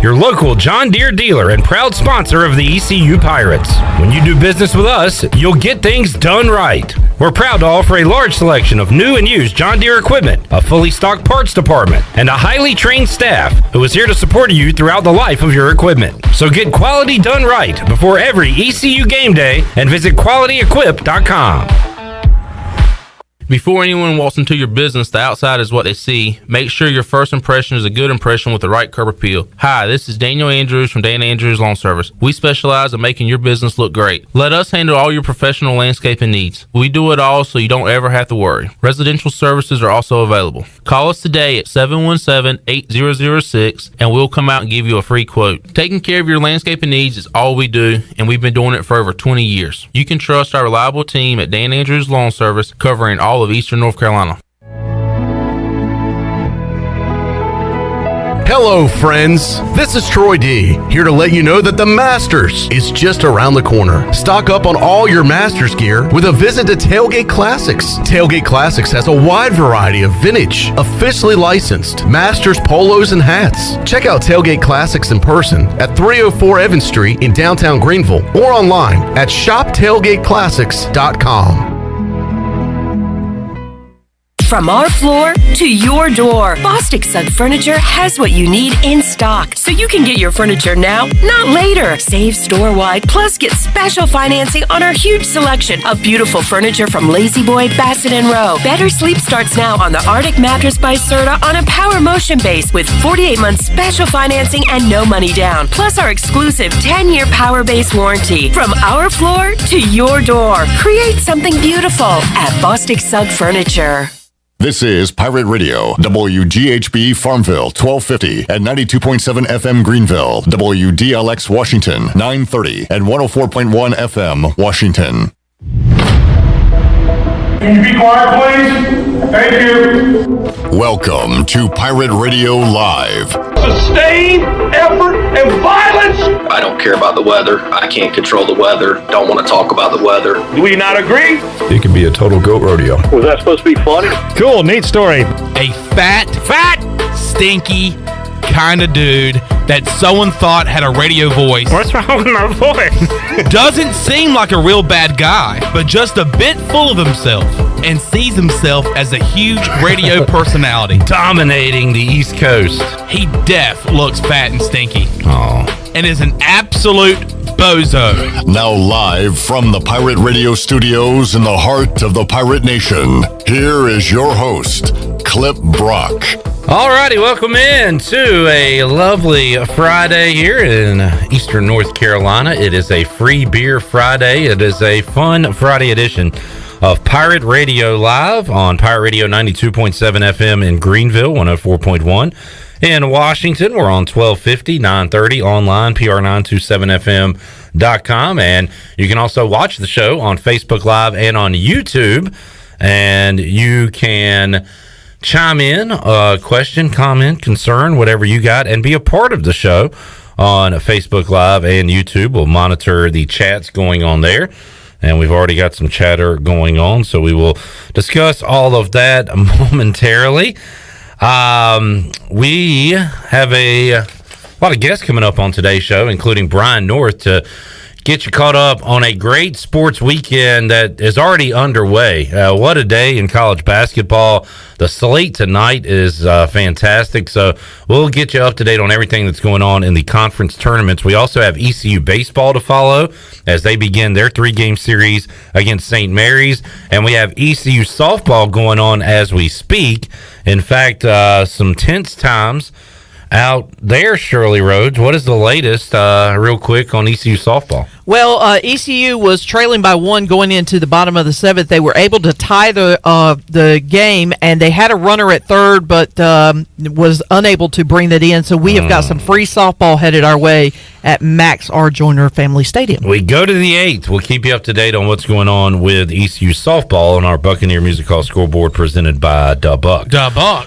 your local John Deere dealer and proud sponsor of the ECU Pirates. When you do business with us, you'll get things done right. We're proud to offer a large selection of new and used John Deere equipment, a fully stocked parts department, and a highly trained staff who is here to support you throughout the life of your equipment. So get quality done right before every ECU game day and visit QualityEquip.com. Before anyone walks into your business, the outside is what they see. Make sure your first impression is a good impression with the right curb appeal. Hi, this is Daniel Andrews from Dan Andrews Lawn Service. We specialize in making your business look great. Let us handle all your professional landscaping needs. We do it all so you don't ever have to worry. Residential services are also available. Call us today at 717-8006 and we'll come out and give you a free quote. Taking care of your landscaping needs is all we do, and we've been doing it for over 20 years. You can trust our reliable team at Dan Andrews Lawn Service, covering all of Eastern North Carolina. Hello, friends. This is Troy D, here to let you know that the Masters is just around the corner. Stock up on all your Masters gear with a visit to Tailgate Classics. Tailgate Classics has a wide variety of vintage, officially licensed Masters polos and hats. Check out Tailgate Classics in person at 304 Evans Street in downtown Greenville or online at shoptailgateclassics.com. From our floor to your door, Bostic Sugg Furniture has what you need in stock, so you can get your furniture now, not later. Save store-wide, plus get special financing on our huge selection of beautiful furniture from Lazy Boy, Bassett & Rowe. Better sleep starts now on the Arctic Mattress by Serta on a power motion base with 48-month special financing and no money down, plus our exclusive 10-year power base warranty. From our floor to your door, create something beautiful at Bostic Sugg Furniture. This is Pirate Radio, WGHB Farmville, 1250 and 92.7 FM Greenville, WDLX Washington, 930 and 104.1 FM Washington. Can you be quiet, please? Thank you. Welcome to Pirate Radio Live. Sustained effort and violence. I don't care about the weather. I can't control the weather. Don't want to talk about the weather. Do we not agree? It can be a total goat rodeo. Was that supposed to be funny? Cool, neat story. A fat, stinky kind of dude that someone thought had a radio voice. What's wrong with my voice? Doesn't seem like a real bad guy, but just a bit full of himself and sees himself as a huge radio personality. Dominating the East Coast. He looks fat and stinky. Oh. And is an absolute bozo. Now live from the Pirate Radio studios in the heart of the Pirate Nation, here is your host, Clip Brock. Alrighty, welcome in to a lovely Friday here in Eastern North Carolina. It is a free beer Friday. It is a fun Friday edition of Pirate Radio Live on Pirate Radio 92.7 FM in Greenville, 104.1. In Washington, we're on 1250, 930, online, pr927fm.com. And you can also watch the show on Facebook Live and on YouTube. And you can chime in, question, comment, concern, whatever you got, and be a part of the show on Facebook Live and YouTube. We'll monitor the chats going on there, and we've already got some chatter going on, so we will discuss all of that momentarily. We have a lot of guests coming up on today's show, including Brian North, to get you caught up on a great sports weekend that is already underway. What a day in college basketball. The slate tonight is fantastic, so we'll get you up to date on everything that's going on in the conference tournaments. We also have ECU baseball to follow as they begin their 3-game series against St. Mary's, and we have ECU softball going on as we speak. In fact, some tense times out there, Shirley Rhodes. What is the latest, real quick, on ECU softball? Well, ECU was trailing by 1 going into the bottom of the 7th. They were able to tie the game, and they had a runner at third, but was unable to bring that in. So we have got some free softball headed our way at Max R. Joyner Family Stadium. We go to the 8th. We'll keep you up to date on what's going on with ECU softball on our Buccaneer Music Hall scoreboard presented by Da Buck.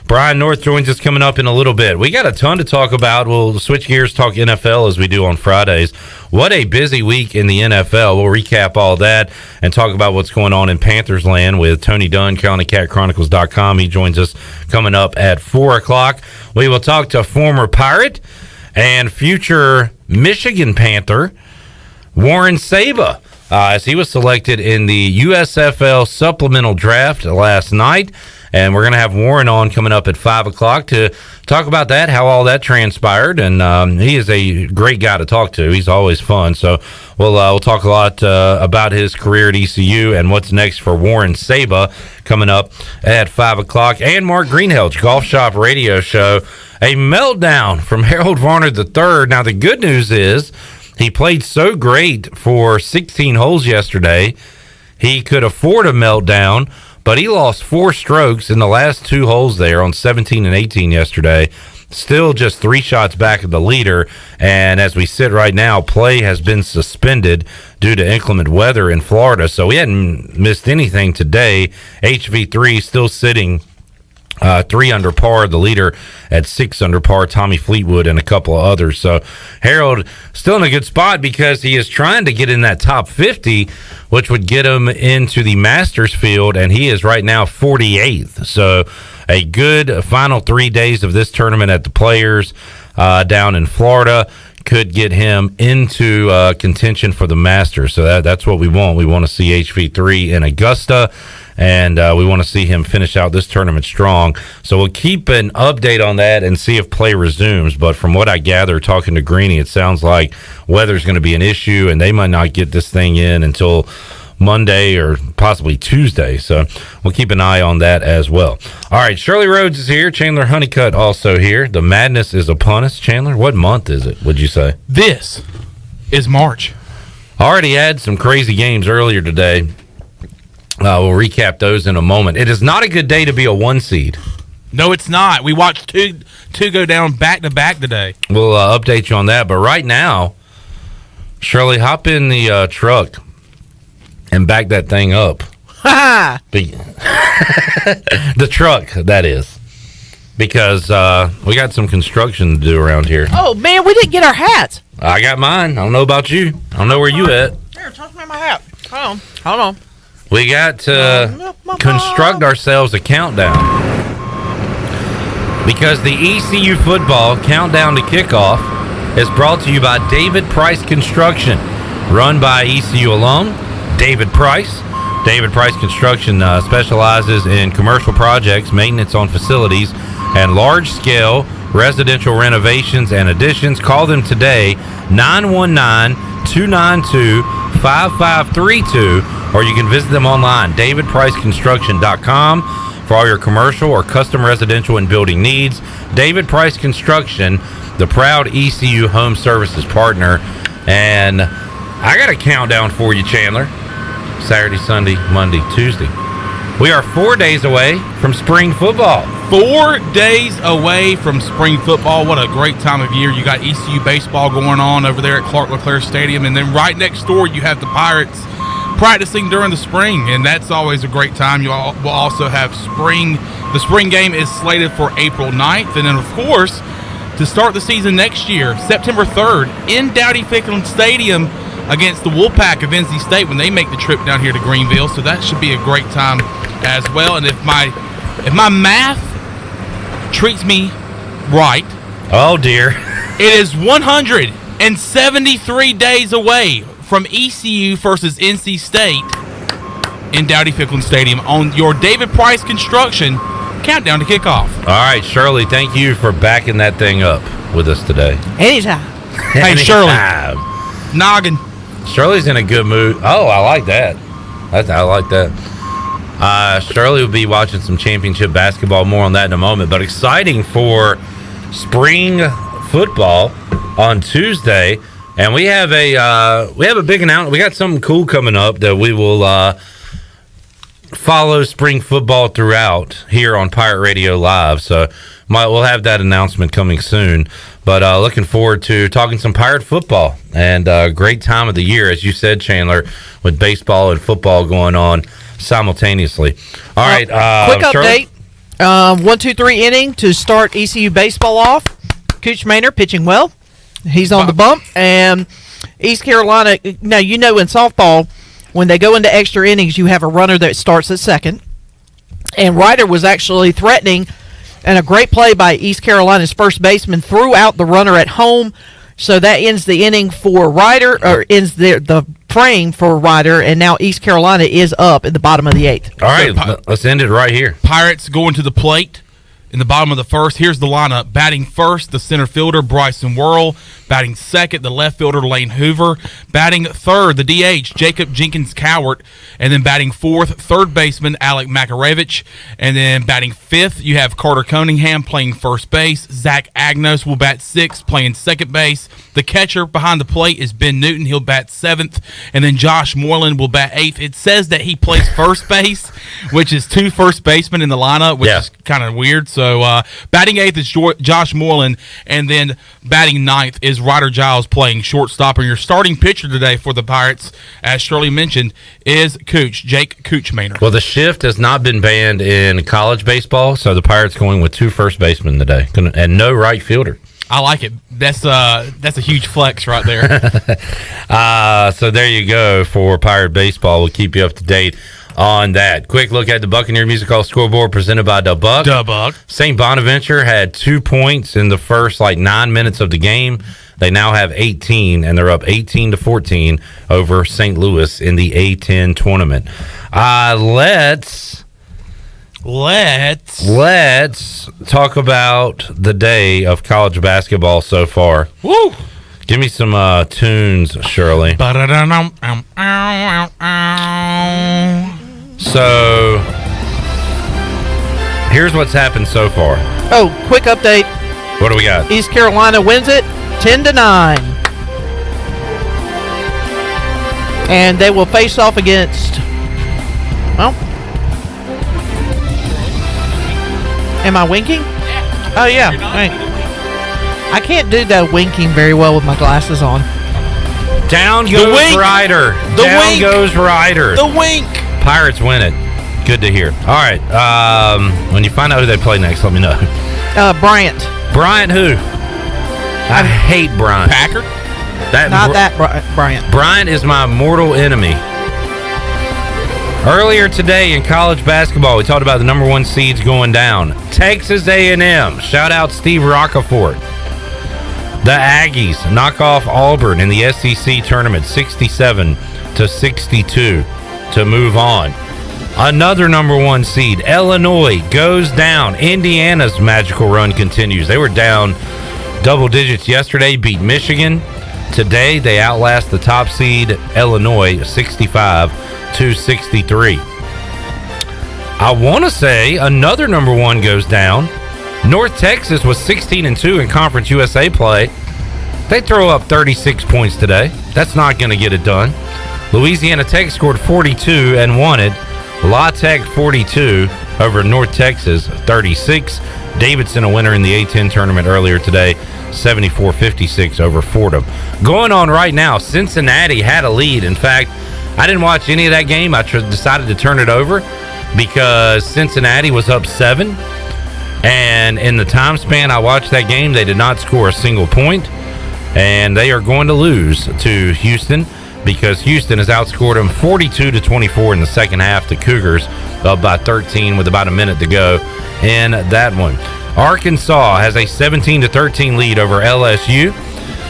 Brian North joins us coming up in a little bit. We got a ton to talk about. We'll switch gears, talk NFL as we do on Fridays. What a busy week in the NFL. We'll recap all that and talk about what's going on in Panthers land with Tony Dunn, CarolinaCatChronicles.com. He joins us coming up at 4 o'clock. We will talk to former Pirate and future Michigan Panther Warren Saba, as he was selected in the USFL supplemental draft last night. And we're going to have Warren on coming up at 5 o'clock to talk about that, how all that transpired. And he is a great guy to talk to. He's always fun. So we'll talk a lot about his career at ECU and what's next for Warren Saba coming up at 5 o'clock. And Mark Greenhalgh, Golf Shop Radio Show, a meltdown from Harold Varner III. Now, the good news is he played so great for 16 holes yesterday, he could afford a meltdown. But he lost 4 strokes in the last 2 holes there on 17 and 18 yesterday. Still just 3 shots back of the leader. And as we sit right now, play has been suspended due to inclement weather in Florida. So we hadn't missed anything today. HV3 still sitting 3 under par, the leader at 6 under par, Tommy Fleetwood and a couple of others. So Harold still in a good spot because he is trying to get in that top 50, which would get him into the Masters field, and he is right now 48th. So a good final 3 days of this tournament at the Players down in Florida could get him into contention for the Masters. So that's what we want. We want to see HV3 in Augusta, and we want to see him finish out this tournament strong. So we'll keep an update on that and see if play resumes. But from what I gather, talking to Greeny, it sounds like weather's going to be an issue, and they might not get this thing in until Monday or possibly Tuesday. So we'll keep an eye on that as well. All right, Shirley Rhodes is here. Chandler Honeycutt also here. The madness is upon us. Chandler, what month is it, would you say? This is March. Already had some crazy games earlier today. We'll recap those in a moment. It is not a good day to be a 1 seed. No, it's not. We watched two go down back-to-back today. We'll update you on that. But right now, Shirley, hop in the truck and back that thing up. The truck, that is. Because we got some construction to do around here. Oh, man, we didn't get our hats. I got mine. I don't know about you. I don't know where you at. Here, toss me my hat. Hold on. We got to construct ourselves a countdown. Because the ECU football countdown to kickoff is brought to you by David Price Construction. Run by ECU alum David Price. David Price Construction specializes in commercial projects, maintenance on facilities, and large-scale residential renovations and additions. Call them today, 919-292-5532, or you can visit them online, davidpriceconstruction.com, for all your commercial or custom residential and building needs. David Price Construction, the proud ECU home services partner. And I got a countdown for you, Chandler. Saturday, Sunday, Monday, Tuesday. We are 4 days away from spring football. 4 days away from spring football. What a great time of year. You got ECU baseball going on over there at Clark LeClaire Stadium, and then right next door you have the Pirates practicing during the spring, and that's always a great time. You will also have spring. The spring game is slated for April 9th, and then of course to start the season next year, September 3rd in Dowdy-Ficklen Stadium against the Wolfpack of NC State when they make the trip down here to Greenville. So that should be a great time as well. And if my math treats me right, oh dear, it is 173 days away from ECU versus NC State in Dowdy-Ficklen Stadium on your David Price Construction countdown to kickoff. All right, Shirley, thank you for backing that thing up with us today. Anytime. Hey, Shirley. Noggin. Shirley's in a good mood. Oh, I like that. I like that. Shirley will be watching some championship basketball. More on that in a moment. But exciting for spring football on Tuesday, and we have a big announcement. We got something cool coming up that we will follow spring football throughout here on Pirate Radio Live. So we'll have that announcement coming soon. But looking forward to talking some Pirate football, and great time of the year, as you said, Chandler, with baseball and football going on simultaneously. All right. Quick update. 1-2-3 inning to start ECU baseball off. Cooch Maynard pitching well. He's on the bump. And East Carolina, now you know in softball, when they go into extra innings, you have a runner that starts at second. And Ryder was actually threatening And a great play by East Carolina's first baseman threw out the runner at home. So that ends the inning for Ryder, or ends the frame for Ryder, and now East Carolina is up in the bottom of the 8th. All right, let's end it right here. Pirates going to the plate in the bottom of the first. Here's the lineup. Batting first, the center fielder, Bryson Worrell. Batting second, the left fielder, Lane Hoover. Batting third, the DH, Jacob Jenkins-Cowart. And then batting fourth, third baseman, Alec Makarevich. And then batting fifth, you have Carter Cunningham playing first base. Zach Agnos will bat sixth, playing second base. The catcher behind the plate is Ben Newton. He'll bat seventh. And then Josh Moreland will bat eighth. It says that he plays first base, which is 2 first basemen in the lineup, which is kind of weird. So batting eighth is Josh Moreland. And then batting ninth is Ryder Giles playing shortstop. And your starting pitcher today for the Pirates, as Shirley mentioned, is Jake Coochmaner. Well, the shift has not been banned in college baseball, so the Pirates going with 2 first basemen today and no right fielder. I like it. That's a huge flex right there. So there you go for Pirate Baseball. We'll keep you up to date on that. Quick look at the Buccaneer Music Hall scoreboard presented by Da Buck. St. Bonaventure had 2 points in the first 9 minutes of the game. They now have 18, and they're up 18-14 over St. Louis in the A10 tournament. Let's talk about the day of college basketball so far. Woo! Give me some tunes, Shirley. So, here's what's happened so far. Oh, quick update. What do we got? East Carolina wins it 10-9. And they will face off against... Well... Am I winking? Oh, yeah. Right. I can't do that winking very well with my glasses on. Down goes Ryder. Down goes Ryder. The wink. Pirates win it. Good to hear. All right. When you find out who they play next, let me know. Bryant. Bryant who? I hate Bryant. Packer? Bryant. Bryant is my mortal enemy. Earlier today in college basketball, we talked about the number 1 seeds going down. Texas A&M, shout out Steve Roccaforte. The Aggies knock off Auburn in the SEC tournament, 67-62 to move on. Another number 1 seed, Illinois, goes down. Indiana's magical run continues. They were down double digits yesterday, beat Michigan. Today, they outlast the top seed, Illinois, 65-63. I want to say another number 1 goes down. North Texas was 16-2 in Conference USA play. They throw up 36 points today. That's not going to get it done. Louisiana Tech scored 42 and won it. La Tech 42 over North Texas 36. Davidson a winner in the A10 tournament earlier today, 74-56 over Fordham. Going on right now, Cincinnati had a lead. In fact, I didn't watch any of that game. I decided to turn it over because Cincinnati was up 7. And in the time span I watched that game, they did not score a single point. And they are going to lose to Houston because Houston has outscored them 42-24 in the second half. The Cougars up by 13 with about a minute to go in that one. Arkansas has a 17-13 lead over LSU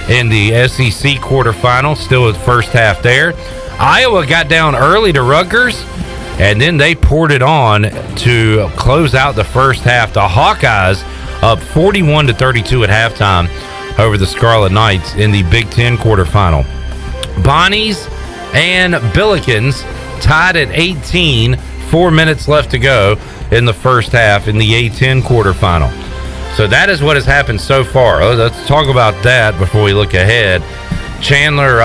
in the SEC quarterfinal. Still the first half there. Iowa got down early to Rutgers, and then they poured it on to close out the first half. The Hawkeyes up 41-32 at halftime over the Scarlet Knights in the Big Ten quarterfinal. Bonnies and Billikens tied at 18, 4 minutes left to go in the first half in the A10 quarterfinal. So that is what has happened so far. Let's talk about that before we look ahead. Chandler,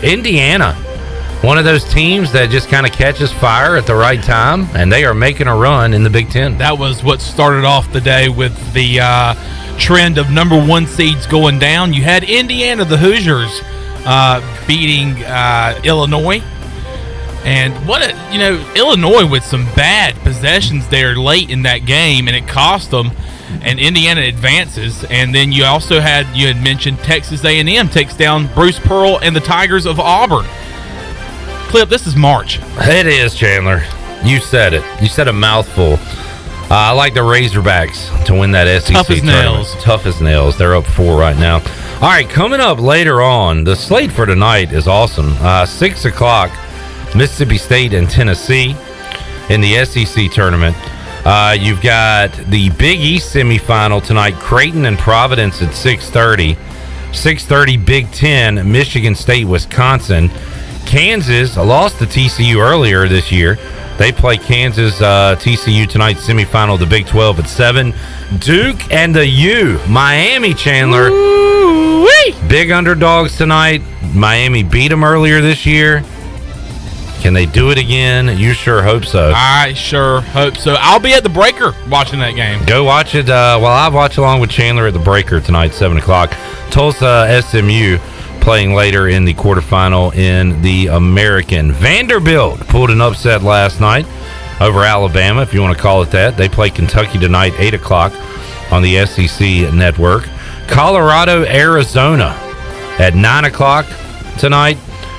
Indiana, one of those teams that just kind of catches fire at the right time, and they are making a run in the Big Ten. That was what started off the day with the trend of number 1 seeds going down. You had Indiana, the Hoosiers, beating Illinois. And Illinois with some bad possessions there late in that game, and it cost them. And Indiana advances. And then you also had mentioned Texas A&M takes down Bruce Pearl and the Tigers of Auburn. Clip, this is March. It is, Chandler. You said it. You said a mouthful. I like the Razorbacks to win that SEC Tough as tournament. nails. Tough as nails. They're up 4 right now. All right, coming up later on, the slate for tonight is awesome. 6 o'clock, Mississippi State and Tennessee in the SEC tournament. You've got the Big East semifinal tonight, Creighton and Providence at 6:30. 6:30 Big Ten, Michigan State, Wisconsin. Kansas lost to TCU earlier this year. They play Kansas, TCU tonight, semifinal, the Big 12 at 7. Duke and the U, Miami, Chandler. Ooh-wee. Big underdogs tonight. Miami beat them earlier this year. Can they do it again? You sure hope so. I sure hope so. I'll be at the Breaker watching that game. Go watch it. Well, I'll watch along with Chandler at the Breaker tonight, 7 o'clock. Tulsa SMU playing later in the quarterfinal in the American. Vanderbilt pulled an upset last night over Alabama, if you want to call it that. They play Kentucky tonight, 8 o'clock on the SEC network. Colorado, Arizona at 9 o'clock tonight.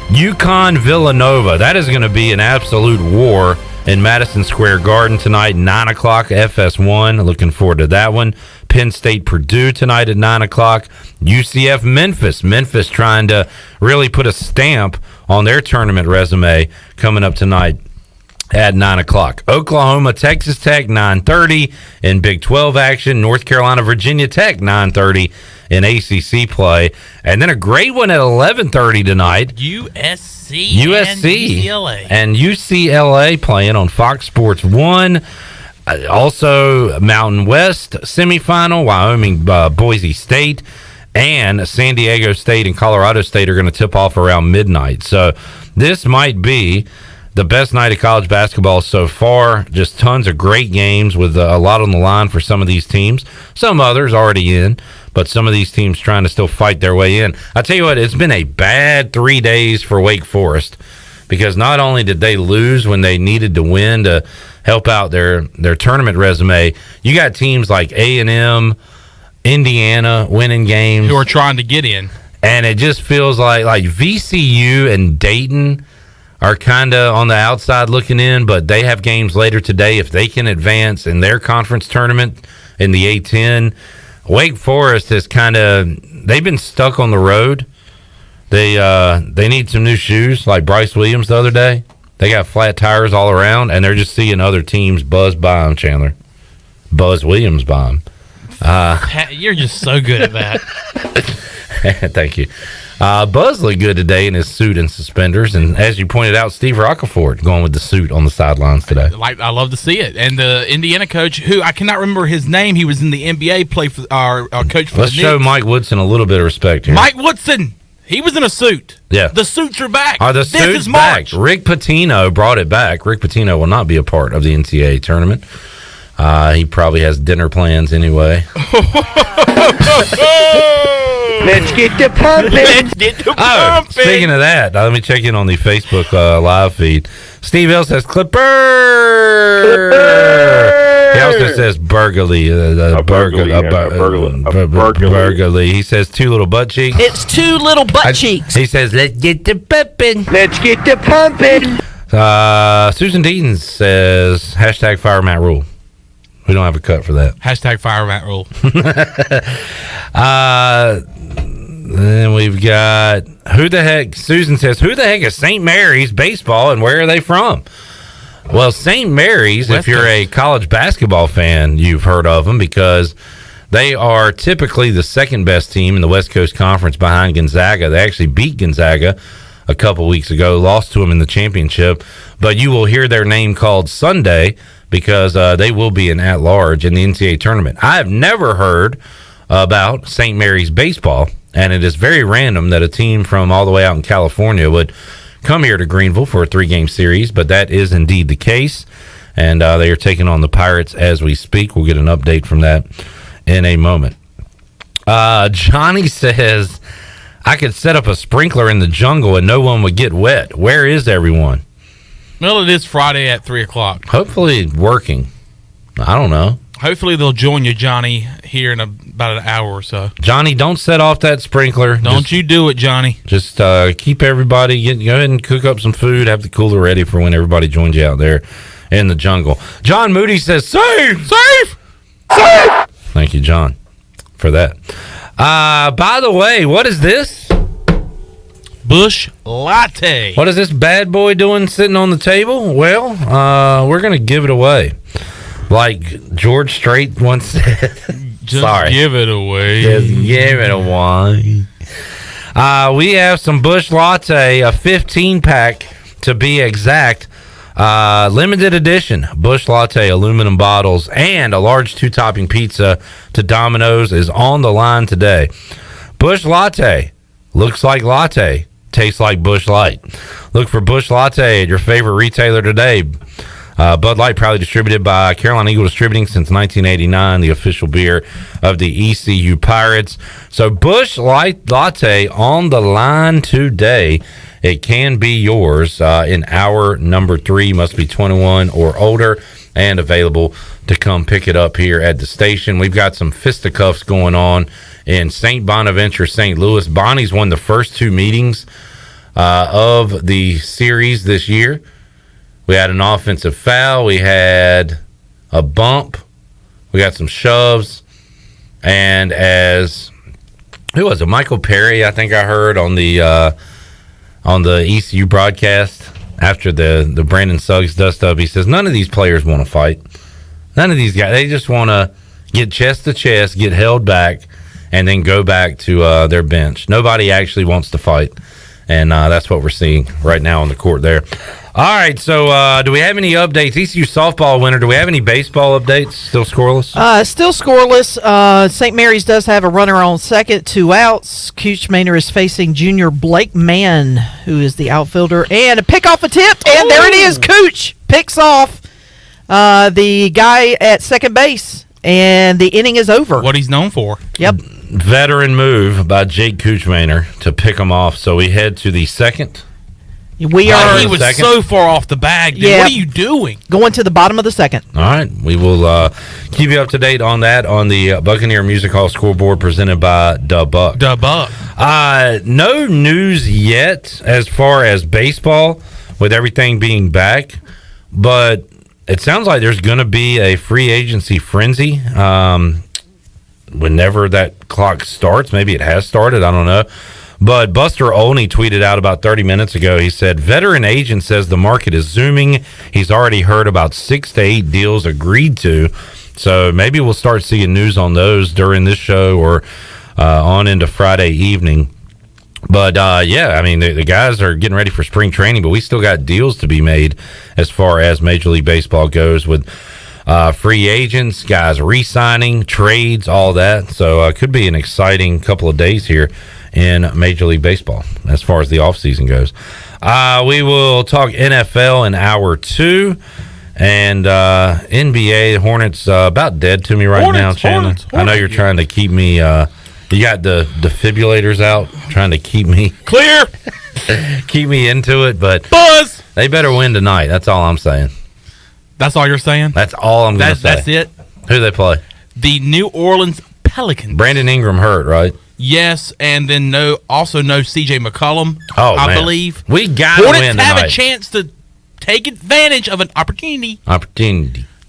UConn, Villanova. That is going to be an absolute war in Madison Square Garden tonight, 9 o'clock, FS1. Looking forward to that one. Penn State, Purdue tonight at 9 o'clock. UCF, Memphis. Memphis trying to really put a stamp on their tournament resume coming up tonight at 9 o'clock. Oklahoma, Texas Tech, 9:30 in Big 12 action. North Carolina, Virginia Tech, 9:30 in ACC play. And then a great one at 11:30 tonight. USC and UCLA playing on Fox Sports 1. Also, Mountain West semifinal, Wyoming, Boise State, and San Diego State and Colorado State are going to tip off around midnight. So this might be the best night of college basketball so far. Just tons of great games with a lot on the line for some of these teams. Some others already in, but some of these teams trying to still fight their way in. I tell you what, it's been a bad 3 days for Wake Forest, because not only did they lose when they needed to win to help out their tournament resume, you got teams like A&M, Indiana winning games who are trying to get in. And it just feels like VCU and Dayton are kind of on the outside looking in, but they have games later today. If they can advance in their conference tournament in the A-10, Wake Forest has they've been stuck on the road. They need some new shoes, like Bryce Williams the other day. They got flat tires all around, and they're just seeing other teams buzz by them, Chandler. Buzz Williams by them. You're just so good at that. Thank you. Buzz looked good today in his suit and suspenders, and as you pointed out, Steve Roccaforte going with the suit on the sidelines today. I love to see it. And the Indiana coach, who I cannot remember his name, he was in the NBA, play for our coach for Let's the show Knicks. Mike Woodson a little bit of respect here. Mike Woodson, he was in a suit. Yeah. The suits are back. Are the this suits is March. back? Rick Pitino brought it back. Rick Pitino will not be a part of the NCAA tournament. He probably has dinner plans anyway. Let's get the pumping. Let's get the pumping. Speaking of that, let me check in on the Facebook live feed. Steve L says Clipper. He also says Burgley. Burgley. He says 2 little butt cheeks. It's 2 little butt cheeks. He says, let's get the pumping. Let's get the pumping. Susan Deaton says, hashtag fire Matt Rule. We don't have a cut for that. Hashtag fire Matt Rule. Then we've got, who the heck, Susan says, who the heck is St. Mary's baseball and where are they from? Well, St. Mary's, if you're a college basketball fan, you've heard of them because they are typically the second best team in the West Coast Conference behind Gonzaga. They actually beat Gonzaga a couple weeks ago, lost to them in the championship, but you will hear their name called Sunday because they will be an at-large in the NCAA tournament. I have never heard about St. Mary's baseball, and it is very random that a team from all the way out in California would come here to Greenville for a 3-game series, but that is indeed the case, and they are taking on the Pirates as we speak. We'll get an update from that in a moment. Johnny says, I could set up a sprinkler in the jungle and no one would get wet. Where is everyone? Well, it is Friday at 3 o'clock. Hopefully working. I don't know. Hopefully they'll join you, Johnny, here in about an hour or so. Johnny, don't set off that sprinkler. Don't you do it, Johnny. Just keep everybody, go ahead and cook up some food, have the cooler ready for when everybody joins you out there in the jungle. John Moody says, "Safe, safe, safe." Thank you, John, for that. By the way, what is this? Bush Latte. What is this bad boy doing sitting on the table? Well, we're going to give it away. Like George Strait once said. Just give it away. Just give it away. We have some Bush Latte, a 15-pack to be exact. Limited edition Bush Latte aluminum bottles and a large 2-topping pizza to Domino's is on the line today. Bush Latte looks like latte, tastes like Bush Light. Look for Bush Latte at your favorite retailer today. Bud Light, proudly distributed by Carolina Eagle Distributing since 1989, the official beer of the ECU Pirates. So Bush Light Latte on the line today. It can be yours in hour number 3. Must be 21 or older and available to come pick it up here at the station. We've got some fisticuffs going on in St. Bonaventure, St. Louis. Bonnie's won the first 2 meetings of the series this year. We had an offensive foul. We had a bump. We got some shoves. And as who was it? Michael Perry, I think I heard on the ECU broadcast after the Brandon Suggs dust up. He says none of these players want to fight. None of these guys. They just want to get chest to chest, get held back, and then go back to their bench. Nobody actually wants to fight. And that's what we're seeing right now on the court there. All right, so do we have any updates? ECU softball winner. Do we have any baseball updates? Still scoreless? Still scoreless. St. Mary's does have a runner on second, 2 outs. Cooch Maynor is facing junior Blake Mann, who is the outfielder. And a pick-off attempt, and there it is. Cooch picks off the guy at second base, and the inning is over. What he's known for. Yep. Veteran move by Jake Cooch Maynor to pick him off. So we head to the second. He was so far off the bag. Dude. Yeah. What are you doing? Going to the bottom of the second. All right. We will keep you up to date on that on the Buccaneer Music Hall scoreboard presented by Da Buck. Da Buck. No news yet as far as baseball with everything being back, but it sounds like there's going to be a free agency frenzy whenever that clock starts. Maybe it has started. I don't know. But Buster Olney tweeted out about 30 minutes ago. He said, veteran agent says the market is zooming. He's already heard about 6 to 8 deals agreed to. So maybe we'll start seeing news on those during this show or on into Friday evening. But, yeah, I mean, the guys are getting ready for spring training, but we still got deals to be made as far as Major League Baseball goes with free agents, guys re-signing, trades, all that. So it could be an exciting couple of days here in Major League Baseball as far as the offseason goes. We will talk NFL in hour 2. And NBA, Hornets about dead to me right now, Chandler. Hornets. I know you're trying to keep me... you got the defibrillators out, trying to keep me... Clear! keep me into it, but... Buzz! They better win tonight. That's all I'm saying. That's all you're saying? That's all I'm going to say. That's it? Who they play? The New Orleans Pelicans. Brandon Ingram hurt, right? Yes, and then no C.J. McCollum, I believe. We got to win tonight. Hornets have a chance to take advantage of an opportunity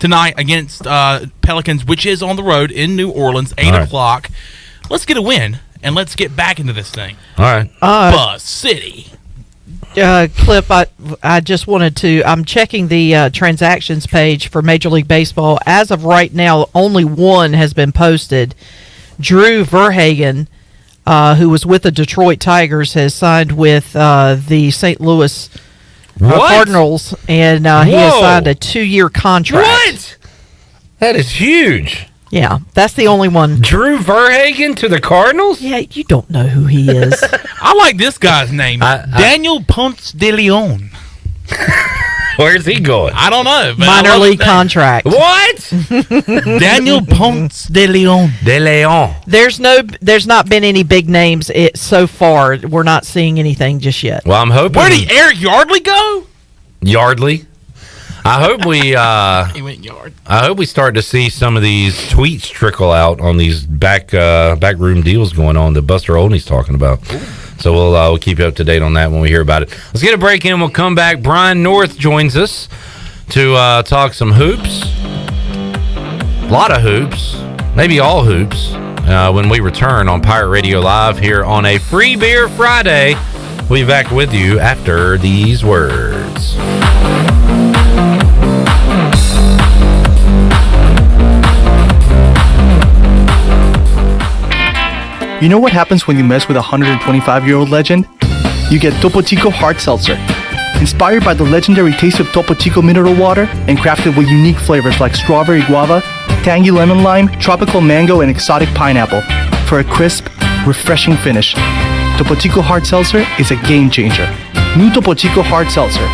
tonight against Pelicans, which is on the road in New Orleans, 8 o'clock. Let's get a win, and let's get back into this thing. All right. Buzz City. Cliff, I just wanted to... I'm checking the transactions page for Major League Baseball. As of right now, only one has been posted. Drew Verhagen, who was with the Detroit Tigers, has signed with the St. Louis Cardinals, and he has signed a 2-year contract. What? That is huge. Yeah, that's the only one. Drew Verhagen to the Cardinals? Yeah, you don't know who he is. I like this guy's name. Daniel Ponce de Leon. Where's he going? I don't know. Minor league contract. What? Daniel Ponce de Leon. De Leon. There's not been any big names so far. We're not seeing anything just yet. Well, I'm hoping. Where did Eric Yardley go? Yardley. I hope we. He went yard. I hope we start to see some of these tweets trickle out on these backroom deals going on that Buster Olney's talking about. Ooh. So we'll keep you up to date on that when we hear about it. Let's get a break in. We'll come back. Brian North joins us to talk some hoops. A lot of hoops, maybe all hoops, when we return on Pirate Radio Live here on a Free Beer Friday. We'll be back with you after these words. You know what happens when you mess with a 125-year-old legend? You get Topo Chico Hard Seltzer. Inspired by the legendary taste of Topo Chico mineral water and crafted with unique flavors like strawberry guava, tangy lemon lime, tropical mango, and exotic pineapple for a crisp, refreshing finish. Topo Chico Hard Seltzer is a game changer. New Topo Chico Hard Seltzer.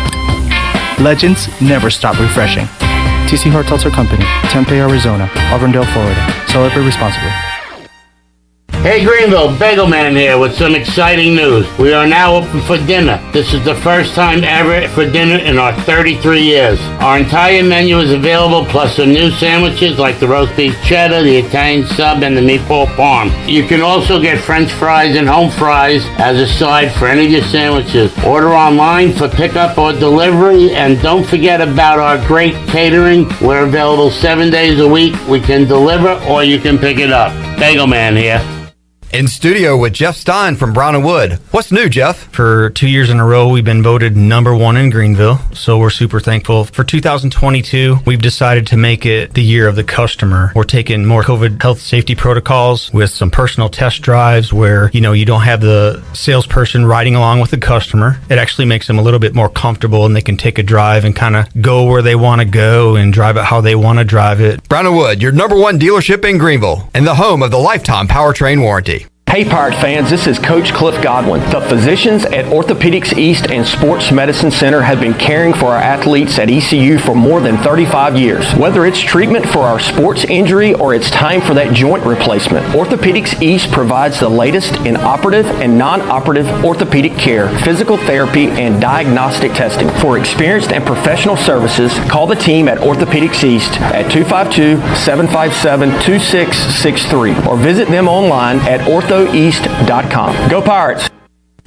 Legends never stop refreshing. TC Hard Seltzer Company, Tempe, Arizona, Auburndale, Florida. Celebrate responsibly. Hey Greenville, Bagel Man here with some exciting news. We are now open for dinner. This is the first time ever for dinner in our 33 years. Our entire menu is available, plus some new sandwiches like the roast beef cheddar, the Italian sub, and the meatball parm. You can also get French fries and home fries as a side for any of your sandwiches. Order online for pickup or delivery, and don't forget about our great catering. We're available 7 days a week. We can deliver or you can pick it up. Bagel Man here. In studio with Jeff Stein from Brown & Wood. What's new, Jeff? For 2 years in a row, we've been voted #1 in Greenville, so we're super thankful. For 2022, we've decided to make it the year of the customer. We're taking more COVID health safety protocols with some personal test drives where, you don't have the salesperson riding along with the customer. It actually makes them a little bit more comfortable, and they can take a drive and kind of go where they want to go and drive it how they want to drive it. Brown & Wood, your #1 dealership in Greenville and the home of the lifetime powertrain warranty. Hey Pirate fans, this is Coach Cliff Godwin. The physicians at Orthopedics East and Sports Medicine Center have been caring for our athletes at ECU for more than 35 years. Whether it's treatment for our sports injury or it's time for that joint replacement, Orthopedics East provides the latest in operative and non-operative orthopedic care, physical therapy, and diagnostic testing. For experienced and professional services, call the team at Orthopedics East at 252-757-2663 or visit them online at orthoeast.com. Go Pirates!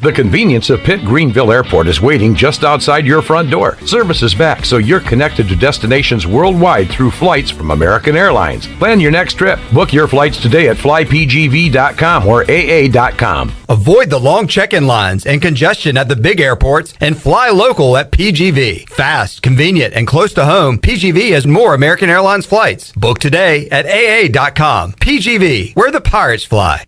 The convenience of Pitt Greenville Airport is waiting just outside your front door. Service is back, so you're connected to destinations worldwide through flights from American Airlines. Plan your next trip. Book your flights today at flypgv.com or aa.com. Avoid the long check-in lines and congestion at the big airports and fly local at PGV. Fast, convenient, and close to home, PGV has more American Airlines flights. Book today at aa.com. PGV, where the Pirates fly.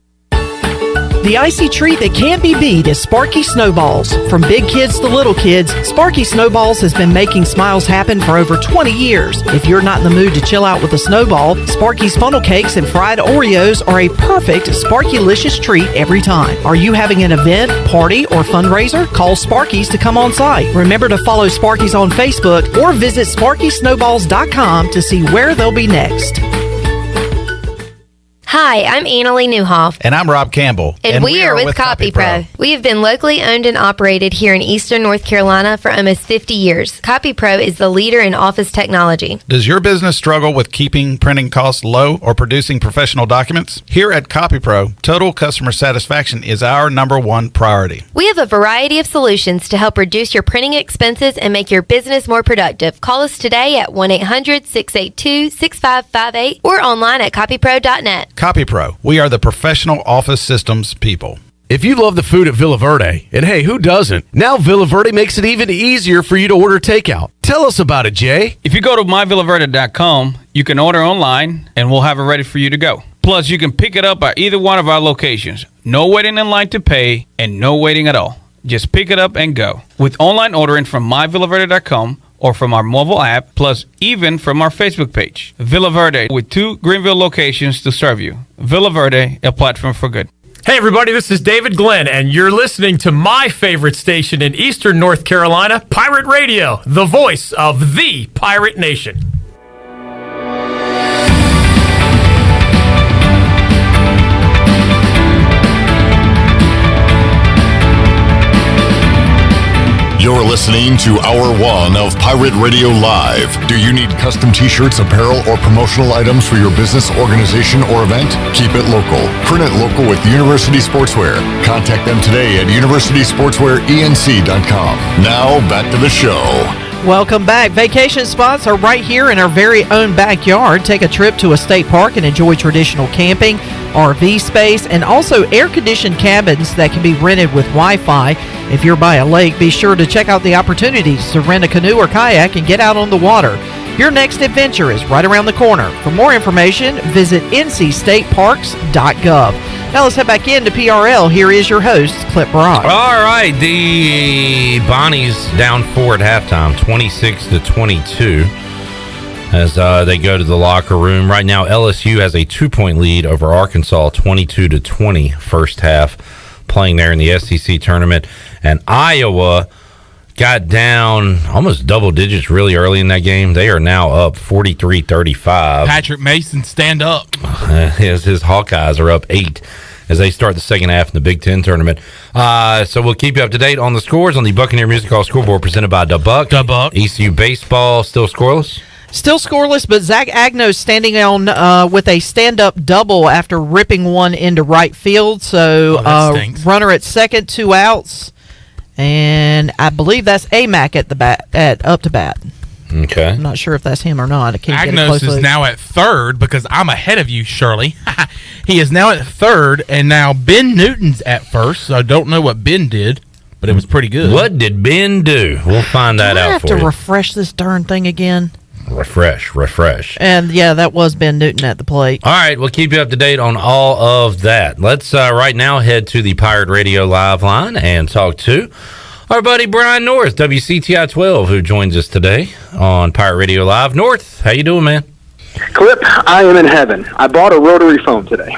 The icy treat that can't be beat is Sparky Snowballs. From big kids to little kids, Sparky Snowballs has been making smiles happen for over 20 years. If you're not in the mood to chill out with a snowball, Sparky's funnel cakes and fried Oreos are a perfect Sparky-licious treat every time. Are you having an event, party, or fundraiser? Call Sparky's to come on site. Remember to follow Sparky's on Facebook or visit SparkySnowballs.com to see where they'll be next. Hi, I'm Annalie Newhoff. And I'm Rob Campbell. And we are with CopyPro. We have been locally owned and operated here in Eastern North Carolina for almost 50 years. CopyPro is the leader in office technology. Does your business struggle with keeping printing costs low or producing professional documents? Here at CopyPro, total customer satisfaction is our #1 priority. We have a variety of solutions to help reduce your printing expenses and make your business more productive. Call us today at 1-800-682-6558 or online at copypro.net. CopyPro, we are the professional office systems people. If you love the food at Villa Verde, and hey, who doesn't? Now Villa Verde makes it even easier for you to order takeout. Tell us about it, Jay. If you go to myvillaverde.com, you can order online, and we'll have it ready for you to go. Plus, you can pick it up at either one of our locations. No waiting in line to pay, and no waiting at all. Just pick it up and go. With online ordering from myvillaverde.com, or from our mobile app, plus even from our Facebook page. Villa Verde, with 2 Greenville locations to serve you. Villa Verde, a platform for good. Hey everybody, this is David Glenn, and you're listening to my favorite station in Eastern North Carolina, Pirate Radio, the voice of the Pirate Nation. You're listening to Hour 1 of Pirate Radio Live. Do you need custom t-shirts, apparel, or promotional items for your business, organization, or event? Keep it local. Print it local with University Sportswear. Contact them today at universitysportswearenc.com. Now, back to the show. Welcome back. Vacation spots are right here in our very own backyard. Take a trip to a state park and enjoy traditional camping, RV space, and also air-conditioned cabins that can be rented with Wi-Fi. If you're by a lake, be sure to check out the opportunities to rent a canoe or kayak and get out on the water. Your next adventure is right around the corner. For more information, visit ncstateparks.gov. Now let's head back into PRL. Here is your host, Clip Brock. All right, the Bonnies down 4 at halftime, 26-22, as they go to the locker room. Right now, LSU has a 2-point lead over Arkansas, 22-20, first half, playing there in the SEC tournament. And Iowa got down almost double digits really early in that game. They are now up 43-35. Patrick Mason, stand up. His Hawkeyes are up 8 as they start the second half in the Big Ten tournament. So we'll keep you up to date on the scores on the Buccaneer Music Hall scoreboard presented by Da Buck. ECU baseball still scoreless. Still scoreless, but Zach Agno's standing on with a stand-up double after ripping one into right field. So runner at second, 2 outs. And I believe that's Amac at the bat, up to bat. Okay. I'm not sure if that's him or not. I can't get a Agnos close is look. now at third because I'm ahead of you, Shirley. He is now at third, and now Ben Newton's at first. So I don't know what Ben did, but it was pretty good. What did Ben do? We'll find that out for you. I have to refresh this darn thing again. Refresh. And, yeah, that was Ben Newton at the plate. All right, we'll keep you up to date on all of that. Let's right now head to the Pirate Radio Live line and talk to our buddy Brian North, WCTI 12, who joins us today on Pirate Radio Live. North, how you doing, man? Clip, I am in heaven. I bought a rotary phone today.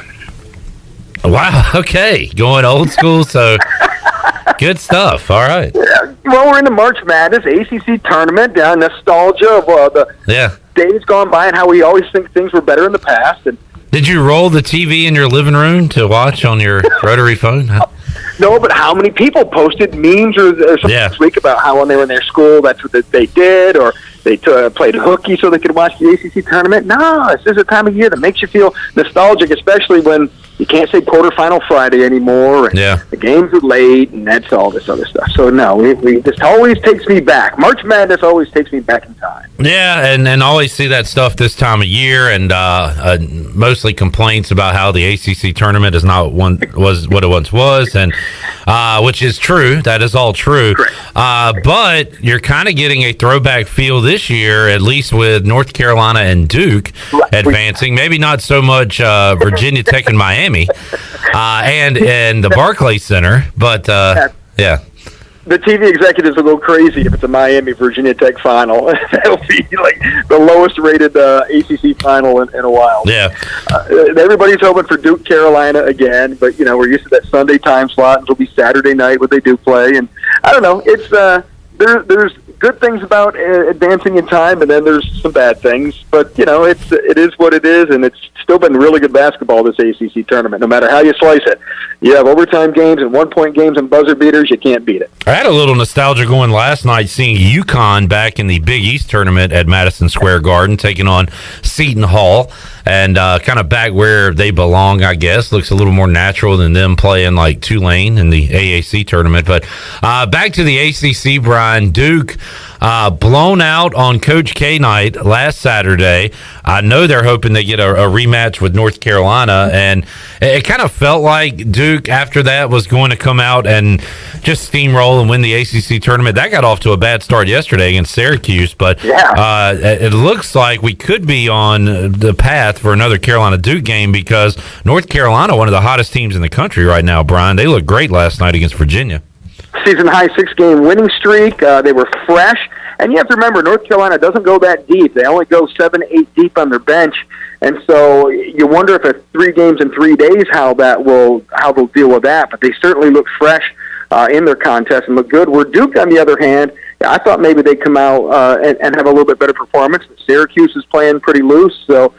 Wow, okay. Going old school, so good stuff. All right. Yeah, well, we're in the March Madness ACC tournament, nostalgia of the days gone by and how we always think things were better in the past. And did you roll the TV in your living room to watch on your rotary phone? No, but how many people posted memes or something this week about how when they were in their school, that's what they did, or they played hooky so they could watch the ACC tournament? No, this is a time of year that makes you feel nostalgic, especially when you can't say quarterfinal Friday anymore, and the games are late, and that's all this other stuff. So, no, we this always takes me back. March Madness always takes me back in time. Yeah, and always see that stuff this time of year, and mostly complaints about how the ACC tournament is not was what it once was, and which is true. That is all true. But you're kind of getting a throwback feel this year, at least with North Carolina and Duke advancing. Maybe not so much Virginia Tech and Miami, and the Barclays Center, but yeah. The TV executives will go crazy if it's a Miami-Virginia Tech final. That'll be like the lowest-rated ACC final in a while. Yeah. Everybody's hoping for Duke, Carolina again, but, we're used to that Sunday time slot. It'll be Saturday night when they do play. And I don't know. It's there's good things about advancing in time, and then there's some bad things. But, it is what it is, and it's still been really good basketball this ACC tournament, no matter how you slice it. You have overtime games and one-point games and buzzer beaters. You can't beat it. I had a little nostalgia going last night seeing UConn back in the Big East tournament at Madison Square Garden, taking on Seton Hall, and kind of back where they belong, I guess. Looks a little more natural than them playing like Tulane in the AAC tournament. But back to the ACC, Brian. Duke blown out on Coach K night last Saturday. I know they're hoping they get a rematch with North Carolina, and it kind of felt like Duke after that was going to come out and just steamroll and win the ACC tournament. That got off to a bad start yesterday against Syracuse, but it looks like we could be on the path for another Carolina-Duke game because North Carolina, one of the hottest teams in the country right now, Brian. They looked great last night against Virginia. Season-high 6-game winning streak. They were fresh. And you have to remember, North Carolina doesn't go that deep. They only go 7-8 deep on their bench. And so you wonder if it's 3 games in 3 days how they'll deal with that. But they certainly look fresh in their contest and look good. Where Duke, on the other hand, I thought maybe they'd come out and have a little bit better performance. But Syracuse is playing pretty loose. So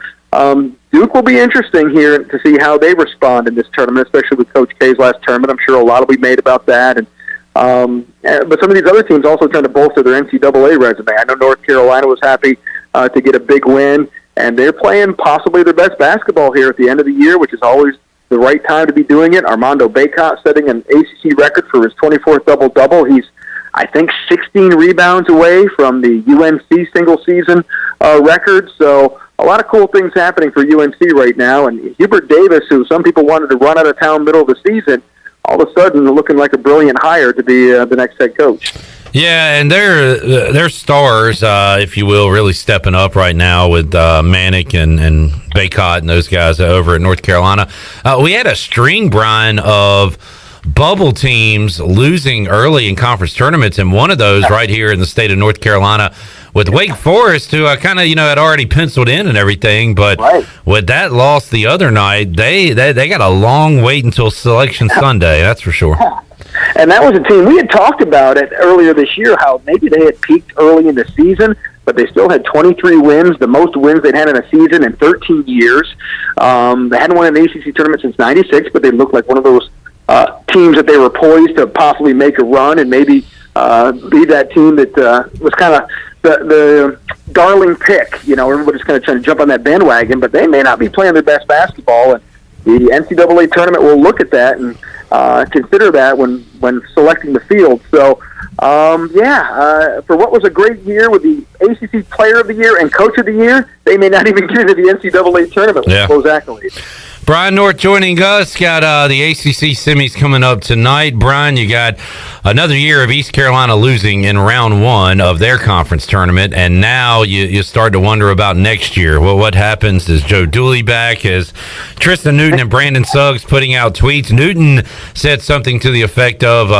Duke will be interesting here to see how they respond in this tournament, especially with Coach K's last tournament. I'm sure a lot will be made about that. And but some of these other teams also trying to bolster their NCAA resume. I know North Carolina was happy to get a big win, and they're playing possibly their best basketball here at the end of the year, which is always the right time to be doing it. Armando Bacot setting an ACC record for his 24th double-double. He's I think 16 rebounds away from the UNC single-season record. So a lot of cool things happening for UNC right now. And Hubert Davis, who some people wanted to run out of town middle of the season, all of a sudden looking like a brilliant hire to be the next head coach. Yeah, and they're stars, if you will, really stepping up right now with Manick and Baycott and those guys over at North Carolina. We had a string, Brian, of bubble teams losing early in conference tournaments, and one of those right here in the state of North Carolina with Wake Forest, who I kind of had already penciled in and everything, but with that loss the other night, they got a long wait until Selection Sunday, that's for sure. And that was a team, we had talked about it earlier this year, how maybe they had peaked early in the season, but they still had 23 wins, the most wins they'd had in a season in 13 years. They hadn't won an ACC tournament since 96, but they looked like one of those teams that they were poised to possibly make a run and maybe be that team that was kind of the darling pick. Everybody's kind of trying to jump on that bandwagon, but they may not be playing their best basketball, and the NCAA tournament will look at that and consider that when selecting the field. So, for what was a great year with the ACC Player of the Year and Coach of the Year, they may not even get into the NCAA tournament with those accolades. Brian North joining us. Got the ACC semis coming up tonight. Brian, you got another year of East Carolina losing in round one of their conference tournament, and now you start to wonder about next year. Well, what happens? Is Joe Dooley back? Is Tristan Newton and Brandon Suggs putting out tweets? Newton said something to the effect of,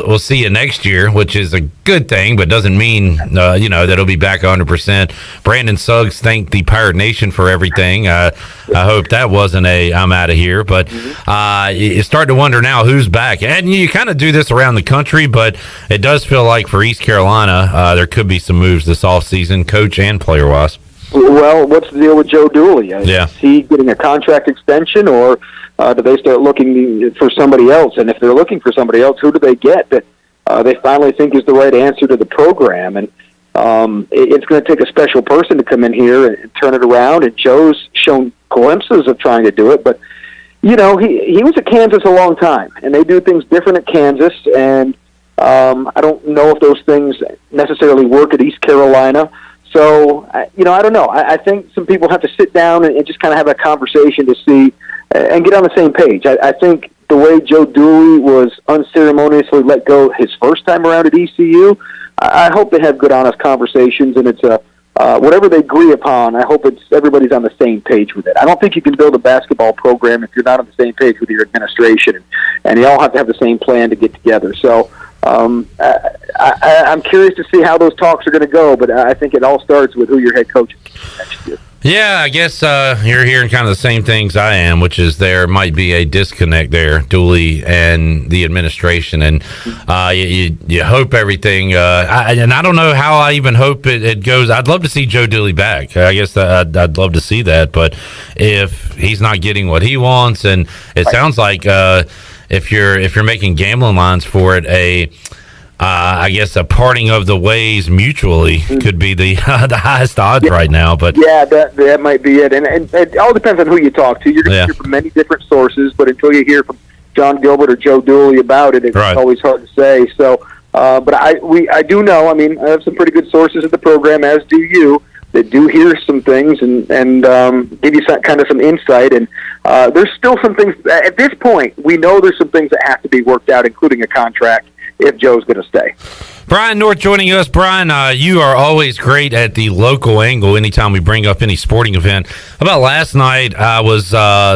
we'll see you next year, which is a good thing, but doesn't mean, that he'll be back 100%. Brandon Suggs thanked the Pirate Nation for everything. I hope that wasn't I'm out of here, but you start to wonder now who's back. And you kind of do this around the country, but it does feel like for East Carolina, there could be some moves this offseason, coach and player-wise. Well, what's the deal with Joe Dooley? Yeah. Is he getting a contract extension, or do they start looking for somebody else? And if they're looking for somebody else, who do they get that they finally think is the right answer to the program? And it's going to take a special person to come in here and turn it around, and Joe's shown glimpses of trying to do it, but he was at Kansas a long time, and they do things different at Kansas, and I don't know if those things necessarily work at East Carolina. So, I don't know. I think some people have to sit down and just kind of have a conversation to see and get on the same page. I think the way Joe Dooley was unceremoniously let go his first time around at ECU, I hope they have good, honest conversations, and it's whatever they agree upon, I hope everybody's on the same page with it. I don't think you can build a basketball program if you're not on the same page with your administration, and you all have to have the same plan to get together. So I'm curious to see how those talks are going to go, but I think it all starts with who your head coach is next year. Yeah, I guess you're hearing kind of the same things I am, which is there might be a disconnect there, Dooley and the administration, and you hope everything. And I don't know how I even hope it goes. I'd love to see Joe Dooley back. I guess I'd love to see that, but if he's not getting what he wants, and it sounds like if you're making gambling lines for it, I guess a parting of the ways mutually could be the highest odds right now. But yeah, that might be it, and it all depends on who you talk to. You're going to hear from many different sources, but until you hear from John Gilbert or Joe Dooley about it, it's always hard to say. So, but I do know. I mean, I have some pretty good sources at the program, as do you, that do hear some things and give you some insight. And there's still some things at this point. We know there's some things that have to be worked out, including a contract, if Joe's going to stay. Brian North joining us. Brian, you are always great at the local angle anytime we bring up any sporting event. About last night, I was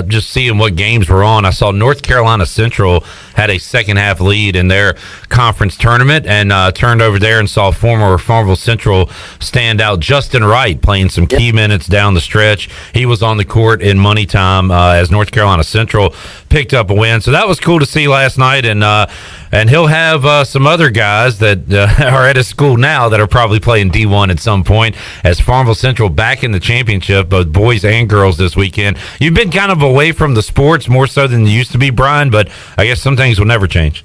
just seeing what games were on. I saw North Carolina Central had a second-half lead in their conference tournament, and turned over there and saw former Farmville Central standout Justin Wright playing some key minutes down the stretch. He was on the court in money time as North Carolina Central picked up a win. So that was cool to see last night, and he'll have some other guys that are at his school now that are probably playing D1 at some point, as Farmville Central back in the championship, both boys and girls this weekend. You've been kind of away from the sports more so than you used to be, Brian, but I guess some things will never change.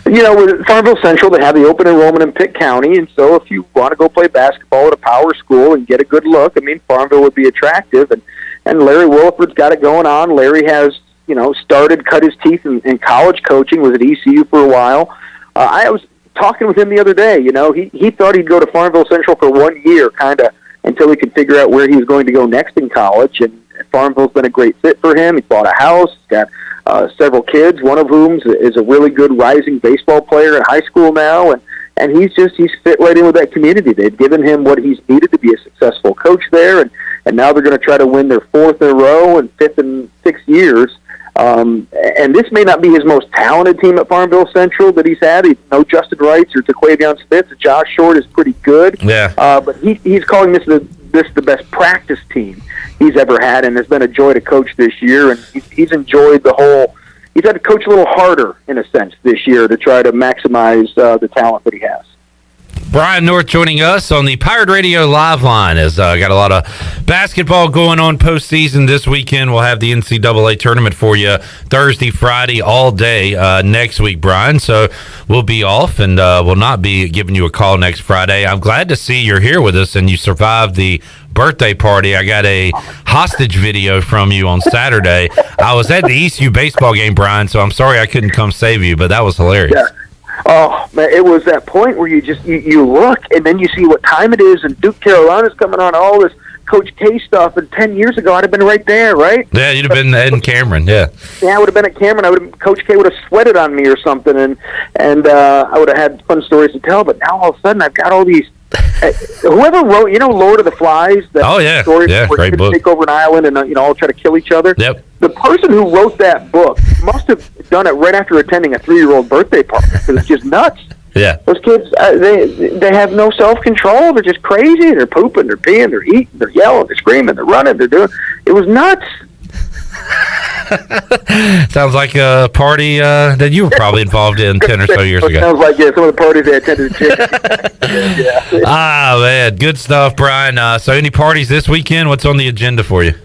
With Farmville Central, they have the open enrollment in Pitt County, and so if you want to go play basketball at a power school and get a good look, I mean, Farmville would be attractive, and Larry Williford's got it going on. Larry has, cut his teeth in college coaching, was at ECU for a while. I was talking with him the other day. He thought he'd go to Farmville Central for 1 year, kind of, until he could figure out where he was going to go next in college. And Farmville's been a great fit for him. He bought a house, got several kids, one of whom is a really good rising baseball player in high school now. And he's fit right in with that community. They've given him what he's needed to be a successful coach there. And now they're going to try to win their 4th in a row and 5th in 6 years. And this may not be his most talented team at Farmville Central that he's had. No Justin Wrights or Taquavion Smith. Josh Short is pretty good. Yeah. But he's calling this the best practice team he's ever had, and it's been a joy to coach this year. And he's enjoyed the whole. He's had to coach a little harder, in a sense, this year to try to maximize the talent that he has. Brian North joining us on the Pirate Radio Live Line. Has got a lot of basketball going on postseason this weekend. We'll have the NCAA tournament for you Thursday, Friday, all day next week, Brian. So we'll be off and we'll not be giving you a call next Friday. I'm glad to see you're here with us and you survived the birthday party. I got a hostage video from you on Saturday. I was at the ECU baseball game, Brian, so I'm sorry I couldn't come save you, but that was hilarious. Yeah. Oh, man, it was that point where you look, and then you see what time it is, and Duke Carolina's coming on, all this Coach K stuff, and 10 years ago, I'd have been right there, right? Yeah, you'd have been Ed and Cameron, yeah. Yeah, I would have been at Cameron. Coach K would have sweated on me or something, and I would have had fun stories to tell, but now all of a sudden, I've got all these... whoever wrote, Lord of the Flies, that story where great book. Take over an island and all try to kill each other. Yep. The person who wrote that book must have done it right after attending a 3-year-old birthday party because it's just nuts. Yeah. Those kids, they have no self-control. They're just crazy. They're pooping, they're peeing, they're eating, they're yelling, they're screaming, they're running, they're doing. It was nuts. Sounds like a party that you were probably involved in 10 or so years ago. Sounds like, some of the parties they attended. Yeah. Ah, man, good stuff, Brian. So any parties this weekend? What's on the agenda for you?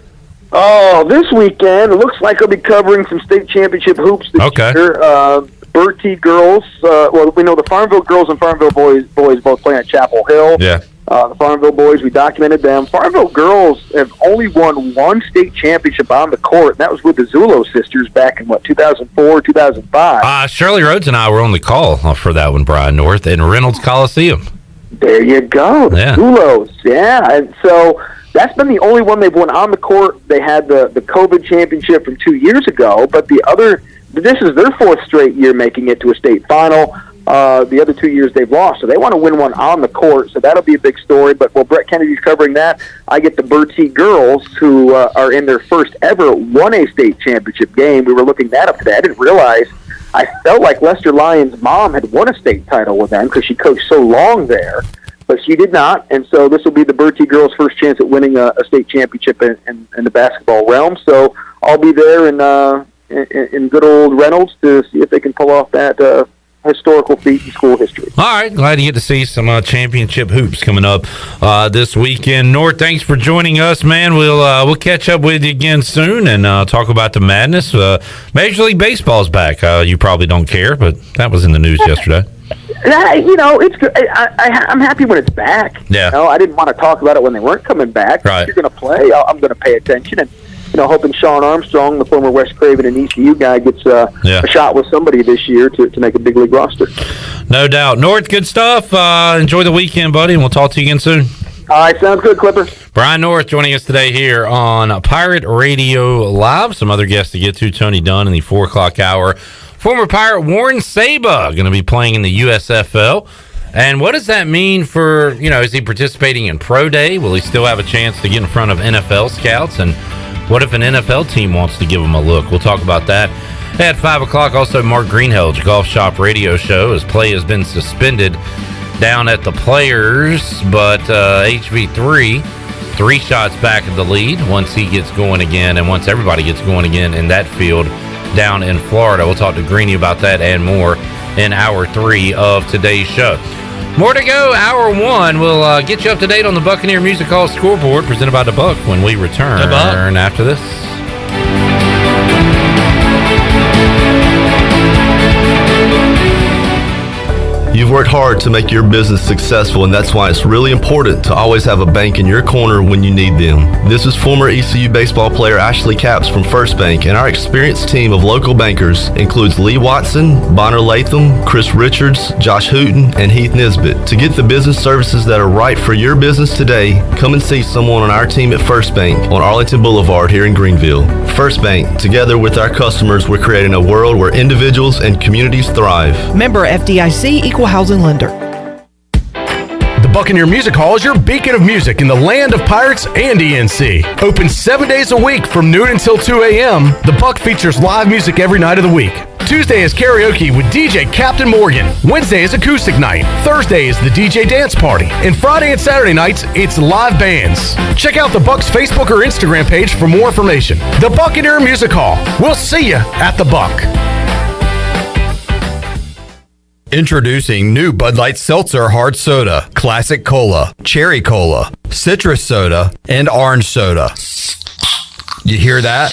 Oh, this weekend, it looks like I'll be covering some state championship hoops this year. Bertie girls, we know the Farmville girls and Farmville boys both play at Chapel Hill. Yeah. The Farmville boys, we documented them. Farmville girls have only won one state championship on the court, and that was with the Zulo sisters back in, 2004, 2005. Shirley Rhodes and I were on the call for that one, Brian North, in Reynolds Coliseum. There you go. The Zulos, yeah. And so that's been the only one they've won on the court. They had the COVID championship from 2 years ago, but this is their 4th straight year making it to a state final. The other 2 years they've lost, so they want to win one on the court, so that'll be a big story. But while Brett Kennedy's covering that, I get the Bertie girls, who are in their first ever 1A state championship game. We were looking that up today. I didn't realize. I felt like Lester Lyons' mom had won a state title with them because she coached so long there, but she did not, and so this will be the Bertie girls' first chance at winning a state championship in the basketball realm. So I'll be there in good old Reynolds to see if they can pull off that historical feat in school history. All right, glad to get to see some championship hoops coming up this weekend. North, thanks for joining us, man. We'll catch up with you again soon and talk about the madness. Major League Baseball's back. You probably don't care, but that was in the news yesterday. It's good. I'm happy when it's back. Yeah. I didn't want to talk about it when they weren't coming back. Right. If you're going to play, I'm going to pay attention and. Hoping Sean Armstrong, the former West Craven and ECU guy, gets a shot with somebody this year to make a big league roster. No doubt. North, good stuff. Enjoy the weekend, buddy, and we'll talk to you again soon. All right, sounds good, Clipper. Brian North joining us today here on Pirate Radio Live. Some other guests to get to. Tony Dunn in the 4 o'clock hour. Former Pirate Warren Saba going to be playing in the USFL. And what does that mean for, is he participating in Pro Day? Will he still have a chance to get in front of NFL scouts? And what if an NFL team wants to give him a look? We'll talk about that at 5 o'clock. Also, Mark Greenhalgh, Golf Shop Radio Show. His play has been suspended down at the Players, but HV3, 3 shots back in the lead once he gets going again and once everybody gets going again in that field down in Florida. We'll talk to Greeny about that and more in Hour 3 of today's show. More to go. Hour 1. We'll get you up to date on the Buccaneer Music Hall scoreboard presented by the Buck when we return after this. You've worked hard to make your business successful, and that's why it's really important to always have a bank in your corner when you need them. This is former ECU baseball player Ashley Capps from First Bank, and our experienced team of local bankers includes Lee Watson, Bonner Latham, Chris Richards, Josh Hooten, and Heath Nisbet. To get the business services that are right for your business today, come and see someone on our team at First Bank on Arlington Boulevard here in Greenville. First Bank, together with our customers, we're creating a world where individuals and communities thrive. Member FDIC, Equal Housing Lender. The Buccaneer Music Hall is your beacon of music in the land of Pirates and ENC. Open 7 days a week from noon until 2 a.m., the Buck features live music every night of the week. Tuesday is karaoke with DJ Captain Morgan. Wednesday is acoustic night. Thursday is the DJ Dance Party. And Friday and Saturday nights, it's live bands. Check out the Buck's Facebook or Instagram page for more information. The Buccaneer Music Hall. We'll see you at the Buck. Introducing new Bud Light Seltzer Hard Soda, Classic Cola, Cherry Cola, Citrus Soda, and Orange Soda. You hear that?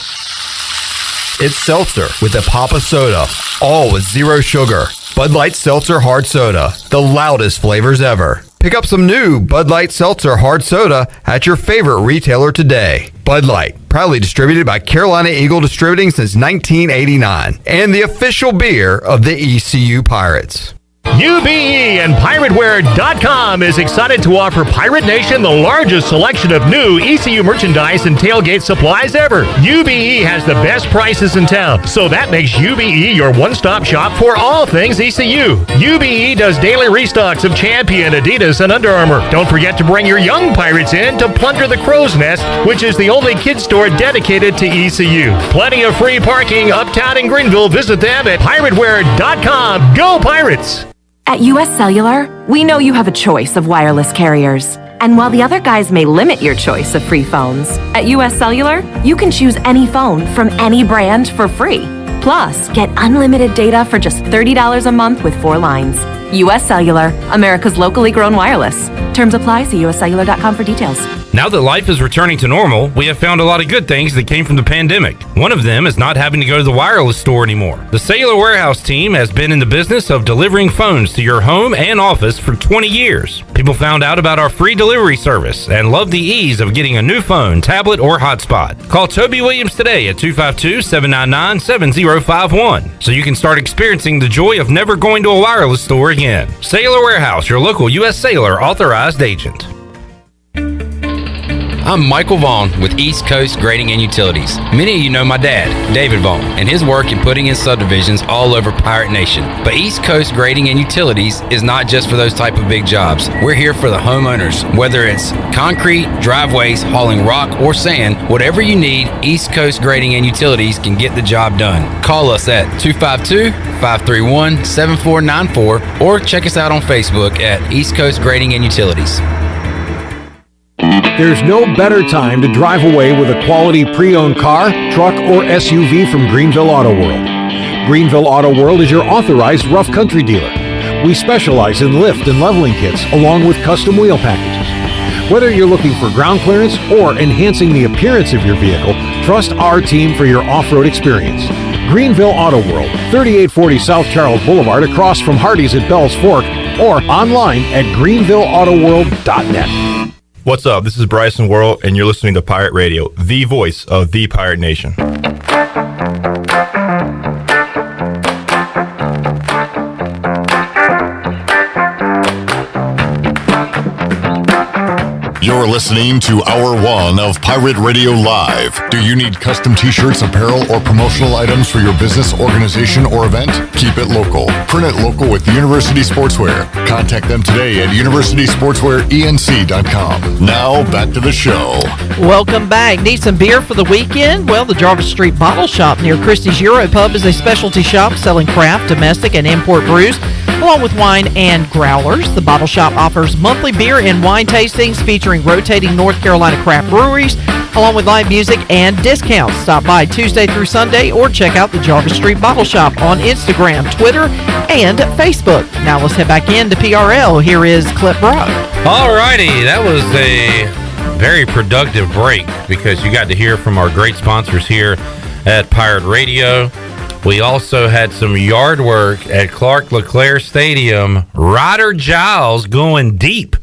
It's seltzer with a pop of soda, all with zero sugar. Bud Light Seltzer Hard Soda, the loudest flavors ever. Pick up some new Bud Light Seltzer Hard Soda at your favorite retailer today. Bud Light, proudly distributed by Carolina Eagle Distributing since 1989, and the official beer of the ECU Pirates. UBE and PirateWear.com is excited to offer Pirate Nation the largest selection of new ECU merchandise and tailgate supplies ever. UBE has the best prices in town, so that makes UBE your one-stop shop for all things ECU. UBE does daily restocks of Champion, Adidas, and Under Armour. Don't forget to bring your young Pirates in to plunder the Crow's Nest, which is the only kids store dedicated to ECU. Plenty of free parking uptown in Greenville. Visit them at PirateWear.com. Go Pirates! At US Cellular, we know you have a choice of wireless carriers. And while the other guys may limit your choice of free phones, at US Cellular, you can choose any phone from any brand for free. Plus, get unlimited data for just $30 a month with 4 lines. US Cellular, America's locally grown wireless. Terms apply. See uscellular.com for details. Now that life is returning to normal, we have found a lot of good things that came from the pandemic. One of them is not having to go to the wireless store anymore. The Cellular Warehouse team has been in the business of delivering phones to your home and office for 20 years. People found out about our free delivery service and love the ease of getting a new phone, tablet, or hotspot. Call Toby Williams today at 252-799-7051 so you can start experiencing the joy of never going to a wireless store again. Cellular Warehouse, your local U.S. Cellular authorized agent. I'm Michael Vaughn with East Coast Grading and Utilities. Many of you know my dad, David Vaughn, and his work in putting in subdivisions all over Pirate Nation. But East Coast Grading and Utilities is not just for those type of big jobs. We're here for the homeowners. Whether it's concrete, driveways, hauling rock, or sand, whatever you need, East Coast Grading and Utilities can get the job done. Call us at 252-531-7494 or check us out on Facebook at East Coast Grading and Utilities. There's no better time to drive away with a quality pre-owned car, truck, or SUV from Greenville Auto World. Greenville Auto World is your authorized rough country dealer. We specialize in lift and leveling kits along with custom wheel packages. Whether you're looking for ground clearance or enhancing the appearance of your vehicle, trust our team for your off-road experience. Greenville Auto World, 3840 South Charles Boulevard across from Hardee's at Bell's Fork, or online at greenvilleautoworld.net. What's up? This is Bryson Worrell, and you're listening to Pirate Radio, the voice of the Pirate Nation. You're listening to Hour 1 of Pirate Radio Live. Do you need custom t-shirts, apparel, or promotional items for your business, organization, or event? Keep it local. Print it local with University Sportswear. Contact them today at universitysportswearenc.com. Now, back to the show. Welcome back. Need some beer for the weekend? Well, the Jarvis Street Bottle Shop near Christie's Euro Pub is a specialty shop selling craft, domestic, and import brews, along with wine and growlers. The Bottle Shop offers monthly beer and wine tastings featuring rotating North Carolina craft breweries, along with live music and discounts. Stop by Tuesday through Sunday or check out the Jarvis Street Bottle Shop on Instagram, Twitter, and Facebook. Now let's head back into PRL. Here is Clip Brock. All righty, that was a very productive break because you got to hear from our great sponsors here at Pirate Radio. We also had some yard work at Clark LeClaire Stadium. Ryder Giles going deep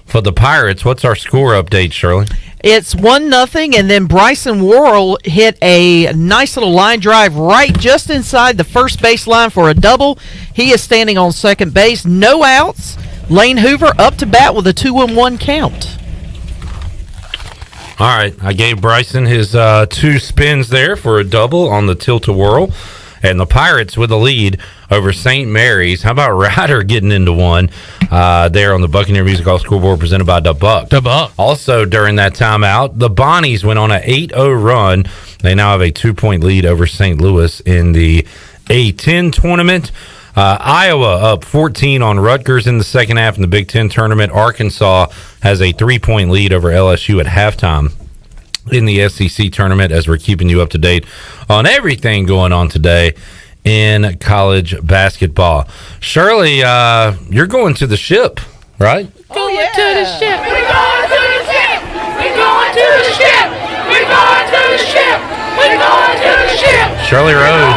for the Pirates. What's our score update, Shirley? It's 1-0, and then Bryson Worrell hit a nice little line drive right just inside the first base line for a double. He is standing on second base. No outs. Lane Hoover up to bat with a 2-1 count. All right, I gave Bryson his 2 spins there for a double on the tilt-a-whirl. And the Pirates with the lead over St. Mary's. How about Ryder getting into one there on the Buccaneer Music Hall scoreboard presented by Da Buck? Da Buck. Also, during that timeout, the Bonnies went on an 8-0 run. They now have a 2-point lead over St. Louis in the A-10 tournament. Iowa up 14 on Rutgers in the second half in the Big Ten tournament. Arkansas has a 3-point lead over LSU at halftime in the SEC tournament, as we're keeping you up to date on everything going on today in college basketball. Shirley, you're going to the ship, right? Going to the ship. We're going to the ship. We're going to the ship. We're going to the ship. We're going to the ship. Shirley Rhodes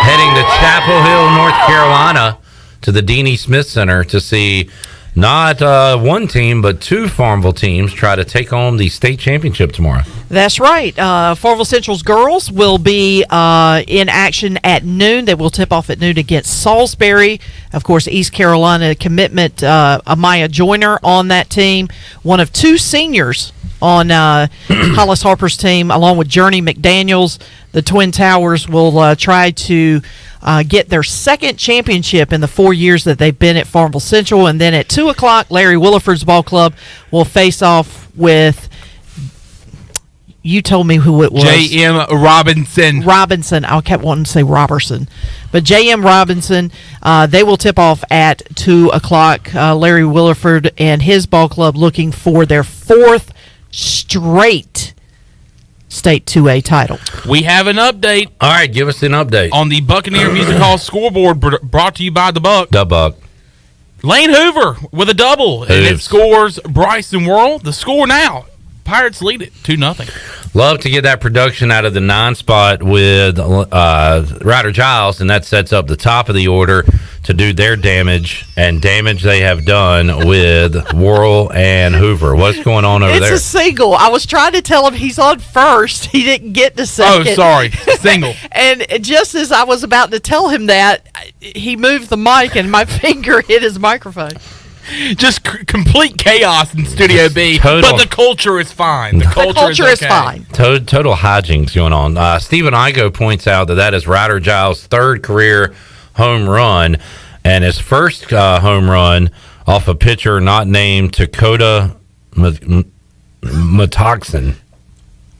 heading to Chapel Hill, North Carolina, to the Deanie Smith Center to see not one team, but 2 Farmville teams try to take home the state championship tomorrow. That's right. Farmville Central's girls will be in action at noon. They will tip off at noon against Salisbury. Of course, East Carolina commitment, Amaya Joyner on that team. One of 2 seniors on Hollis Harper's team, along with Journey McDaniels. The Twin Towers will try to get their second championship in the 4 years that they've been at Farmville Central. And then at 2 o'clock, Larry Williford's ball club will face off with, you told me who it was. J.M. Robinson. I kept wanting to say Robertson. But J.M. Robinson, they will tip off at 2 o'clock. Larry Williford and his ball club looking for their 4th straight State 2A title. We have an update. All right, give us an update. On the Buccaneer Music Hall scoreboard brought to you by the Buck. Da Buck. Lane Hoover with a double. And it scores Bryson Worrell. The score now. Pirates lead it 2-0. Love to get that production out of the 9 spot with Ryder Giles, and that sets up the top of the order to do their damage, and damage they have done with Worrell and Hoover. What's going on over there? It's a single. I was trying to tell him he's on first. He didn't get to second. Oh, sorry. Single. And just as I was about to tell him that, he moved the mic and my finger hit his microphone. Just complete chaos in Studio B, but the culture is fine. The culture is fine. Total hijinks going on. Stephen Igo points out that is Ryder Giles' 3rd career home run, and his first home run off a pitcher not named Dakota Matoxin.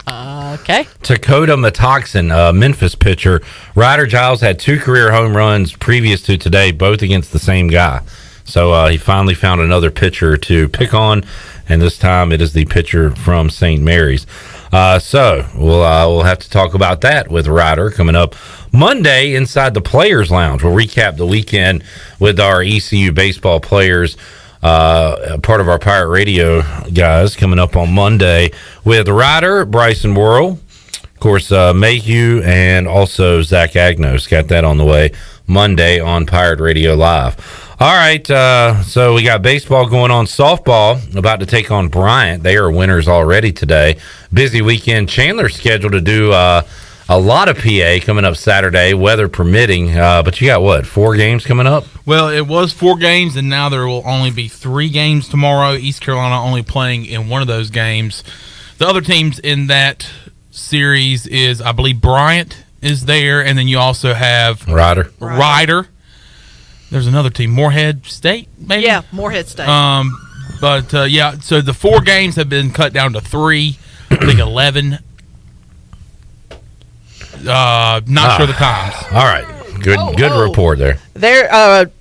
Okay. Dakota Matoxin, Memphis pitcher. Ryder Giles had 2 career home runs previous to today, both against the same guy. So he finally found another pitcher to pick on, and this time it is the pitcher from St. Mary's. So we'll have to talk about that with Ryder coming up Monday inside the Players Lounge. We'll recap the weekend with our ECU baseball players, part of our Pirate Radio guys, coming up on Monday with Ryder, Bryson Worrell, of course, Mayhew, and also Zach Agnos. Got that on the way Monday on Pirate Radio Live. All right, so we got baseball going on. Softball about to take on Bryant. They are winners already today. Busy weekend. Chandler's scheduled to do a lot of PA coming up Saturday, weather permitting. But you got, 4 games coming up? Well, it was 4 games, and now there will only be 3 games tomorrow. East Carolina only playing in one of those games. The other teams in that series is, I believe, Bryant is there, and then you also have Ryder. There's another team, Morehead State, maybe? Yeah, Morehead State. So the 4 games have been cut down to 3. I think 11. Not sure the times. All right. Good report there.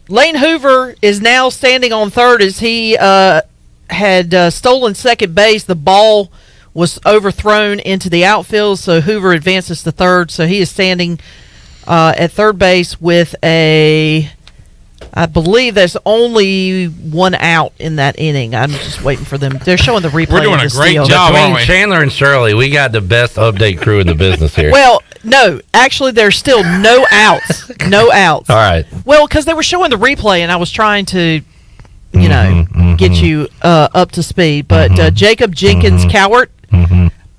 Lane Hoover is now standing on 3rd as he had stolen second base. The ball was overthrown into the outfield, so Hoover advances to 3rd. So he is standing at 3rd base with a I believe there's only one out in that inning. I'm just waiting for them. They're showing the replay. We're doing of a the great steal. job, Between aren't we? Chandler and Shirley, we got the best update crew in the business here. Well, no, actually, there's still no outs. No outs. All right. Well, because they were showing the replay, and I was trying to, get you up to speed. But Jacob Jenkins Cowart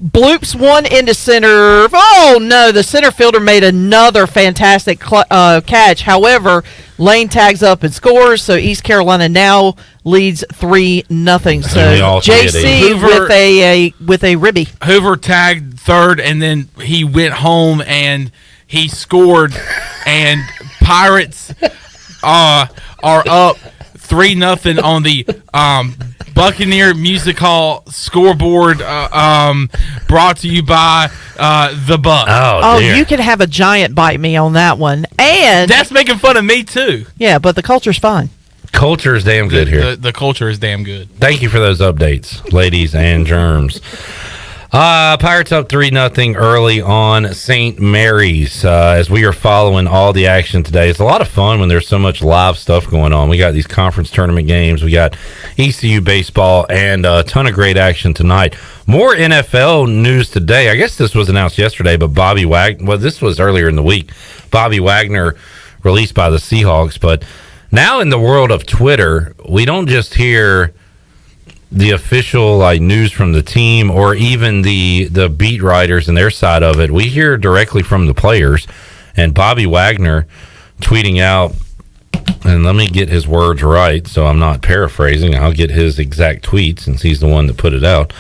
bloops one into center. Oh, no, the center fielder made another fantastic catch. However, Lane tags up and scores, so East Carolina now leads 3-0. So JC with a ribby. Hoover tagged third, and then he went home and he scored, and Pirates are up 3-0 on the Buccaneer Music Hall scoreboard, brought to you by the Buck. Oh, you can have a giant bite me on that one. And that's making fun of me too. Yeah, but the culture's fine. Culture is damn good here. The culture is damn good. Thank you for those updates, ladies and germs. Pirates up 3-0 early on St. Mary's as we are following all the action today. It's a lot of fun when there's so much live stuff going on. We got these conference tournament games. We got ECU baseball and a ton of great action tonight. More NFL news today. I guess this was announced yesterday, but Bobby Wagner, well, this was earlier in the week. Bobby Wagner released by the Seahawks. But now in the world of Twitter, we don't just hear the official news from the team or even the beat writers and their side of it. We hear directly from the players, and Bobby Wagner tweeting out, and let me get his words right so I'm not paraphrasing. I'll get his exact tweet since he's the one that put it out,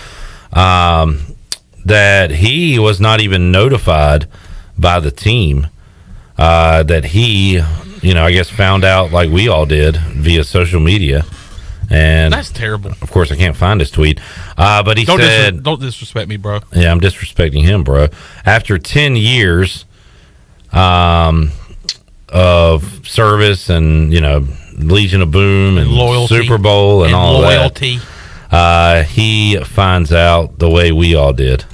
that he was not even notified by the team, that he, I guess found out like we all did via social media. And that's terrible. Of course, I can't find his tweet. But he said... Don't disrespect me, bro. Yeah, I'm disrespecting him, bro. After 10 years of service and, Legion of Boom and loyalty, Super Bowl and all loyalty. That, he finds out the way we all did.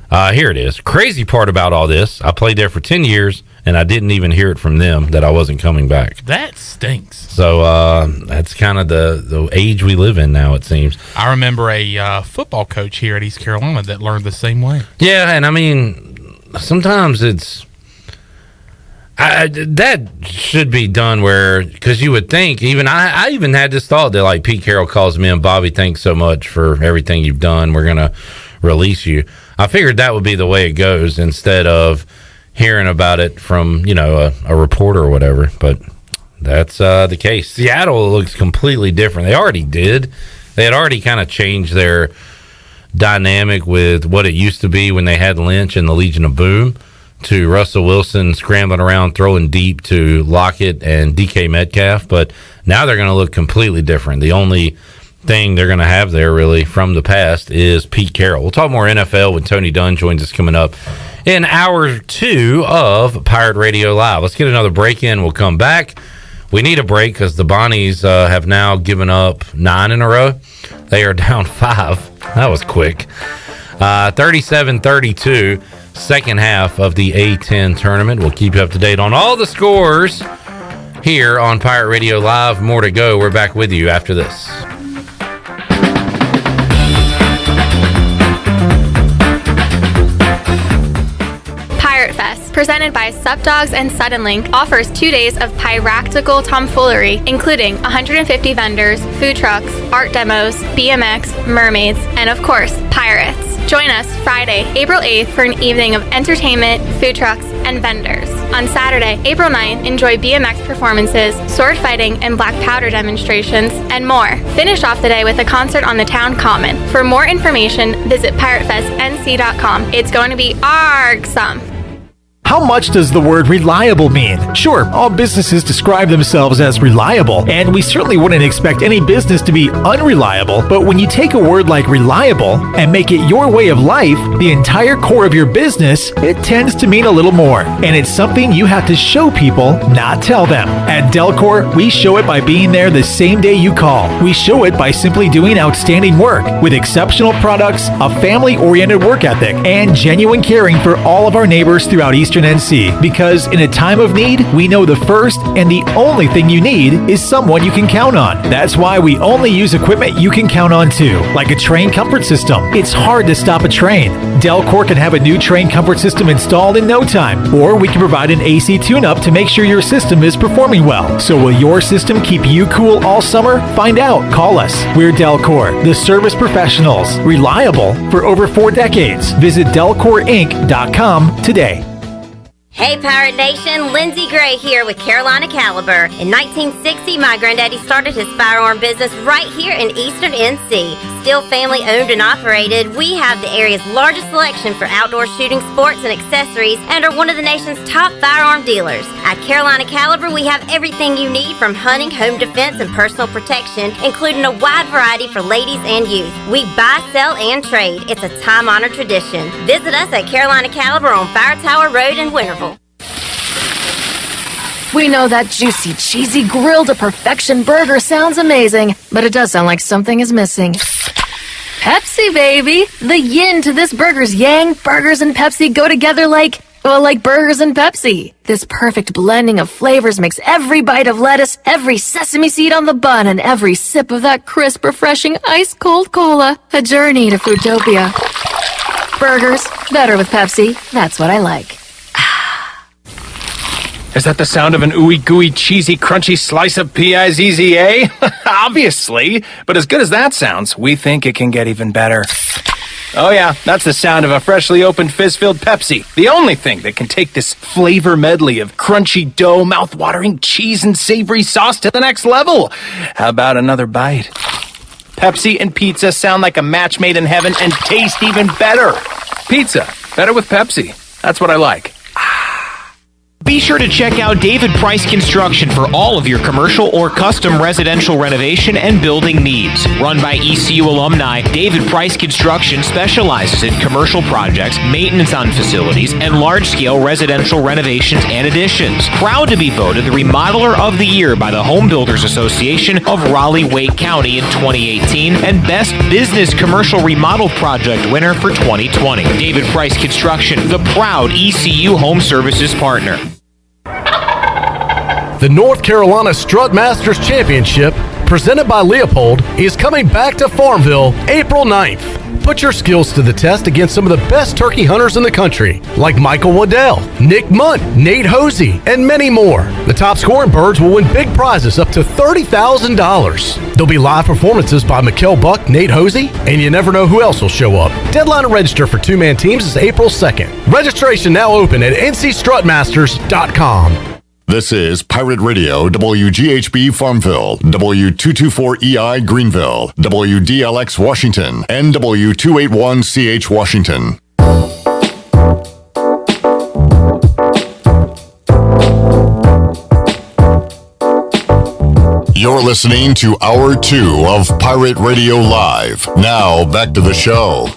Here it is. Crazy part about all this, I played there for 10 years, and I didn't even hear it from them that I wasn't coming back. That stinks. So that's kind of the age we live in now, it seems. I remember a football coach here at East Carolina that learned the same way. Yeah, and I mean, sometimes it's... that should be done where... Because you would think, even I even had this thought that, Pete Carroll calls me and Bobby, thanks so much for everything you've done. We're going to release you. I figured that would be the way it goes instead of hearing about it from, a reporter or whatever. But that's the case. Seattle looks completely different. They already did. They had already kind of changed their dynamic with what it used to be when they had Lynch and the Legion of Boom to Russell Wilson scrambling around, throwing deep to Lockett and DK Metcalf. But now they're going to look completely different. The only thing they're going to have there really from the past is Pete Carroll. We'll talk more NFL when Tony Dunn joins us coming up in hour 2 of Pirate Radio Live. Let's get another break in. We'll come back. We need a break because the Bonnies have now given up 9 in a row. They are down 5. That was quick. 37-32, second half of the A10 tournament. We'll keep you up to date on all the scores here on Pirate Radio Live. More to go. We're back with you after this. Fest, presented by Sup Dogs and Suddenlink, offers 2 daes of piractical tomfoolery, including 150 vendors, food trucks, art demos, BMX, mermaids, and of course, pirates. Join us Friday, April 8th for an evening of entertainment, food trucks, and vendors. On Saturday, April 9th, enjoy BMX performances, sword fighting, and black powder demonstrations, and more. Finish off the day with a concert on the town common. For more information, visit piratefestnc.com. It's going to be argsome. How much does the word reliable mean? Sure, all businesses describe themselves as reliable, and we certainly wouldn't expect any business to be unreliable, but when you take a word like reliable and make it your way of life, the entire core of your business, it tends to mean a little more. And it's something you have to show people, not tell them. At Delcor, we show it by being there the same day you call. We show it by simply doing outstanding work with exceptional products, a family-oriented work ethic, and genuine caring for all of our neighbors throughout Eastern Eastern NC, because in a time of need, we know the first and the only thing you need is someone you can count on. That's why we only use equipment you can count on too, like a train comfort system. It's hard to stop a train. Delcor can have a new train comfort system installed in no time, or we can provide an AC tune-up to make sure your system is performing well. So will your system keep you cool all summer? Find out. Call us. We're Delcor, the service professionals, reliable for over 4 decades. Visit DelcorInc.com today. Hey Pirate Nation, Lindsay Gray here with Carolina Caliber. In 1960, my granddaddy started his firearm business right here in Eastern NC. Still family owned and operated, we have the area's largest selection for outdoor shooting sports and accessories and are one of the nation's top firearm dealers. At Carolina Caliber, we have everything you need from hunting, home defense, and personal protection, including a wide variety for ladies and youth. We buy, sell, and trade. It's a time-honored tradition. Visit us at Carolina Caliber on Fire Tower Road in Winterville. We know that juicy, cheesy, grilled to perfection burger sounds amazing, but it does sound like something is missing. Pepsi, baby! The yin to this burger's yang. Burgers and Pepsi go together like burgers and Pepsi. This perfect blending of flavors makes every bite of lettuce, every sesame seed on the bun, and every sip of that crisp, refreshing, ice-cold cola a journey to Foodtopia. Burgers, better with Pepsi. That's what I like. Is that the sound of an ooey gooey cheesy crunchy slice of P-I-Z-Z-A? Obviously, but as good as that sounds, we think it can get even better. Oh yeah, that's the sound of a freshly opened fizz-filled Pepsi. The only thing that can take this flavor medley of crunchy dough, mouth-watering cheese, and savory sauce to the next level. How about another bite? Pepsi and pizza sound like a match made in heaven and taste even better. Pizza, better with Pepsi. That's what I like. Be sure to check out David Price Construction for all of your commercial or custom residential renovation and building needs. Run by ECU alumni, David Price Construction specializes in commercial projects, maintenance on facilities, and large-scale residential renovations and additions. Proud to be voted the Remodeler of the Year by the Home Builders Association of Raleigh-Wake County in 2018 and Best Business Commercial Remodel Project winner for 2020. David Price Construction, the proud ECU Home Services partner. The North Carolina Strut Masters Championship, presented by Leopold, is coming back to Farmville April 9th. Put your skills to the test against some of the best turkey hunters in the country, like Michael Waddell, Nick Munt, Nate Hosey, and many more. The top scoring birds will win big prizes up to $30,000. There'll be live performances by Mikkel Buck, Nate Hosey, and you never know who else will show up. Deadline to register for two-man teams is April 2nd. Registration now open at ncstrutmasters.com. This is Pirate Radio, WGHB Farmville, W224EI Greenville, WDLX Washington, and W281CH Washington. You're listening to Hour 2 of Pirate Radio Live. Now, back to the show.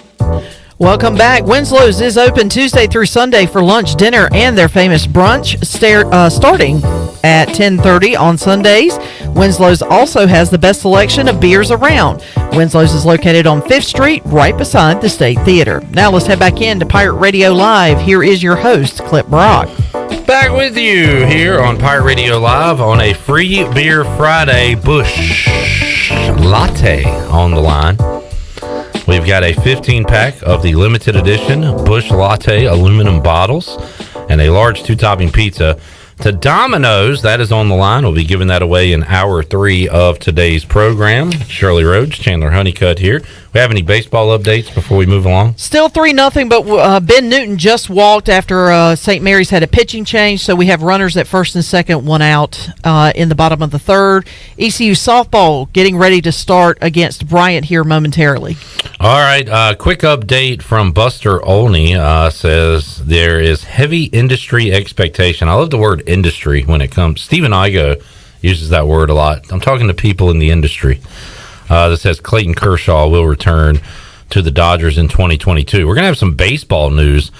Welcome back. Winslow's is open Tuesday through Sunday for lunch, dinner, and their famous brunch, starting at 10:30 on Sundays. Winslow's also has the best selection of beers around. Winslow's is located on 5th Street, right beside the State Theater. Now let's head back into Pirate Radio Live. Here is your host, Clip Brock. Back with you here on Pirate Radio Live on a Free Beer Friday. Busch Latte on the line. We've got a 15-pack of the limited edition Busch Latte aluminum bottles and a large 2-topping pizza to Domino's. That is on the line. We'll be giving that away in hour 3 of today's program. Shirley Rhodes, Chandler Honeycutt here. We have any baseball updates before we move along? Still 3-0, but Ben Newton just walked after St. Mary's had a pitching change, so we have runners at first and second, one out in the bottom of the third. ECU softball getting ready to start against Bryant here momentarily. All right, quick update from Buster Olney says there is heavy industry expectation. I love the word industry when it comes. Stephen Igo uses that word a lot. I'm talking to people in the industry. That says Clayton Kershaw will return to the Dodgers in 2022. We're going to have some baseball news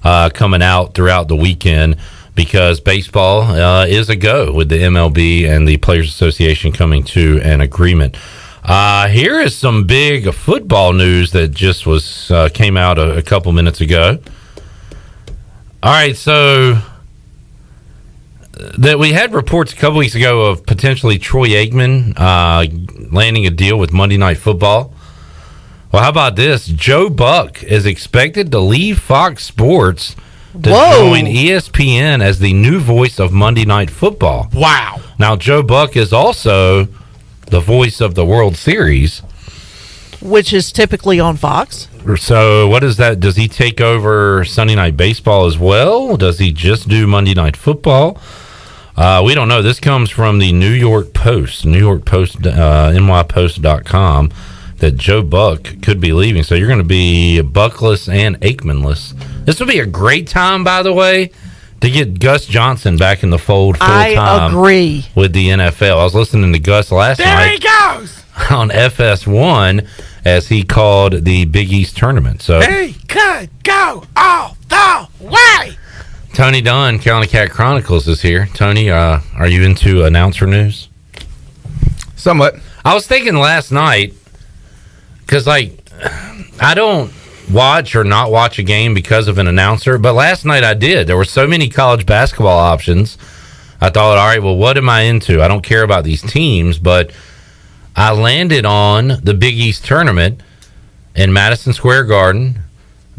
coming out throughout the weekend because baseball is a go with the MLB and the Players Association coming to an agreement. Here is some big football news that just came out a couple minutes ago. All right, so that we had reports a couple weeks ago of potentially Troy Aikman landing a deal with Monday Night Football. Well, how about this? Joe Buck is expected to leave Fox Sports to join ESPN as the new voice of Monday Night Football. Wow. Now, Joe Buck is also the voice of the World Series, which is typically on Fox. So what is that? Does he take over Sunday Night Baseball as well? Does he just do Monday Night Football? We don't know. This comes from the New York Post, nypost.com, that Joe Buck could be leaving. So you're going to be Buckless and Aikmanless. This would be a great time, by the way, to get Gus Johnson back in the fold full time. I agree. With the NFL. I was listening to Gus last night. There he goes! On FS1 as he called the Big East tournament. So he could go all the way. Tony Dunn, Carolina Cat Chronicles, is here. Tony, are you into announcer news? Somewhat. I was thinking last night, because I don't watch or not watch a game because of an announcer, but last night I did. There were so many college basketball options. I thought, all right, well, what am I into? I don't care about these teams, but I landed on the Big East tournament in Madison Square Garden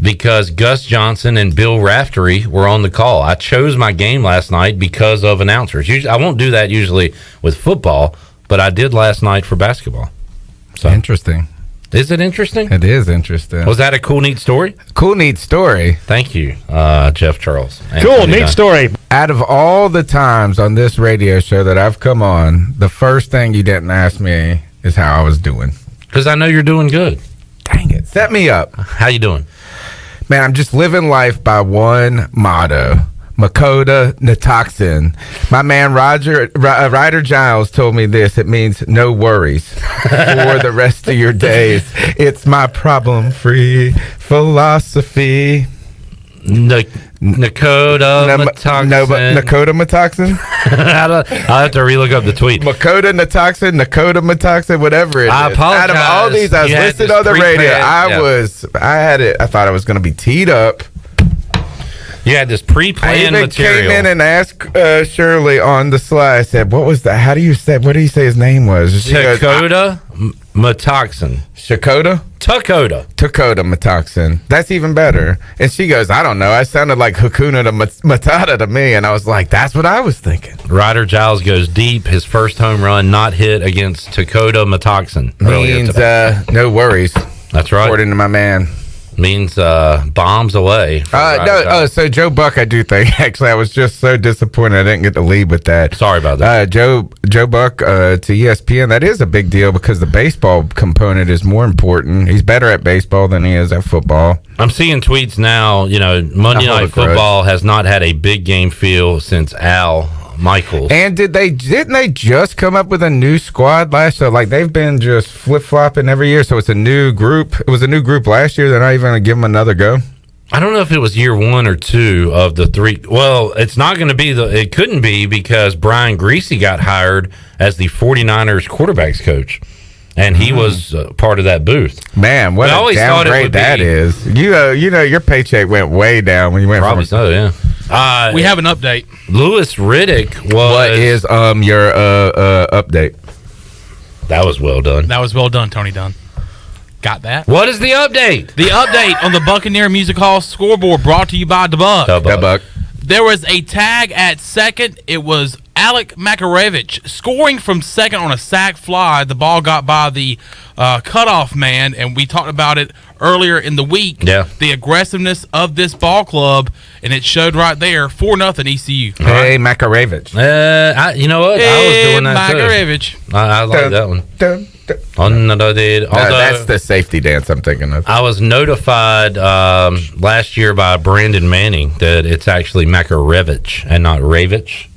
because Gus Johnson and Bill Raftery were on the call. I chose my game last night because of announcers. Usually, I won't do that usually with football, but I did last night for basketball. So, interesting. Is it interesting? It is interesting. Was that a cool, neat story? Cool, neat story. Thank you, Jeff Charles. Cool, neat story. Out of all the times on this radio show that I've come on, the first thing you didn't ask me is how I was doing. Because I know you're doing good. Dang it. Set me up. How you doing? Man, I'm just living life by one motto. Makota Natoxin. My man Ryder Giles told me this. It means no worries for the rest of your days. It's my problem-free philosophy. Nakota Matoxin. No, but Nakota Matoxin? I'll have to relook up the tweet. Makota Natoxin, Nakota Matoxin, whatever it is. I apologize. Out of all these, I was listed on the radio. I thought I was going to be teed up. You had this pre-planned material. I even came in and asked Shirley on the slide. I said, what was that? What do you say his name was? Dakota Matoxin. Shakota? Dakota Matoxin. That's even better. And she goes, I don't know. I sounded like Hakuna Matata to me. And I was like, that's what I was thinking. Ryder Giles goes deep. His first home run not hit against Dakota Matoxin. Means no worries. That's right. According to my man. Means bombs away. So Joe Buck, I do think. Actually, I was just so disappointed I didn't get to lead with that. Sorry about that. Joe Buck to ESPN. That is a big deal because the baseball component is more important. He's better at baseball than he is at football. I'm seeing tweets now. Monday Night Football has not had a big game feel since Al Michaels. And didn't they just come up with a new squad last year? Like they've been just flip-flopping every year, so it's a new group. It was a new group last year. They're not even going to give them another go. I don't know if it was year 1 or 2 of the 3. Well, it's not going to be it couldn't be because Brian Greasy got hired as the 49ers quarterbacks coach. And he was part of that booth. Man, what a downgrade that is. Your paycheck went way down when you went probably from... yeah. We have an update. Lewis Riddick was... What is your update? That was well done. That was well done, Tony Dunn. Got that? What is the update? The update on the Buccaneer Music Hall scoreboard brought to you by The Buck. The Buck. There was a tag at second. It was Alec Makarevich scoring from second on a sack fly. The ball got by the cutoff man, and we talked about it earlier in the week. Yeah. The aggressiveness of this ball club, and it showed right there, 4-0 ECU. Hey, Makarevich. You know what? I was doing that Makarevich. too. I like that one. That's the safety dance I'm thinking of. I was notified last year by Brandon Manning that it's actually Makarevich and not Ravich.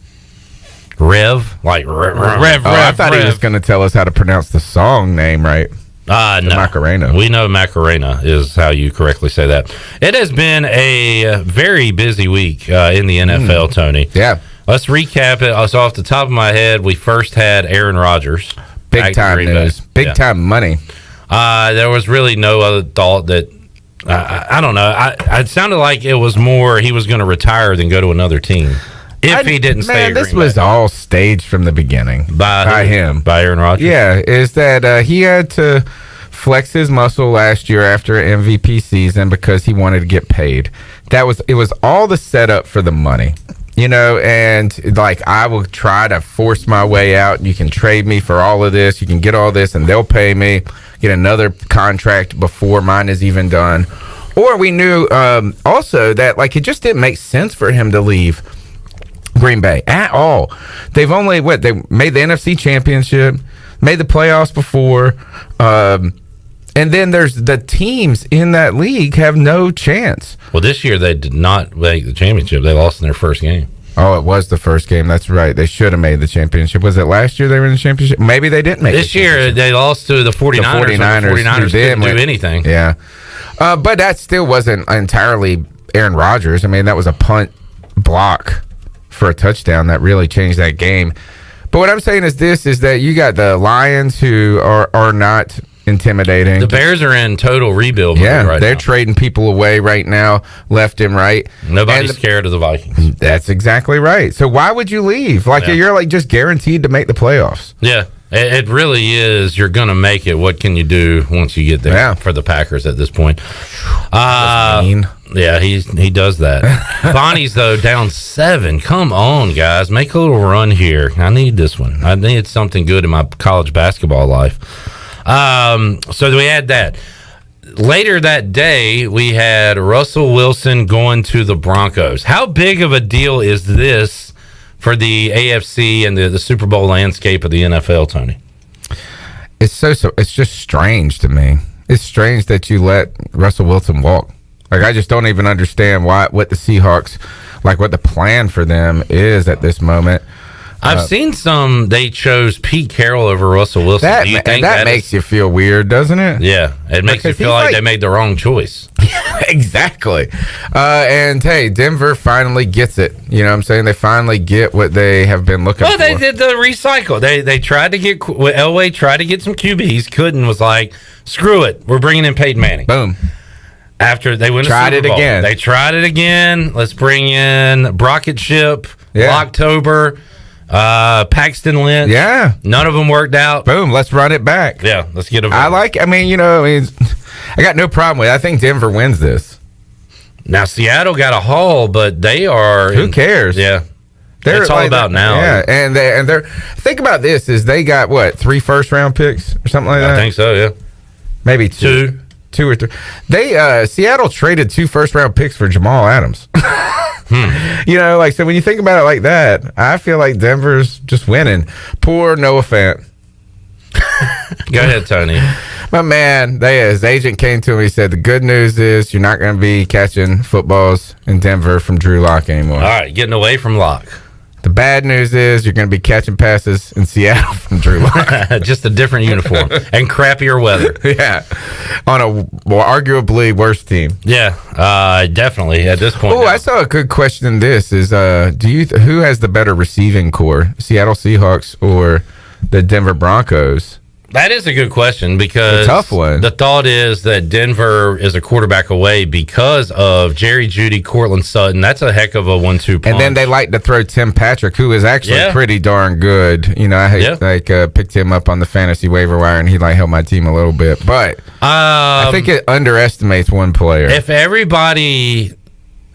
Rev, like Rev. I thought he was going to tell us how to pronounce the song name right. No. Macarena. We know Macarena is how you correctly say that. It has been a very busy week in the NFL, Tony. Yeah. Let's recap it. So off the top of my head, we first had Aaron Rodgers. Big time news. Big time money. There was really no other thought that I don't know. It sounded like it was more he was going to retire than go to another team if he didn't stay. Man, this was all staged from the beginning by him, by Aaron Rodgers. Yeah, is that he had to flex his muscle last year after an MVP season because he wanted to get paid. It was all the setup for the money. And like, I will try to force my way out. You can trade me for all of this. You can get all this, and they'll pay me, get another contract before mine is even done. Or we knew also that, like, it just didn't make sense for him to leave Green Bay at all. They've only, they made the NFC Championship, made the playoffs before, and then there's the teams in that league have no chance. Well, this year they did not make the championship. They lost in their first game. Oh, it was the first game. That's right. They should have made the championship. Was it last year they were in the championship? Maybe they didn't make it. This year they lost to the 49ers. The 49ers didn't do anything. Yeah. But that still wasn't entirely Aaron Rodgers. I mean, that was a punt block for a touchdown that really changed that game. But what I'm saying is that you got the Lions who are not intimidating. The Bears are in total rebuild mode right they're now. trading people away right now, left and right. Nobody's scared of the Vikings. That's exactly right. So why would you leave? Like, you're like just guaranteed to make the playoffs. Yeah, it really is. You're going to make it. What can you do once you get there for the Packers at this point? Yeah, he does that. Bonnie's, though, down 7. Come on, guys. Make a little run here. I need this one. I need something good in my college basketball life. So we had that. Later that day, we had Russell Wilson going to the Broncos. How big of a deal is this for the AFC and the Super Bowl landscape of the NFL, Tony? It's it's just strange to me. It's strange that you let Russell Wilson walk. Like, I just don't even understand what the Seahawks, like, what the plan for them is at this moment. I've seen some. They chose Pete Carroll over Russell Wilson. That, Do you think that makes you feel weird, doesn't it? Yeah, it makes you feel like they made the wrong choice. Exactly. And hey, Denver finally gets it. You know what I'm saying? They finally get what they have been looking for. Well, they did the recycle. They tried to get Elway tried to get some QBs. Couldn't. Was like, screw it. We're bringing in Peyton Manning. Boom. After they win the Super Bowl. Again. They tried it again. Let's bring in Brockett Ship. October. Paxton Lynch. Yeah. None of them worked out. Boom. Let's run it back. Yeah. Let's get them. I got no problem with it. I think Denver wins this. Now, Seattle got a haul, but they are. Who cares? Yeah. They're it's all about now. Yeah. And they're think about this is they got what, 3 first-round picks or something like that? I think so, yeah. Maybe 2 or 3. They Seattle traded 2 first-round picks for Jamal Adams. You know, like, so when you think about it like that, I feel like Denver's just winning. Poor Noah Fant. Go ahead, Tony. My man, his agent came to him. He said, the good news is you're not going to be catching footballs in Denver from Drew Lock anymore. All right, getting away from Lock. The bad news is you're going to be catching passes in Seattle from Drew Lock. Just a different uniform and crappier weather. Yeah. On a arguably worse team. Yeah, definitely at this point. Oh, I saw a good question in this is who has the better receiving core, Seattle Seahawks or the Denver Broncos? That is a good question because a tough one. The thought is that Denver is a quarterback away because of Jerry Jeudy, Cortland Sutton. That's a heck of a 1-2 punch. And then they like to throw Tim Patrick, who is actually pretty darn good. You know, I picked him up on the fantasy waiver wire, and he helped my team a little bit. But I think it underestimates one player. If everybody,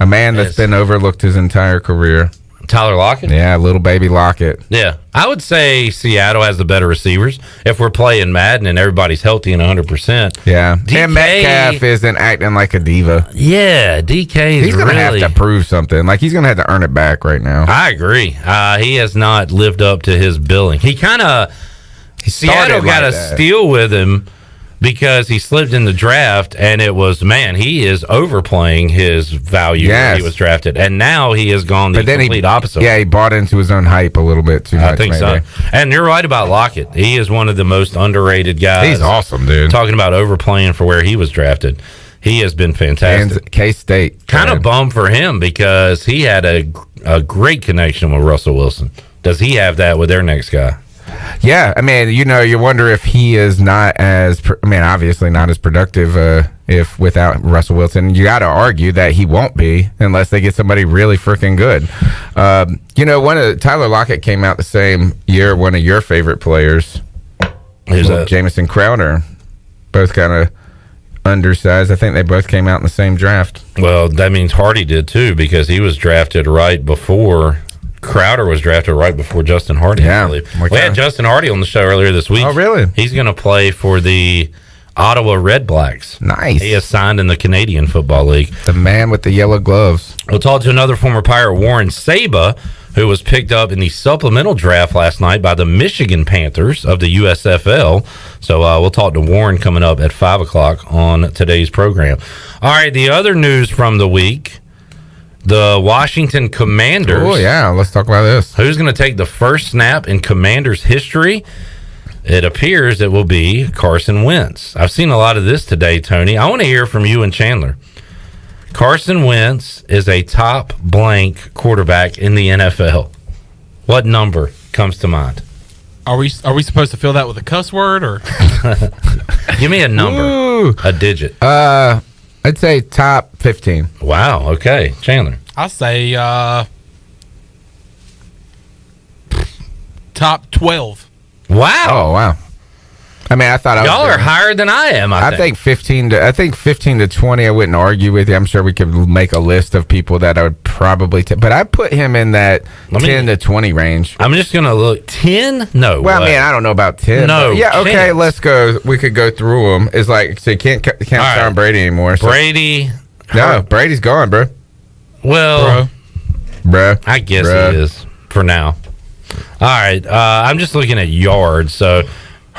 a man that's been overlooked his entire career. Tyler Lockett? Yeah, little baby Lockett. Yeah. I would say Seattle has the better receivers if we're playing Madden and everybody's healthy and 100%. Yeah. And Metcalf isn't acting like a diva. Yeah, DK is he's going to have to prove something. Like, he's going to have to earn it back right now. I agree. He has not lived up to his billing. Seattle got a steal with him because he slipped in the draft, and it was, he is overplaying his value when he was drafted. And now he has gone the complete opposite. Yeah, he bought into his own hype a little bit too much. I think so. And you're right about Lockett. He is one of the most underrated guys. He's awesome, dude. Talking about overplaying for where he was drafted. He has been fantastic. And K-State. Kind of bummed for him because he had a great connection with Russell Wilson. Does he have that with their next guy? Yeah, I mean, you wonder if he is not as, obviously not as productive if without Russell Wilson. You got to argue that he won't be unless they get somebody really freaking good. Tyler Lockett came out the same year. One of your favorite players, Jamison Crowder, both kind of undersized. I think they both came out in the same draft. Well, that means Hardy did too, because he was drafted right before. Crowder was drafted right before Justin Hardy. Yeah, I believe. We had Justin Hardy on the show earlier this week. Oh, really? He's going to play for the Ottawa Red Blacks. Nice. He is signed in the Canadian Football League. The man with the yellow gloves. We'll talk to another former Pirate, Warren Saba, who was picked up in the supplemental draft last night by the Michigan Panthers of the USFL. So we'll talk to Warren coming up at 5 o'clock on today's program. All right, the other news from the week. The Washington Commanders. Oh, yeah. Let's talk about this. Who's going to take the first snap in Commanders history? It appears it will be Carson Wentz. I've seen a lot of this today, Tony. I want to hear from you and Chandler. Carson Wentz is a top blank quarterback in the NFL. What number comes to mind? Are we supposed to fill that with a cuss word or? Give me a number. Ooh. A digit. I'd say top 15. Wow. Okay, Chandler. I say top 12. Wow. Oh, wow. I mean, I thought y'all are higher than I am. I think 15 to 20. I wouldn't argue with you. I'm sure we could make a list of people that I would probably take, but I put him in that 10 to 20 range. I'm just gonna look 10. No. Well, I don't know about 10. No. Yeah. Okay. Chance. Let's go. We could go through them. It's like so you can't count Brady anymore. So. Brady. No, Brady's gone, bro. Well, bro. I guess he is for now. All right. I'm just looking at yards. So.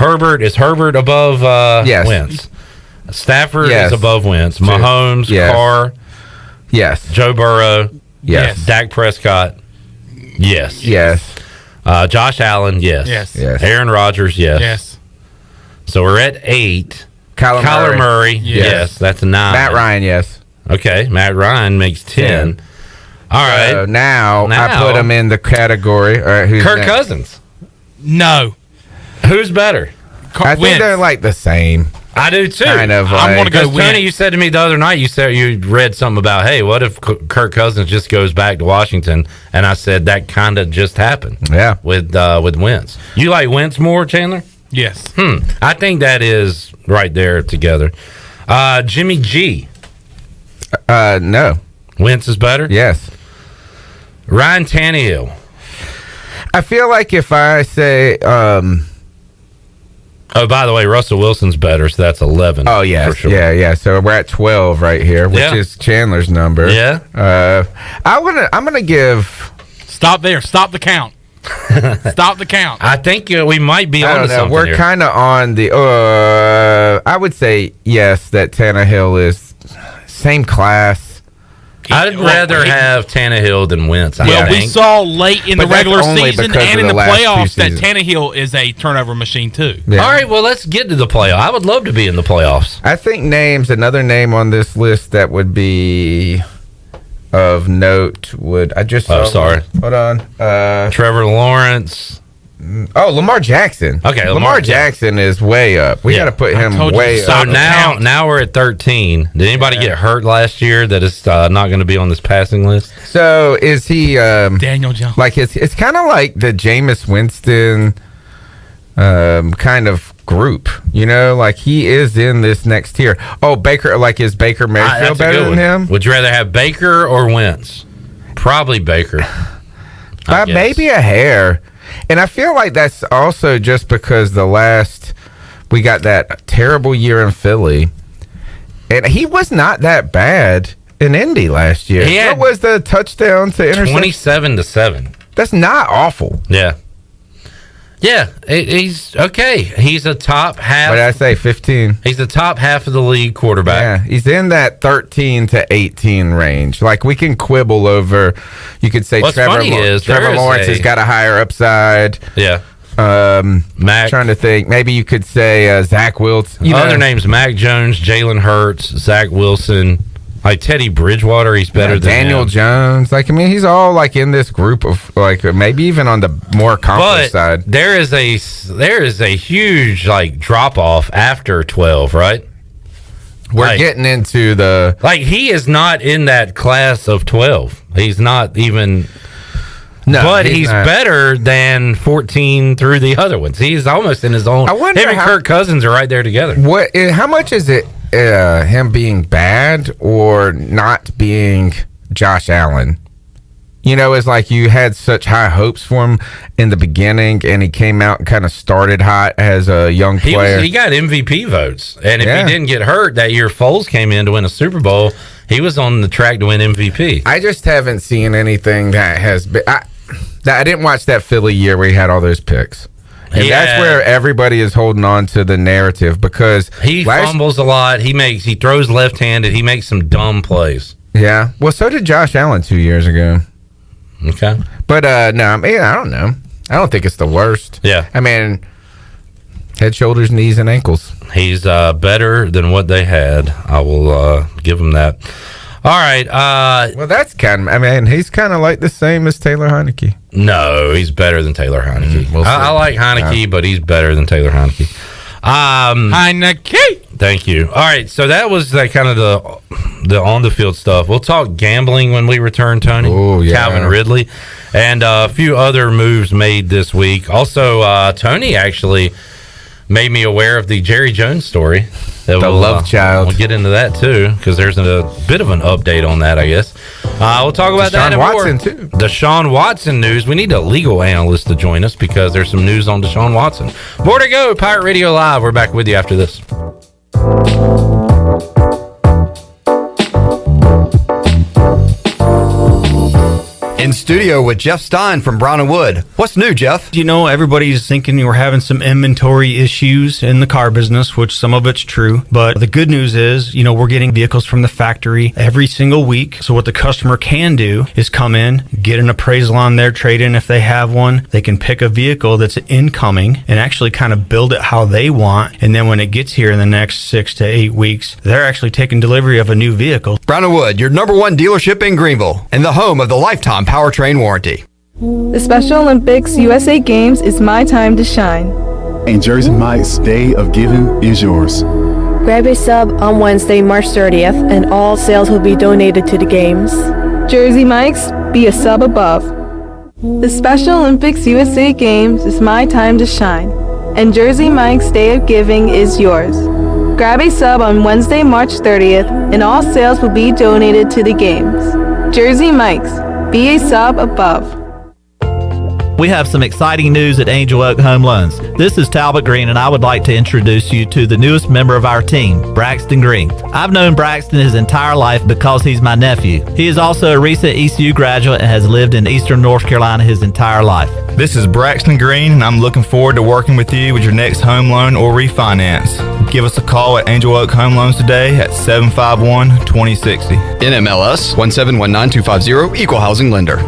Is Herbert above yes. Wentz? Stafford yes. is above Wentz. Mahomes, yes. Carr, yes. Joe Burrow, yes. Dak Prescott, yes. Yes. Josh Allen, yes. Yes. Yes. Aaron Rodgers, yes. Yes. So we're at 8. Kyler Murray, yes. That's 9. Matt Ryan, yes. Okay, Matt Ryan makes 10. All right. Now I put him in the category. All right, who's Kirk next? Cousins. No. Who's better? I think they're like the same. I do too. Kind of. I'm going to go win. Tony, you said to me the other night, you read something about, hey, what if Kirk Cousins just goes back to Washington? And I said that kind of just happened. Yeah. With Wentz. You like Wentz more, Chandler? Yes. I think that is right there together. Jimmy G. No. Wentz is better? Yes. Ryan Tannehill. I feel like if I say oh, by the way, Russell Wilson's better, so that's 11. Oh, yeah. For sure. Yeah. So we're at 12 right here, which is Chandler's number. Yeah. I'm gonna give. Stop there. Stop the count. Stop the count. I think we might be on to something. We're kind of on the. I would say yes that Tannehill is same class. I'd rather have Tannehill than Wentz. We saw late in the regular season and in the playoffs that seasons. Tannehill is a turnover machine too. Yeah. All right, well, let's get to the playoff. I would love to be in the playoffs. I think another name on this list that would be of note would sorry. Hold on. Trevor Lawrence. Oh, Lamar Jackson. Okay, Lamar Jackson is way up. We got to put him way so up. So now we're at 13. Did anybody get hurt last year that is not going to be on this passing list? So is he Daniel Jones? Like it's kind of like the Jameis Winston kind of group, like he is in this next tier. Oh, Baker, like is Baker Mayfield better than him? Would you rather have Baker or Wentz? Probably Baker. Maybe a hair. And I feel like that's also just because we got that terrible year in Philly, and he was not that bad in Indy last year. What was the touchdown to interception? 27-7. That's not awful. Yeah. Yeah, he's okay. He's a top half. What did I say? 15. He's the top half of the league quarterback. Yeah, he's in that 13 to 18 range. Like we can quibble over. You could say Trevor Lawrence has got a higher upside. Yeah. Mac. Trying to think. Maybe you could say Zach Wilson. Other names: Mac Jones, Jalen Hurts, Zach Wilson. Like Teddy Bridgewater, he's better than Daniel him. Jones. Like, I mean, he's all like in this group of like maybe even on the more accomplished side. There is a huge like drop off after 12, right? We're getting into the he is not in that class of 12. He's not even. No, but he's not. better than 14 through the other ones. He's almost in his own. I wonder him and Kirk Cousins are right there together. How much is it him being bad or not being Josh Allen? You know, it's like you had such high hopes for him in the beginning, and he came out and kind of started hot as a young player. He got MVP votes, and if he didn't get hurt that year, Foles came in to win a Super Bowl. He was on the track to win MVP. I just haven't seen anything that has been. I didn't watch that Philly year where he had all those picks. And that's where everybody is holding on to the narrative because he fumbles a lot. He throws left-handed. He makes some dumb plays. Yeah. Well, so did Josh Allen 2 years ago. Okay. But no, I mean, I don't know. I don't think it's the worst. Yeah. I mean, head, shoulders, knees, and ankles. He's better than what they had. I will give him that. All right. Well, that's kind of, I mean, he's kind of like the same as Taylor Heineke. No, he's better than Taylor Heineke. We'll I like Heineke, but he's better than Taylor Heineke. Heineke! Thank you. All right, so that was kind of the on-the-field stuff. We'll talk gambling when we return, Tony. Oh, yeah. Calvin Ridley. And a few other moves made this week. Also, Tony actually made me aware of the Jerry Jones story. The love child. We'll get into that, too, because there's a bit of an update on that, I guess. We'll talk about that and more. Deshaun Watson, too. Deshaun Watson news. We need a legal analyst to join us because there's some news on Deshaun Watson. More to go. Pirate Radio Live. We're back with you after this. In studio with Jeff Stein from Brown & Wood. What's new, Jeff? You know, everybody's thinking we're having some inventory issues in the car business, which some of it's true. But the good news is, you know, we're getting vehicles from the factory every single week. So what the customer can do is come in, get an appraisal on their trade-in if they have one. They can pick a vehicle that's incoming and actually kind of build it how they want. And then when it gets here in the next 6 to 8 weeks, they're actually taking delivery of a new vehicle. Brown & Wood, your #1 dealership in Greenville and the home of the lifetime powertrain warranty. The Special Olympics USA Games is my time to shine. And Jersey Mike's Day of Giving is yours. Grab a sub on Wednesday, March 30th, and all sales will be donated to the games. Jersey Mike's, be a sub above. The Special Olympics USA Games is my time to shine. And Jersey Mike's Day of Giving is yours. Grab a sub on Wednesday, March 30th, and all sales will be donated to the games. Jersey Mike's, be a sub above. We have some exciting news at Angel Oak Home Loans. This is Talbot Green, and I would like to introduce you to the newest member of our team, Braxton Green. I've known Braxton his entire life because he's my nephew. He is also a recent ECU graduate and has lived in Eastern North Carolina his entire life. This is Braxton Green, and I'm looking forward to working with you with your next home loan or refinance. Give us a call at Angel Oak Home Loans today at 751-2060. NMLS 1719250, Equal Housing Lender.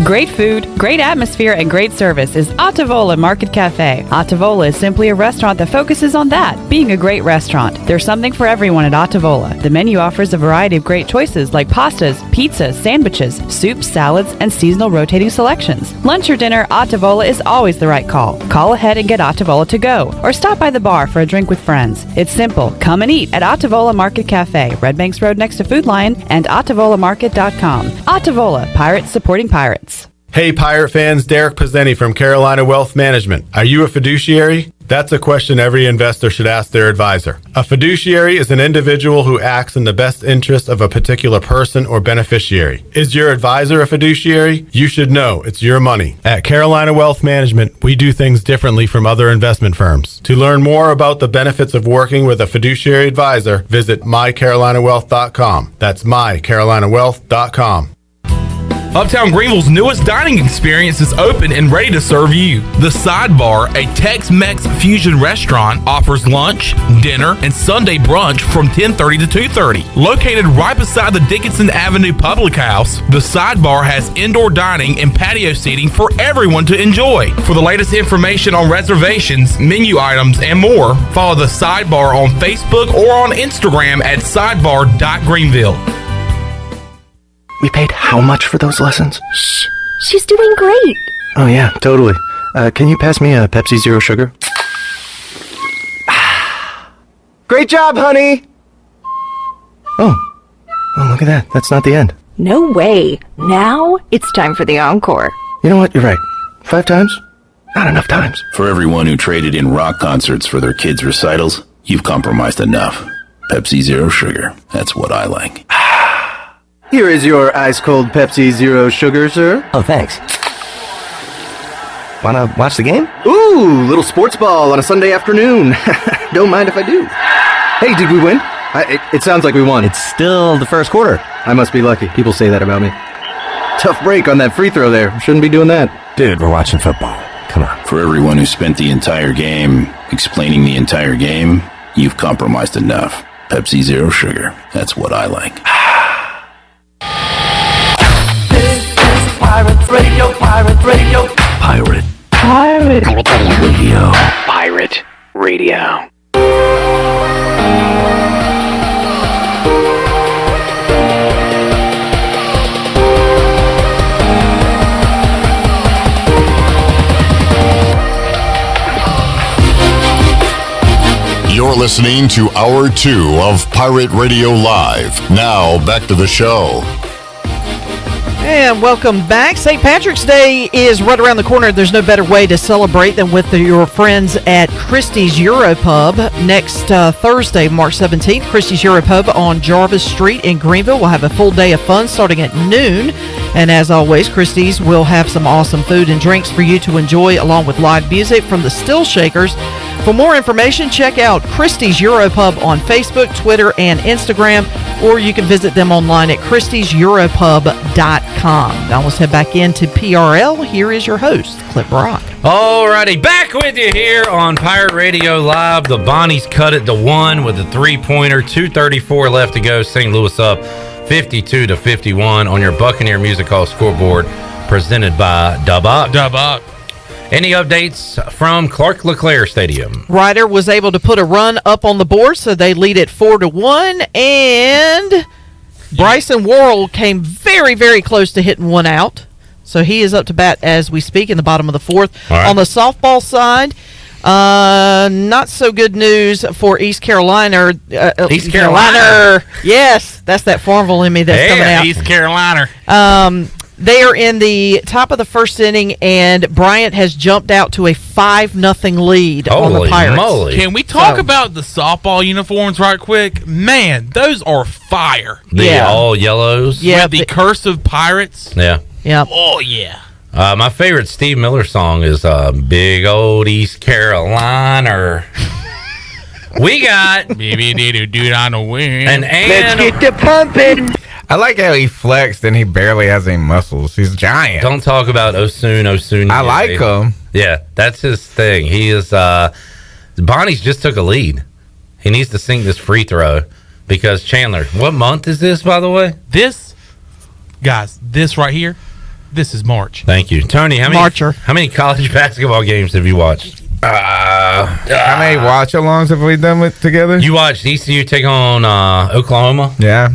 Great food, great atmosphere, and great service is Ottavola Market Cafe. Ottavola is simply a restaurant that focuses on that, being a great restaurant. There's something for everyone at Ottavola. The menu offers a variety of great choices like pastas, pizzas, sandwiches, soups, salads, and seasonal rotating selections. Lunch or dinner, Ottavola is always the right call. Call ahead and get Ottavola to go, or stop by the bar for a drink with friends. It's simple. Come and eat at Ottavola Market Cafe, Red Banks Road next to Food Lion, and OttavolaMarket.com. Ottavola, pirates supporting pirates. Hey Pirate fans, Derek Pizzeni from Carolina Wealth Management. Are you a fiduciary? That's a question every investor should ask their advisor. A fiduciary is an individual who acts in the best interest of a particular person or beneficiary. Is your advisor a fiduciary? You should know it's your money. At Carolina Wealth Management, we do things differently from other investment firms. To learn more about the benefits of working with a fiduciary advisor, visit mycarolinawealth.com. That's mycarolinawealth.com. Uptown Greenville's newest dining experience is open and ready to serve you. The Sidebar, a Tex-Mex fusion restaurant, offers lunch, dinner, and Sunday brunch from 10:30 to 2:30. Located right beside the Dickinson Avenue Public House, the Sidebar has indoor dining and patio seating for everyone to enjoy. For the latest information on reservations, menu items, and more, follow the Sidebar on Facebook or on Instagram at sidebar.greenville. We paid how much for those lessons? Shh, she's doing great. Oh yeah, totally. Can you pass me a Pepsi Zero Sugar? Great job, honey! Oh, look at that. That's not the end. No way. Now it's time for the encore. You know what? You're right. 5 times? Not enough times. For everyone who traded in rock concerts for their kids' recitals, you've compromised enough. Pepsi Zero Sugar. That's what I like. Here is your ice-cold Pepsi Zero Sugar, sir. Oh, thanks. Wanna watch the game? Ooh, little sports ball on a Sunday afternoon. Don't mind if I do. Hey, did we win? It sounds like we won. It's still the first quarter. I must be lucky. People say that about me. Tough break on that free throw there. Shouldn't be doing that. Dude, we're watching football. Come on. For everyone who spent the entire game explaining the entire game, you've compromised enough. Pepsi Zero Sugar. That's what I like. Pirate Radio, Pirate Radio. Pirate. Pirate. Pirate Radio. Pirate Radio. You're listening to Hour 2 of Pirate Radio Live. Now, back to the show. And welcome back. St. Patrick's Day is right around the corner. There's no better way to celebrate than with your friends at Christie's Europub. Next Thursday, March 17th, Christie's Europub on Jarvis Street in Greenville will have a full day of fun starting at noon. And as always, Christie's will have some awesome food and drinks for you to enjoy, along with live music from the Still Shakers. For more information, check out Christie's Europub on Facebook, Twitter, and Instagram, or you can visit them online at christieseuropub.com. Now let's head back into PRL. Here is your host, Clip Brock. Alrighty, back with you here on Pirate Radio Live. The Bonnies cut it to 1 with a 3-pointer, 2:34 left to go. St. Louis up 52-51 on your Buccaneer Music Hall scoreboard, presented by Dubuck. Any updates from Clark LeClaire Stadium? Ryder was able to put a run up on the board, so they lead it 4-1. And Bryson Worrell came very, very close to hitting one out. So he is up to bat as we speak in the bottom of the 4th. Right. On the softball side, not so good news for East Carolina. East Carolina. Yes, that's that Farmville in me that's coming out. East Carolina. They are in the top of the first inning, and Bryant has jumped out to a 5-0 lead on the Pirates. Moly. Can we talk about the softball uniforms right quick? Man, those are fire. The all yellows. Yeah, with the cursive Pirates. Yeah. Yeah. Oh, yeah. My favorite Steve Miller song is Big Old East Carolina. We got dude on the wing. Let's get the pumping. I like how he flexed and he barely has any muscles. He's giant. Don't talk about Osun. I like him. Yeah, that's his thing. He is. Bonnie's just took a lead. He needs to sink this free throw because Chandler. What month is this, by the way? This right here. This is March. Thank you, Tony. How many college basketball games have you watched? How many watch-alongs have we done together? You watched ECU take on Oklahoma. Yeah,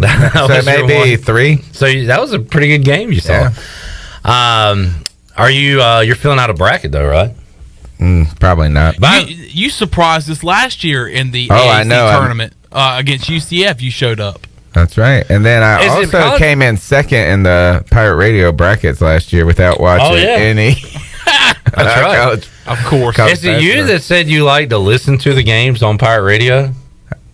so maybe 3. So that was a pretty good game you saw. Yeah. Are you you're filling out a bracket though, right? Probably not. You surprised us last year in the AAC tournament against UCF. You showed up. That's right. And then I also came in second in the Pirate Radio brackets last year without watching any. That's right. Of course. Is it you that said you like to listen to the games on Pirate Radio?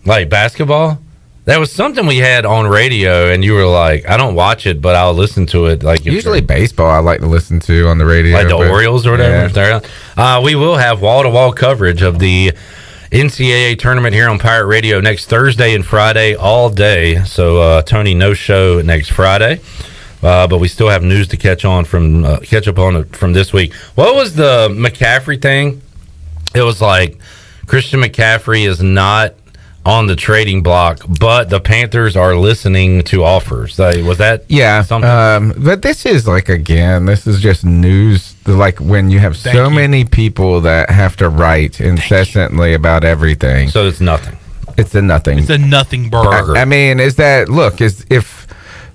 Like basketball? That was something we had on radio, and you were like, I don't watch it, but I'll listen to it. Like usually baseball I like to listen to on the radio. Like the Orioles or whatever. Yeah. We will have wall-to-wall coverage of the NCAA tournament here on Pirate Radio next Thursday and Friday all day. So, Tony, no show next Friday. but we still have news to catch up on from this week. What was the McCaffrey thing? It was like Christian McCaffrey is not on the trading block, but the Panthers are listening to offers. Was that something? But this is this is just news. Like when you have many people that have to write incessantly about everything. So it's nothing. It's a nothing. It's a nothing burger. I mean, if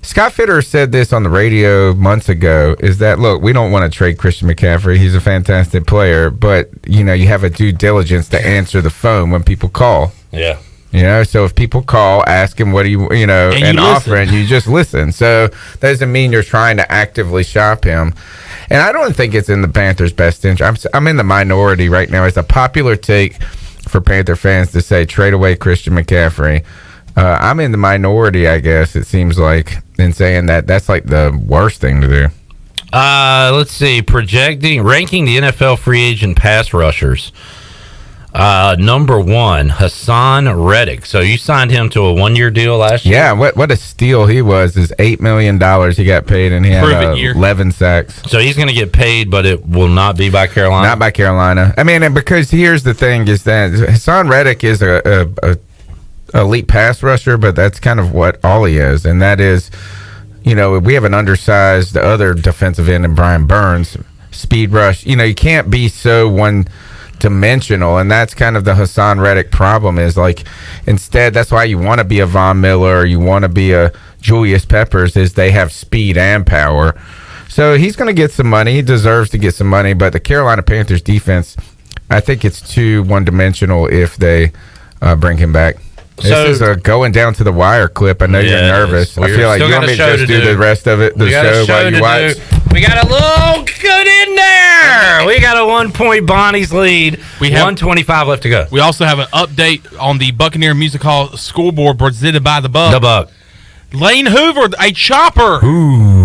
Scott Fitter said this on the radio months ago, we don't want to trade Christian McCaffrey. He's a fantastic player, but you have a due diligence to answer the phone when people call. Yeah. So if people call, ask him what do you, and offer, and you just listen. So that doesn't mean you're trying to actively shop him. And I don't think it's in the Panthers' best interest. I'm in the minority right now. It's a popular take for Panther fans to say trade away Christian McCaffrey. I'm in the minority, I guess, it seems like, in saying that's like the worst thing to do. Let's see. Ranking the NFL free agent pass rushers. Number 1, Hassan Reddick. So you signed him to a 1-year deal last year? Yeah, what a steal he was. Is $8 million he got paid, and he had 11 sacks. So he's going to get paid, but it will not be by Carolina? Not by Carolina. I mean, because here's the thing is that Hassan Reddick is a elite pass rusher, but that's kind of what all he is. And that is, we have an undersized other defensive end in Brian Burns, speed rush. You can't be so one-dimensional, and that's kind of the Hassan Reddick problem is instead that's why you want to be a Von Miller or you want to be a Julius Peppers is they have speed and power. So he's going to get some money. He deserves to get some money, but the Carolina Panthers defense, I think it's too one-dimensional if they bring him back. This is a going down to the wire clip. I know you're nervous. I feel like you want me to just do the rest of it, the show while you watch. We got a little good in there. We got a 1-point Bonnie's lead. We have 1:25 left to go. We also have an update on the Buccaneer Music Hall scoreboard presented by the Buck. The Buck. Lane Hoover, a chopper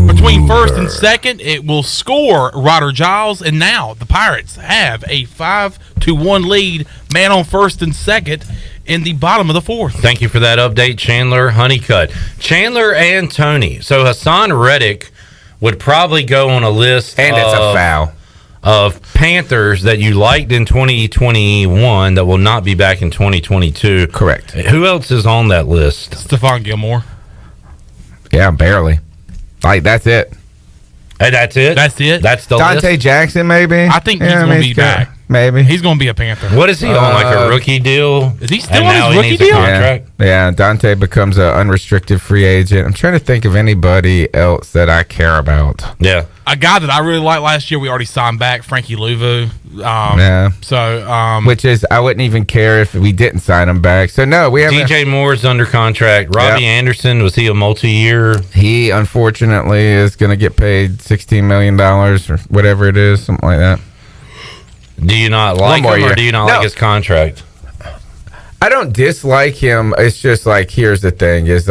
between first and second. It will score Ryder Giles, and now the Pirates have a 5-1 lead. Man on first and second in the bottom of the fourth. Thank you for that update, Chandler Honeycutt. Chandler and Tony. So Hassan Reddick would probably go on a list it's a foul of Panthers that you liked in 2021 that will not be back in 2022. Correct. Who else is on that list? Stephon Gilmore. Yeah, barely. That's it. Hey, that's it? That's it? That's the Dante list? Jackson, maybe? I think he's going to be back. Maybe. He's going to be a Panther. What is he on, like a rookie deal? Is he still on his rookie deal? Yeah, Dante becomes an unrestricted free agent. I'm trying to think of anybody else that I care about. Yeah. A guy that I really liked last year, we already signed back, Frankie Louvu. Which is, I wouldn't even care if we didn't sign him back. So, no, we have DJ Moore's under contract. Robbie Anderson, was he a multi-year? He, unfortunately, is going to get paid $16 million or whatever it is, something like that. Do you not like him or do you not like his contract? I don't dislike him. It's just here's the thing is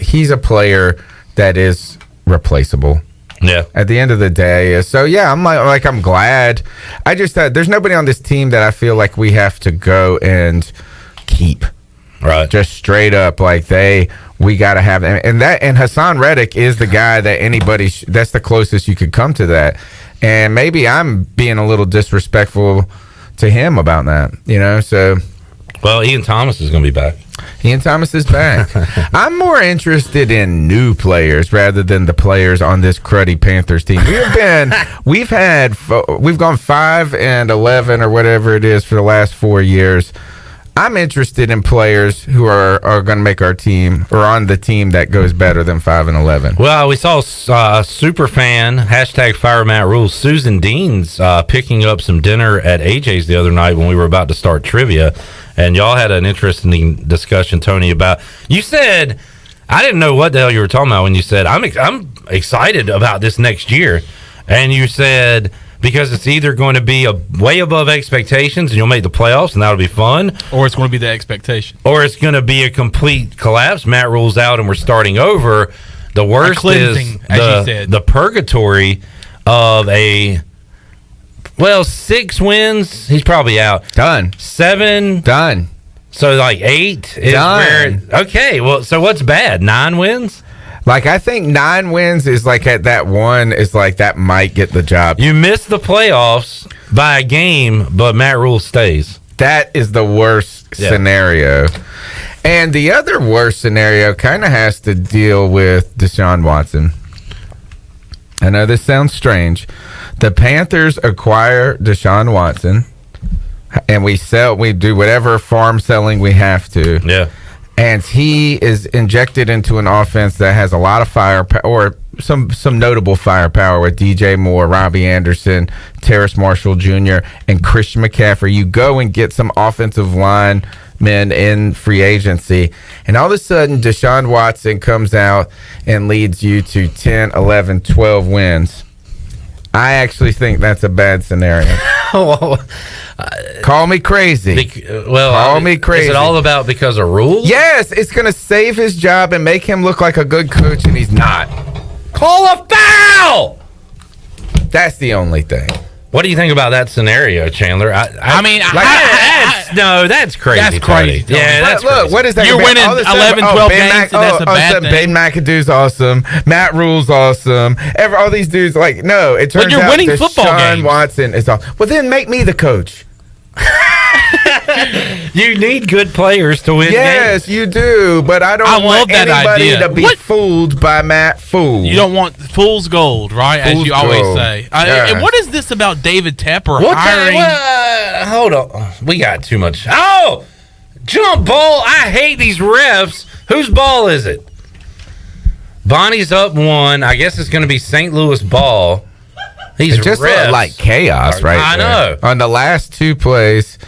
he's a player that is replaceable. Yeah. At the end of the day. So, yeah, I'm glad. I just there's nobody on this team that I feel like we have to go and keep. Right. Just straight up we got to have and Hassan Reddick is the guy that anybody that's the closest you could come to that. And maybe I'm being a little disrespectful to him about that, so. Well, Ian Thomas is going to be back. Ian Thomas is back. I'm more interested in new players rather than the players on this cruddy Panthers team. We've gone 5-11 or whatever it is for the last 4 years. I'm interested in players who are going to make our team or on the team that goes better than 5-11. Well, we saw super fan #Fire Matt Rules Susan Dean's picking up some dinner at AJ's the other night when we were about to start trivia, and y'all had an interesting discussion, Tony, about you said I didn't know what the hell you were talking about when you said I'm excited about this next year, and you said. Because it's either going to be way above expectations and you'll make the playoffs and that'll be fun. Or it's going to be the expectation. Or it's going to be a complete collapse. Matt rules out and we're starting over. The worst is the purgatory of 6 wins. He's probably out. Done. 7. Done. So 8 is done. Okay, well, so what's bad? 9 wins? Like, I think 9 wins is like at that one is like that might get the job. You miss the playoffs by a game, but Matt Rule stays. That is the worst scenario. And the other worst scenario kind of has to deal with Deshaun Watson. I know this sounds strange. The Panthers acquire Deshaun Watson, and we do whatever farm selling we have to. Yeah. And he is injected into an offense that has a lot of firepower, or some notable firepower with DJ Moore, Robbie Anderson, Terrace Marshall Jr., and Christian McCaffrey. You go and get some offensive linemen in free agency, and all of a sudden Deshaun Watson comes out and leads you to 10, 11, 12 wins. I actually think that's a bad scenario. Call me crazy. Call me crazy. Is it all about because of rules? Yes, it's going to save his job and make him look like a good coach, and he's not. Call a foul! That's the only thing. What do you think about that scenario, Chandler? That's crazy. That's crazy. Tony. Yeah, that's look, crazy. what is that? You're winning 11, 12 games, and that's a bad thing. Ben McAdoo's awesome. Matt Rule's awesome. All these dudes, no, it turns you're out winning football Deshaun games. Watson is awesome. Well, then make me the coach. You need good players to win Yes, games. you do, but I don't love want that anybody idea. to be fooled by Matt Fool. You don't want fool's gold, right? As Fool's you always gold. say. Yeah. And what is this about David Tepper What hiring? hold on. We got too much. Oh! Jump ball. I hate these refs. Whose ball is it? Bonnie's up 1. I guess it's going to be St. Louis ball. These It just refs looked like chaos right I there. know. On the last 2 plays,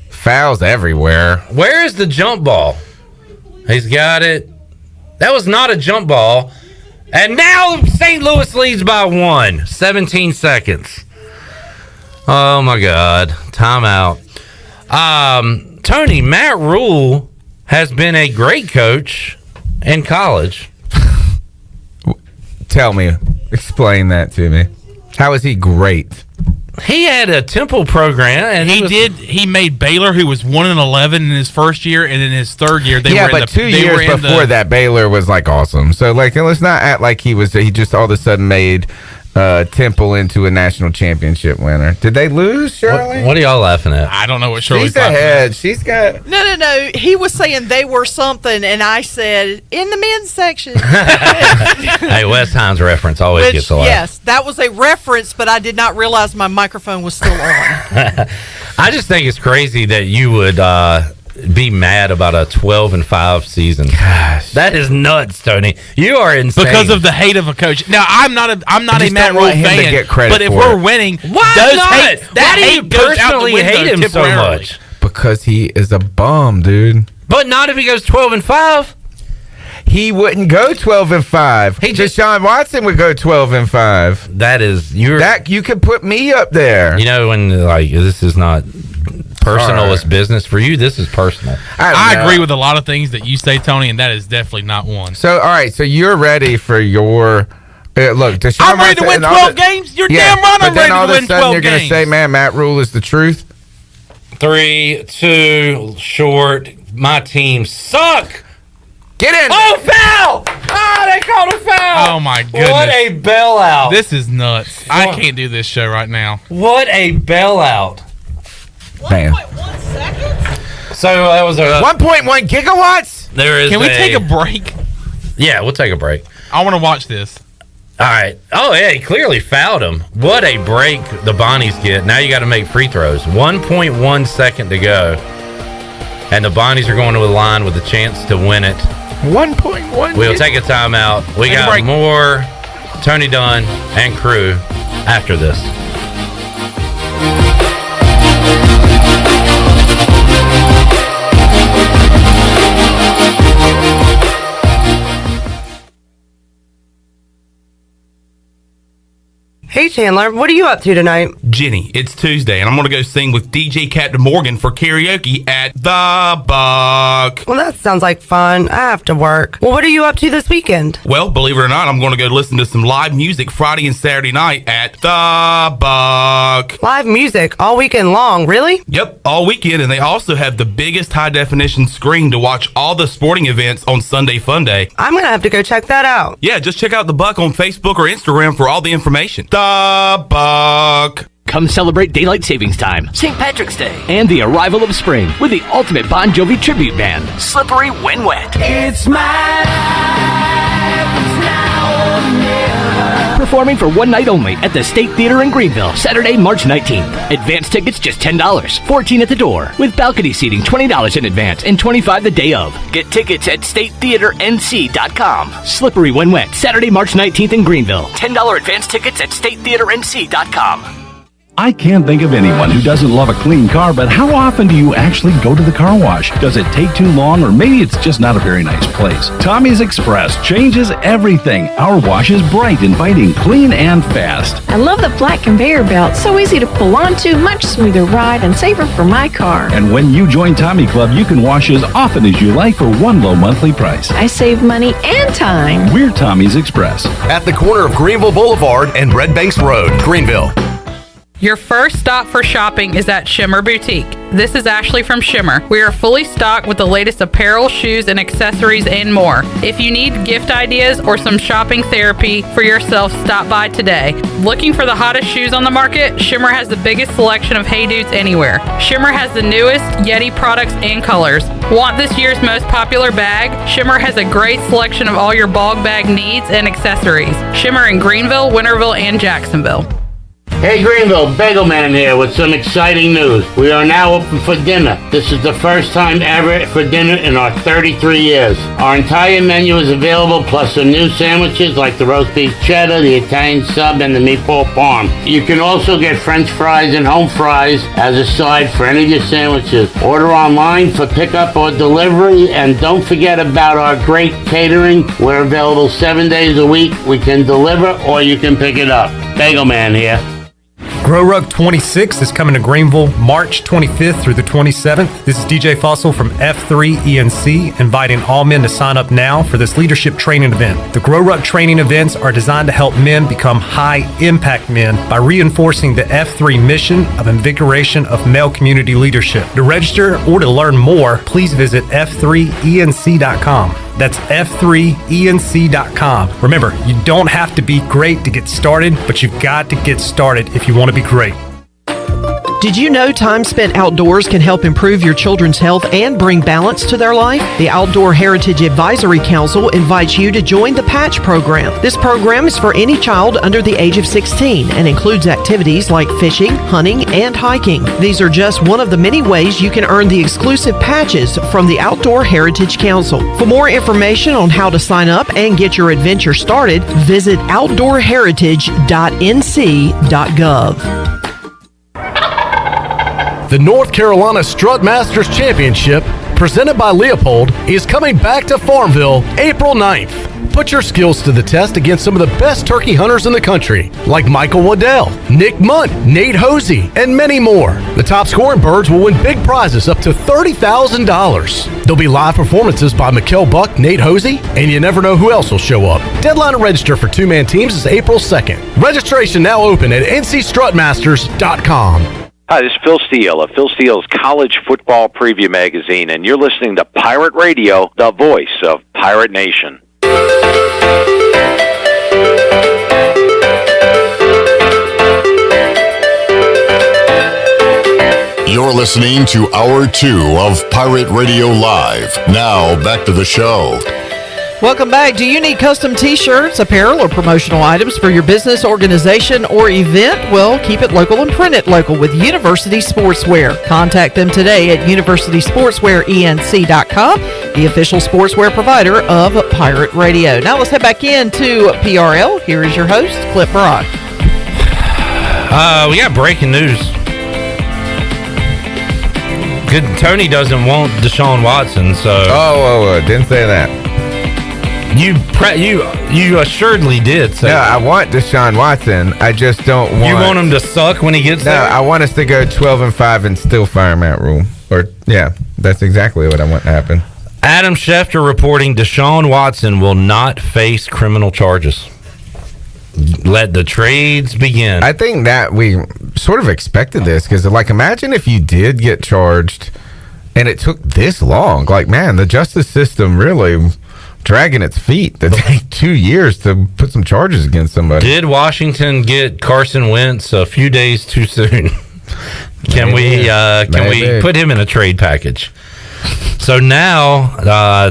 fouls everywhere. Where is the jump ball? He's got it. That was not a jump ball. And now St. Louis leads by 1. 17 seconds. Oh, my God. Timeout. Tony, Matt Rule has been a great coach in college. Tell me. Explain that to me. How is he great? He had a Temple program, and He made Baylor, who was 1-11 in his first year, and in his third year, they were in but 2 years before that, Baylor was awesome. So let's not act like he just all of a sudden made Temple into a national championship winner. Did they lose, Shirley? What are y'all laughing at? I don't know what Shirley's She's laughing ahead. She's got. No. He was saying they were something, and I said in the men's section. Hey, West Hines reference always Which, gets a laugh. yes, that was a reference, but I did not realize my microphone was still on. I just think it's crazy that you would be mad about a 12-5 season. Gosh, that is nuts, Tony. You are insane because of the hate of a coach. Now, I'm not a Matt Rule fan, get credit but if for we're it. winning, Why not? Why do you personally hate him so much? Because he is a bum, dude. But not if he goes 12-5. He wouldn't go 12-5. Deshaun Watson would go 12-5. That is you could put me up there. You know, when this is not personal, it's business. For you, this is personal. I agree with a lot of things that you say, Tony, and that is definitely not one. So, all right, so you're ready for your look. Deshaun I'm ready to Watson win 12 games. You're damn right. I'm ready to win 12 games. But then all of a sudden you're going to say, "Man, Matt Rule is the truth." 3, 2, short. My team suck. Get in. Oh, foul! They called a foul. Oh, my goodness. What a bailout. This is nuts. I can't do this show right now. What a bailout. Man. 1.1 seconds? So that was a 1.1 gigawatts? There is. Can we take a break? Yeah, we'll take a break. I want to watch this. All right. Oh, yeah, he clearly fouled him. What a break the Bonnies get. Now you got to make free throws. 1.1 second to go. And the Bonnies are going to the line with a chance to win it. 1.1. We'll take a timeout. We got more Tony Dunn and crew after this. Hey, Chandler, what are you up to tonight? Jenny, it's Tuesday, and I'm going to go sing with DJ Captain Morgan for karaoke at The Buck. Well, that sounds like fun. I have to work. Well, what are you up to this weekend? Well, believe it or not, I'm going to go listen to some live music Friday and Saturday night at The Buck. Live music all weekend long, really? Yep, all weekend, and they also have the biggest high-definition screen to watch all the sporting events on Sunday Fun Day. I'm going to have to go check that out. Yeah, just check out The Buck on Facebook or Instagram for all the information. The Buck. Come celebrate Daylight Savings Time, St. Patrick's Day, and the arrival of spring with the ultimate Bon Jovi tribute band, Slippery When Wet. It's my life, it's now or never. Performing for one night only at the State Theater in Greenville, Saturday, March 19th. Advance tickets just $10, $14 at the door, with balcony seating $20 in advance and $25 the day of. Get tickets at statetheaternc.com. Slippery When Wet, Saturday, March 19th in Greenville. $10 advance tickets at statetheaternc.com. I can't think of anyone who doesn't love a clean car, but how often do you actually go to the car wash? Does it take too long, or maybe it's just not a very nice place? Tommy's Express changes everything. Our wash is bright, inviting, clean, and fast. I love the flat conveyor belt. So easy to pull onto, much smoother ride, and safer for my car. And when you join Tommy Club, you can wash as often as you like for one low monthly price. I save money and time. We're Tommy's Express. At the corner of Greenville Boulevard and Red Banks Road, Greenville. Your first stop for shopping is at Shimmer Boutique. This is Ashley from Shimmer. We are fully stocked with the latest apparel, shoes, and accessories and more. If you need gift ideas or some shopping therapy for yourself, stop by today. Looking for the hottest shoes on the market? Shimmer has the biggest selection of Hey Dudes anywhere. Shimmer has the newest Yeti products and colors. Want this year's most popular bag? Shimmer has a great selection of all your bog bag needs and accessories. Shimmer in Greenville, Winterville, and Jacksonville. Hey Greenville, Bagel Man here with some exciting news. We are now open for dinner. This is the first time ever for dinner in our 33 years. Our entire menu is available, plus some new sandwiches like the roast beef cheddar, the Italian sub, and the meatball parm. You can also get French fries and home fries as a side for any of your sandwiches. Order online for pickup or delivery, and don't forget about our great catering. We're available 7 days a week. We can deliver or you can pick it up. Bagel Man here. Grow Rug 26 is coming to Greenville March 25th through the 27th. This is DJ Fossil from F3 ENC, inviting all men to sign up now for this leadership training event. The Grow Rug training events are designed to help men become high-impact men by reinforcing the F3 mission of invigoration of male community leadership. To register or to learn more, please visit f3enc.com. That's f3enc.com. Remember, you don't have to be great to get started, but you've got to get started if you want to be great. Did you know time spent outdoors can help improve your children's health and bring balance to their life? The Outdoor Heritage Advisory Council invites you to join the Patch program. This program is for any child under the age of 16 and includes activities like fishing, hunting, and hiking. These are just one of the many ways you can earn the exclusive patches from the Outdoor Heritage Council. For more information on how to sign up and get your adventure started, visit outdoorheritage.nc.gov. The North Carolina Strut Masters Championship, presented by Leopold, is coming back to Farmville April 9th. Put your skills to the test against some of the best turkey hunters in the country, like Michael Waddell, Nick Munt, Nate Hosey, and many more. The top scoring birds will win big prizes up to $30,000. There'll be live performances by Mikkel Buck, Nate Hosey, and you never know who else will show up. Deadline to register for two-man teams is April 2nd. Registration now open at ncstrutmasters.com. Hi, this is Phil Steele of Phil Steele's College Football Preview Magazine, and you're listening to Pirate Radio, the voice of Pirate Nation. You're listening to Hour 2 of Pirate Radio Live. Now, back to the show. Welcome back. Do you need custom t-shirts, apparel, or promotional items for your business, organization, or event? Well, keep it local and print it local with University Sportswear. Contact them today at universitysportswearenc.com, the official sportswear provider of Pirate Radio. Now let's head back into PRL. Here is your host, Clip Brock. We got breaking news. Good. Tony doesn't want Deshaun Watson, so... Oh, didn't say that. You assuredly did say No, I want Deshaun Watson. I just don't want... You want him to suck when he gets No, there? I want us to go 12-5 and still fire Matt Rule. That's exactly what I want to happen. Adam Schefter reporting Deshaun Watson will not face criminal charges. Let the trades begin. I think that we sort of expected this because, like, imagine if you did get charged and it took this long. Like, man, the justice system really dragging its feet to take 2 years to put some charges against somebody. Did Washington get Carson Wentz a few days too soon? Can we put him in a trade package? So now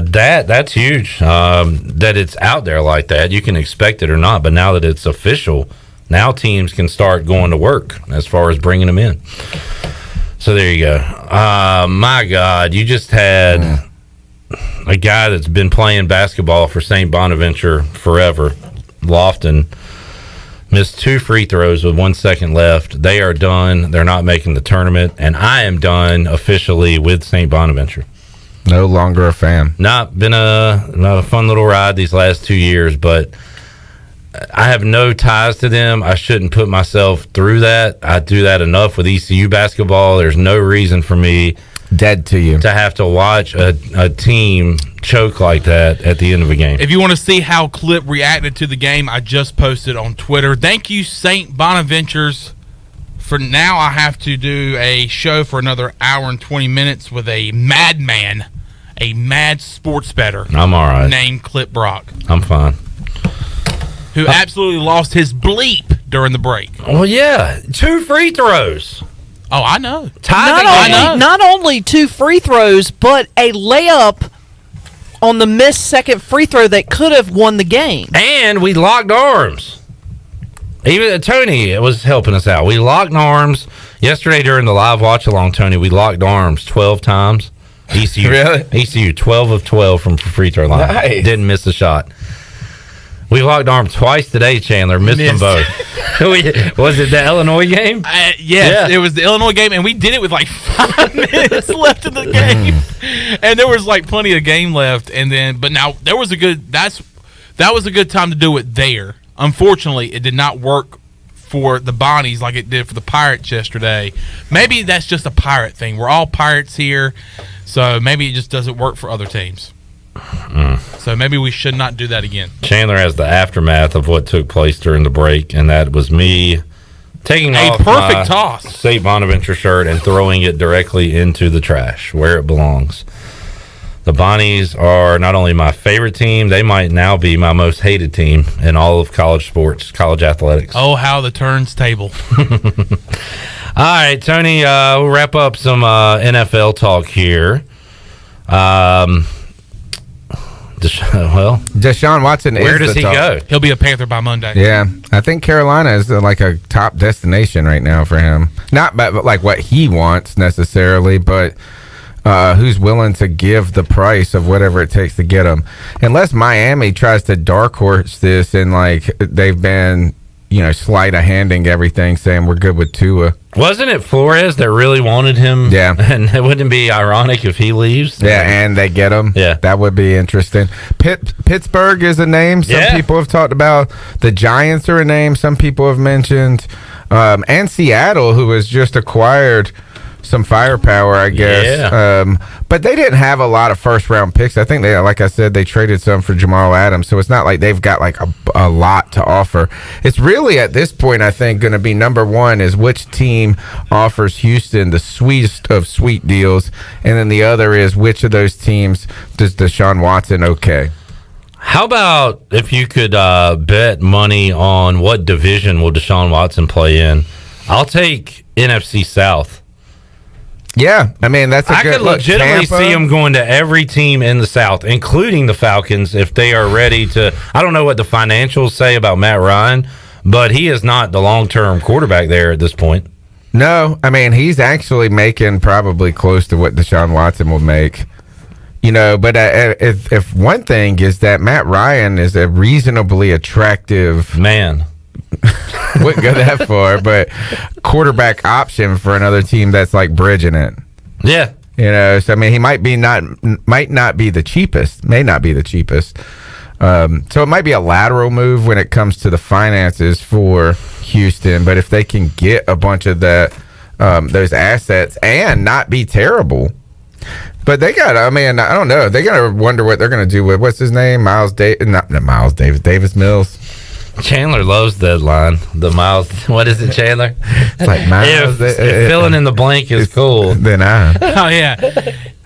that's huge that it's out there like that. You can expect it or not, but now that it's official, now teams can start going to work as far as bringing them in. So there you go. My God, you just had a guy that's been playing basketball for St. Bonaventure forever, Lofton, missed 2 free throws with 1 second left. They are done. They're not making the tournament, and I am done officially with St. Bonaventure. No longer a fan. Not a fun little ride these last 2 years, but I have no ties to them. I shouldn't put myself through that. I do that enough with ECU basketball. There's no reason for me dead to you to have to watch a team choke like that at the end of a game. If you want to see how Clip reacted to the game, I just posted on Twitter. Thank you, St. Bonaventures. For now, I have to do a show for another hour and 20 minutes with a madman, a mad sports bettor. I'm all right. Named Clip Brock. I'm fine. Who absolutely lost his bleep during the break. Well, yeah. 2 free throws. Oh, I know. Not only 2 free throws, but a layup on the missed second free throw that could have won the game. And we locked arms. Even Tony was helping us out. We locked arms yesterday during the live watch along. Tony, we locked arms 12 times. ECU, really? ECU 12 of 12 from free throw line. Nice. Didn't miss a shot. We locked arms twice today, Chandler. Missed them both. Was it the Illinois game? Yes, It was the Illinois game, and we did it with like 5 minutes left in the game, and there was like plenty of game left. And then, but now there was that was a good time to do it there. Unfortunately, it did not work for the Bonnies like it did for the Pirates yesterday. Maybe that's just a Pirate thing. We're all Pirates here, so maybe it just doesn't work for other teams. So maybe we should not do that again. Chandler has the aftermath of what took place during the break, and that was me taking off my toss St. Bonaventure shirt and throwing it directly into the trash where it belongs. The Bonnies are not only my favorite team, they might now be my most hated team in all of college sports, college athletics. Oh, how the turns table. All right, Tony, we'll wrap up some NFL talk here. Deshaun Watson where does he go? He'll be a Panther by Monday. Yeah, I think Carolina is like a top destination right now for him. Not like what he wants necessarily, but who's willing to give the price of whatever it takes to get him. Unless Miami tries to dark horse this and like they've been, sleight of handing everything, saying we're good with Tua. Wasn't it Flores that really wanted him? Yeah. And it wouldn't be ironic if he leaves? Yeah, and they get him. Yeah. That would be interesting. Pittsburgh is a name some people have talked about. The Giants are a name some people have mentioned. And Seattle, who was just acquired some firepower, I guess. Yeah. But they didn't have a lot of first-round picks. I think they, like I said, they traded some for Jamal Adams, so it's not like they've got like a lot to offer. It's really at this point, I think, going to be number one is which team offers Houston the sweetest of sweet deals, and then the other is which of those teams does Deshaun Watson okay. How about if you could bet money on what division will Deshaun Watson play in? I'll take NFC South. Yeah, I mean, that's I could legitimately see him going to every team in the South, including the Falcons, if they are ready to. I don't know what the financials say about Matt Ryan, but he is not the long-term quarterback there at this point. No, I mean, he's actually making probably close to what Deshaun Watson will make. But if one thing is that Matt Ryan is a reasonably attractive man. Wouldn't go that far, but quarterback option for another team that's like bridging it. Yeah. So I mean, he might not be the cheapest, may not be the cheapest. So it might be a lateral move when it comes to the finances for Houston, but if they can get a bunch of that, those assets and not be terrible. But they got, I don't know. They got to wonder what they're going to do with, what's his name? Davis Mills. Chandler loves that line. The Miles, what is it, Chandler? It's like Miles. If filling in the blank is cool, then I. Oh, yeah.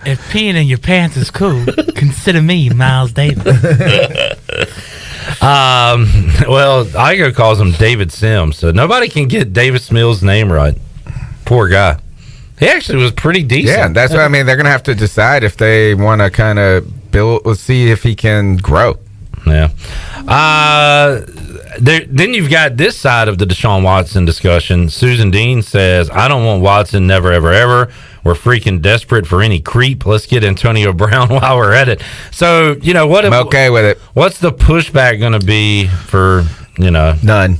If peeing in your pants is cool, consider me Miles Davis. Well, Igo calls him David Sims, so nobody can get Davis Mills' name right. Poor guy. He actually was pretty decent. Yeah, that's what I mean. They're going to have to decide if they want to kind of build, let's see if he can grow. Yeah. Then you've got this side of the Deshaun Watson discussion. Susan Dean says, I don't want Watson, never, ever, ever. We're freaking desperate for any creep. Let's get Antonio Brown while we're at it. So, what? I'm okay with it. What's the pushback going to be for, None.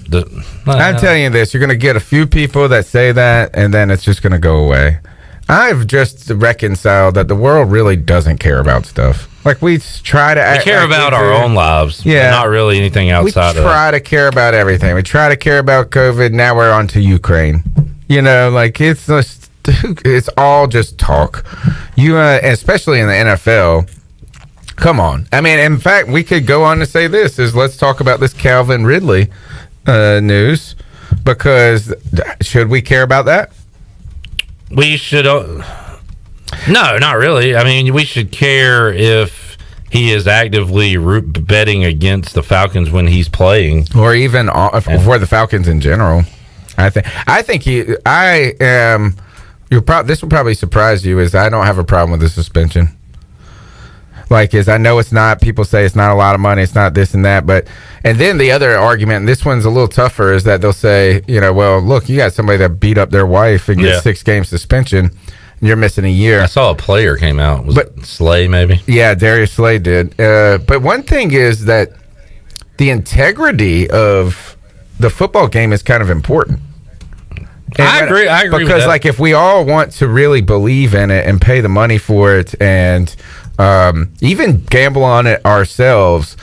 I'm telling you this. You're going to get a few people that say that, and then it's just going to go away. I've just reconciled that the world really doesn't care about stuff. Like, we try to we care about our own lives. Yeah. Not really anything outside of that. We try to care about everything. We try to care about COVID. Now we're on to Ukraine. It's just, it's all just talk. Especially in the NFL. Come on. In fact, we could go on to say this is let's talk about this Calvin Ridley news, because should we care about that? We should. No, not really. We should care if he is actively betting against the Falcons when he's playing, or even for the Falcons in general. I think I am. This will probably surprise you. Is I don't have a problem with the suspension. I know it's not. People say it's not a lot of money. It's not this and that. And then the other argument, and this one's a little tougher, is that they'll say, well, look, you got somebody that beat up their wife and gets 6-game suspension. You're missing a year. I saw a player came out. Was it Slay, maybe? Yeah, Darius Slay did. But one thing is that the integrity of the football game is kind of important. I agree because, with that. if we all want to really believe in it and pay the money for it and even gamble on it ourselves,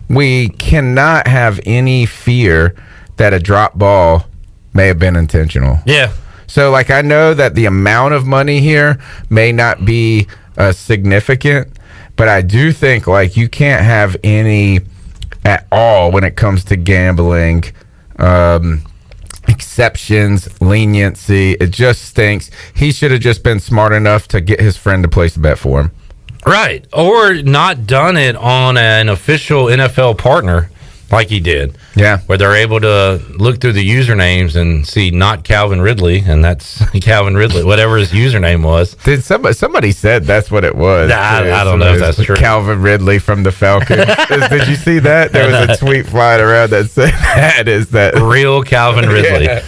we cannot have any fear that a drop ball may have been intentional. Yeah. So, I know that the amount of money here may not be significant, but I do think, you can't have any at all when it comes to gambling, exceptions, leniency. It just stinks. He should have just been smart enough to get his friend to place a bet for him. Right. Or not done it on an official NFL partner like he did. Yeah. Where they're able to look through the usernames and see not Calvin Ridley, and that's Calvin Ridley, whatever his username was. Did somebody said that's what it was? I don't know if that's true. Calvin Ridley from the Falcons. Did you see that? There was a tweet flying around that said that is that real Calvin Ridley. Yeah.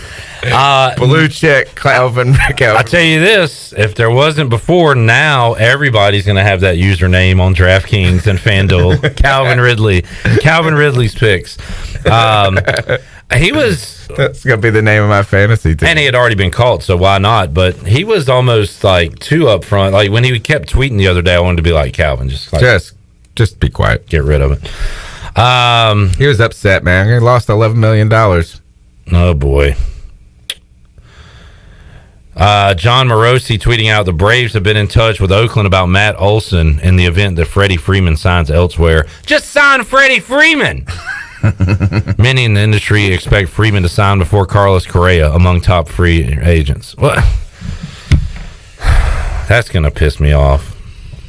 Blue check Calvin. I tell you this, if there wasn't before, now everybody's going to have that username on DraftKings and FanDuel. Calvin Ridley's picks. He was. That's going to be the name of my fantasy team. And he had already been caught, so why not? But he was almost too up front. When he kept tweeting the other day, I wanted to be like Calvin, just be quiet, get rid of it. He was upset, man. He lost $11 million. Oh boy. John Morosi tweeting out, the Braves have been in touch with Oakland about Matt Olson in the event that Freddie Freeman signs elsewhere. Just sign Freddie Freeman! Many in the industry expect Freeman to sign before Carlos Correa among top free agents. What? That's going to piss me off.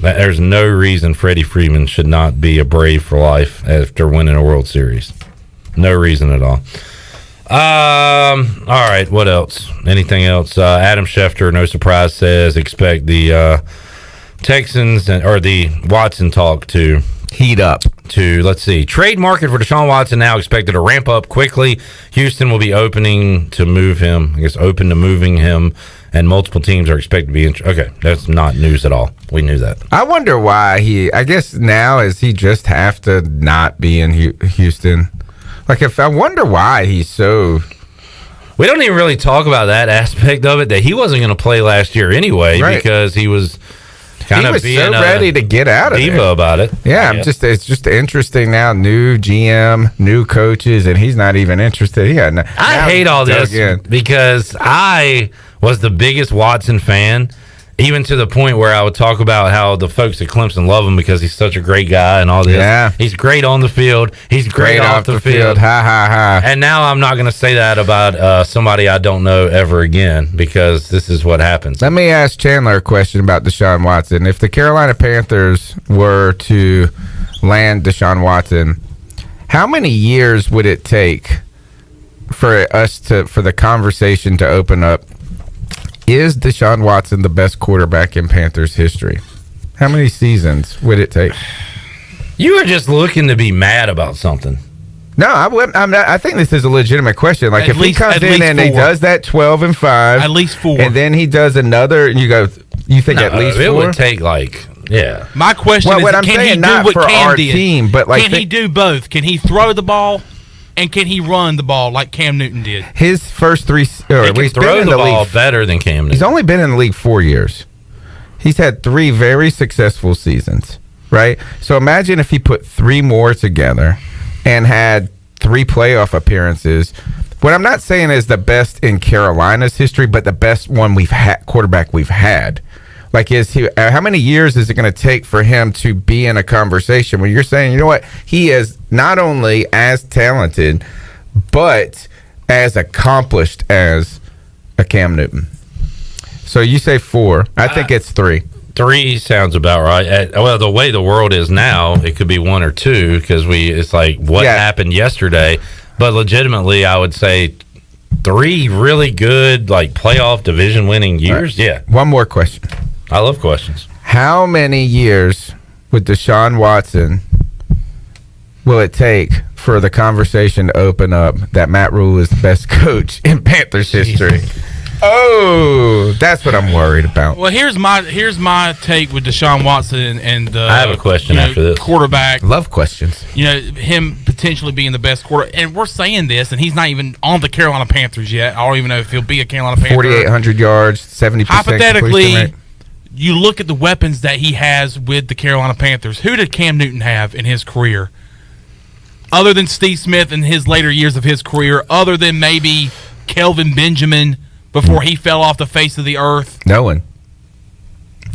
There's no reason Freddie Freeman should not be a Brave for life after winning a World Series. No reason at all. All right, what else? Anything else? Adam Schefter, no surprise, says expect the Texans or the Watson talk to heat up. Let's see, trade market for Deshaun Watson now expected to ramp up quickly. Houston will be open to moving him, and multiple teams are expected to be okay, that's not news at all. We knew that. I wonder why I guess now is he just have to not be in Houston? I wonder why he's so. We don't even really talk about that aspect of it, that he wasn't going to play last year anyway, right? Because he was Kind he of was being so ready to get out of diva there. about it. Yeah, it's just interesting now. New GM, new coaches, and he's not even interested. I hate all this because I was the biggest Watson fan, even to the point where I would talk about how the folks at Clemson love him because he's such a great guy and all this. Yeah. He's great on the field. He's great off the field. Ha, ha, ha. And now I'm not going to say that about somebody I don't know ever again because this is what happens. Let me ask Chandler a question about Deshaun Watson. If the Carolina Panthers were to land Deshaun Watson, how many years would it take for the conversation to open up? Is Deshaun Watson the best quarterback in Panthers history? How many seasons would it take? You were just looking to be mad about something. No, I think this is a legitimate question. Like, if he comes in and he does that 12-5, at least 4, and then he does another, and you think at least 4? It would take yeah. My question is, can he do what Cam did? Team, but can he do both? Can he throw the ball? And can he run the ball like Cam Newton did? His first 3 he can throw the ball better than Cam Newton. He's only been in the league 4 years. He's had 3 very successful seasons, right? So imagine if he put 3 more together and had 3 playoff appearances. What I'm not saying is the best in Carolina's history, but the best one quarterback we've had. Like, how many years is it going to take for him to be in a conversation when you're saying, you know what, he is not only as talented, but as accomplished as a Cam Newton? So you say 4. I think it's 3. 3 sounds about right. Well, the way the world is now, it could be 1 or 2 because it's like what happened yesterday. But legitimately, I would say 3 really good, like, playoff division-winning years. Right. Yeah. One more question. I love questions. How many years with Deshaun Watson will it take for the conversation to open up that Matt Rule is the best coach in Panthers history? Oh, that's what I'm worried about. Well, here's my take with Deshaun Watson and I have a question after this. Quarterback. Love questions. Him potentially being the best quarterback, and we're saying this, and he's not even on the Carolina Panthers yet. I don't even know if he'll be a Carolina Panther. 4,800 yards, 70%. Hypothetically, you look at the weapons that he has with the Carolina Panthers. Who did Cam Newton have in his career? Other than Steve Smith in his later years of his career, other than maybe Kelvin Benjamin before he fell off the face of the earth? No one.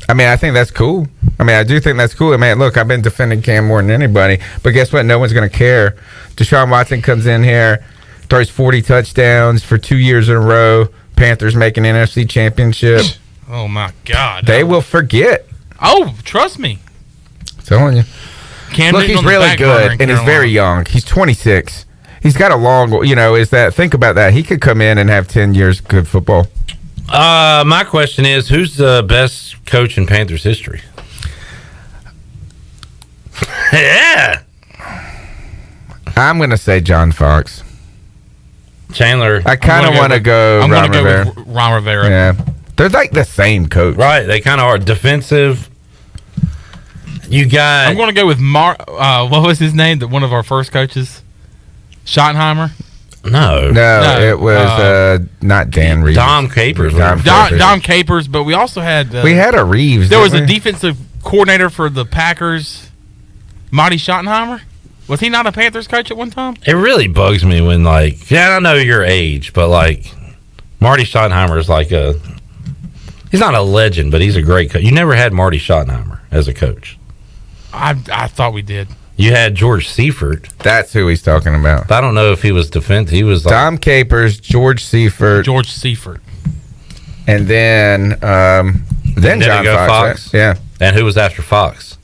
I mean, I think that's cool. I do think that's cool. Look, I've been defending Cam more than anybody, but guess what? No one's going to care. Deshaun Watson comes in here, throws 40 touchdowns for 2 years in a row. Panthers make an NFC championship. Oh, my God. They will forget. Oh, trust me. I'm telling you. Cam Look, Newton he's really good, and he's very young. He's 26. He's got a long, think about that. He could come in and have 10 years of good football. My question is, who's the best coach in Panthers history? Yeah. I'm going to say John Fox. Chandler. I kind of want to go I'm Ron going to Rivera. go with Ron Rivera. Yeah. They're like the same coach. Right. They kind of are defensive. You got... I'm going to go with what was his name? One of our first coaches? Schottenheimer? No, it was not Dan Reeves. Dom Capers. Dom Capers, but we also had... we had a Reeves. There was a defensive coordinator for the Packers, Marty Schottenheimer. Was he not a Panthers coach at one time? It really bugs me when, I don't know your age, but, Marty Schottenheimer is he's not a legend, but he's a great coach. You never had Marty Schottenheimer as a coach. I thought we did. You had George Seifert. That's who he's talking about. I don't know if he was defensive. He was Dom Capers, George Seifert. And then John Fox. Right? Yeah. And who was after Fox?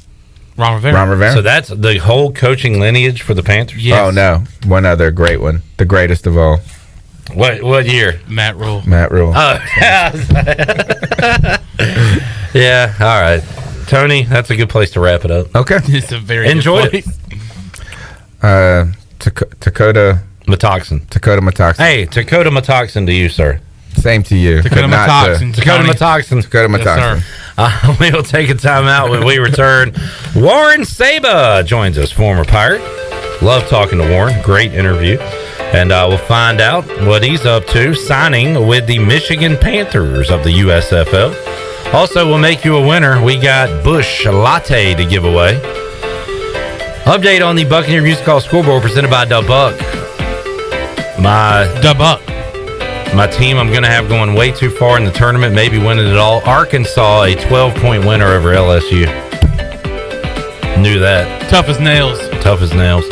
Ron Rivera. So that's the whole coaching lineage for the Panthers? Yes. Oh, no. One other great one. The greatest of all. What year? Matt Rule. Oh, yeah. All right. Tony, that's a good place to wrap it up. Okay. It's a very enjoyed it. Dakota Matoxin. Hey, Dakota Matoxin to you, sir. Same to you. Dakota Matoxin. We'll take a time out when we return. Warren Saba joins us, former Pirate. Love talking to Warren. Great interview. And we'll find out what he's up to, signing with the Michigan Panthers of the USFL. Also, we'll make you a winner. We got Bush Latte to give away. Update on the Buccaneer Music Hall scoreboard presented by Da Buck. My team I'm going to have going way too far in the tournament, maybe winning it all. Arkansas, a 12-point winner over LSU. Knew that. Tough as nails. Tough as nails.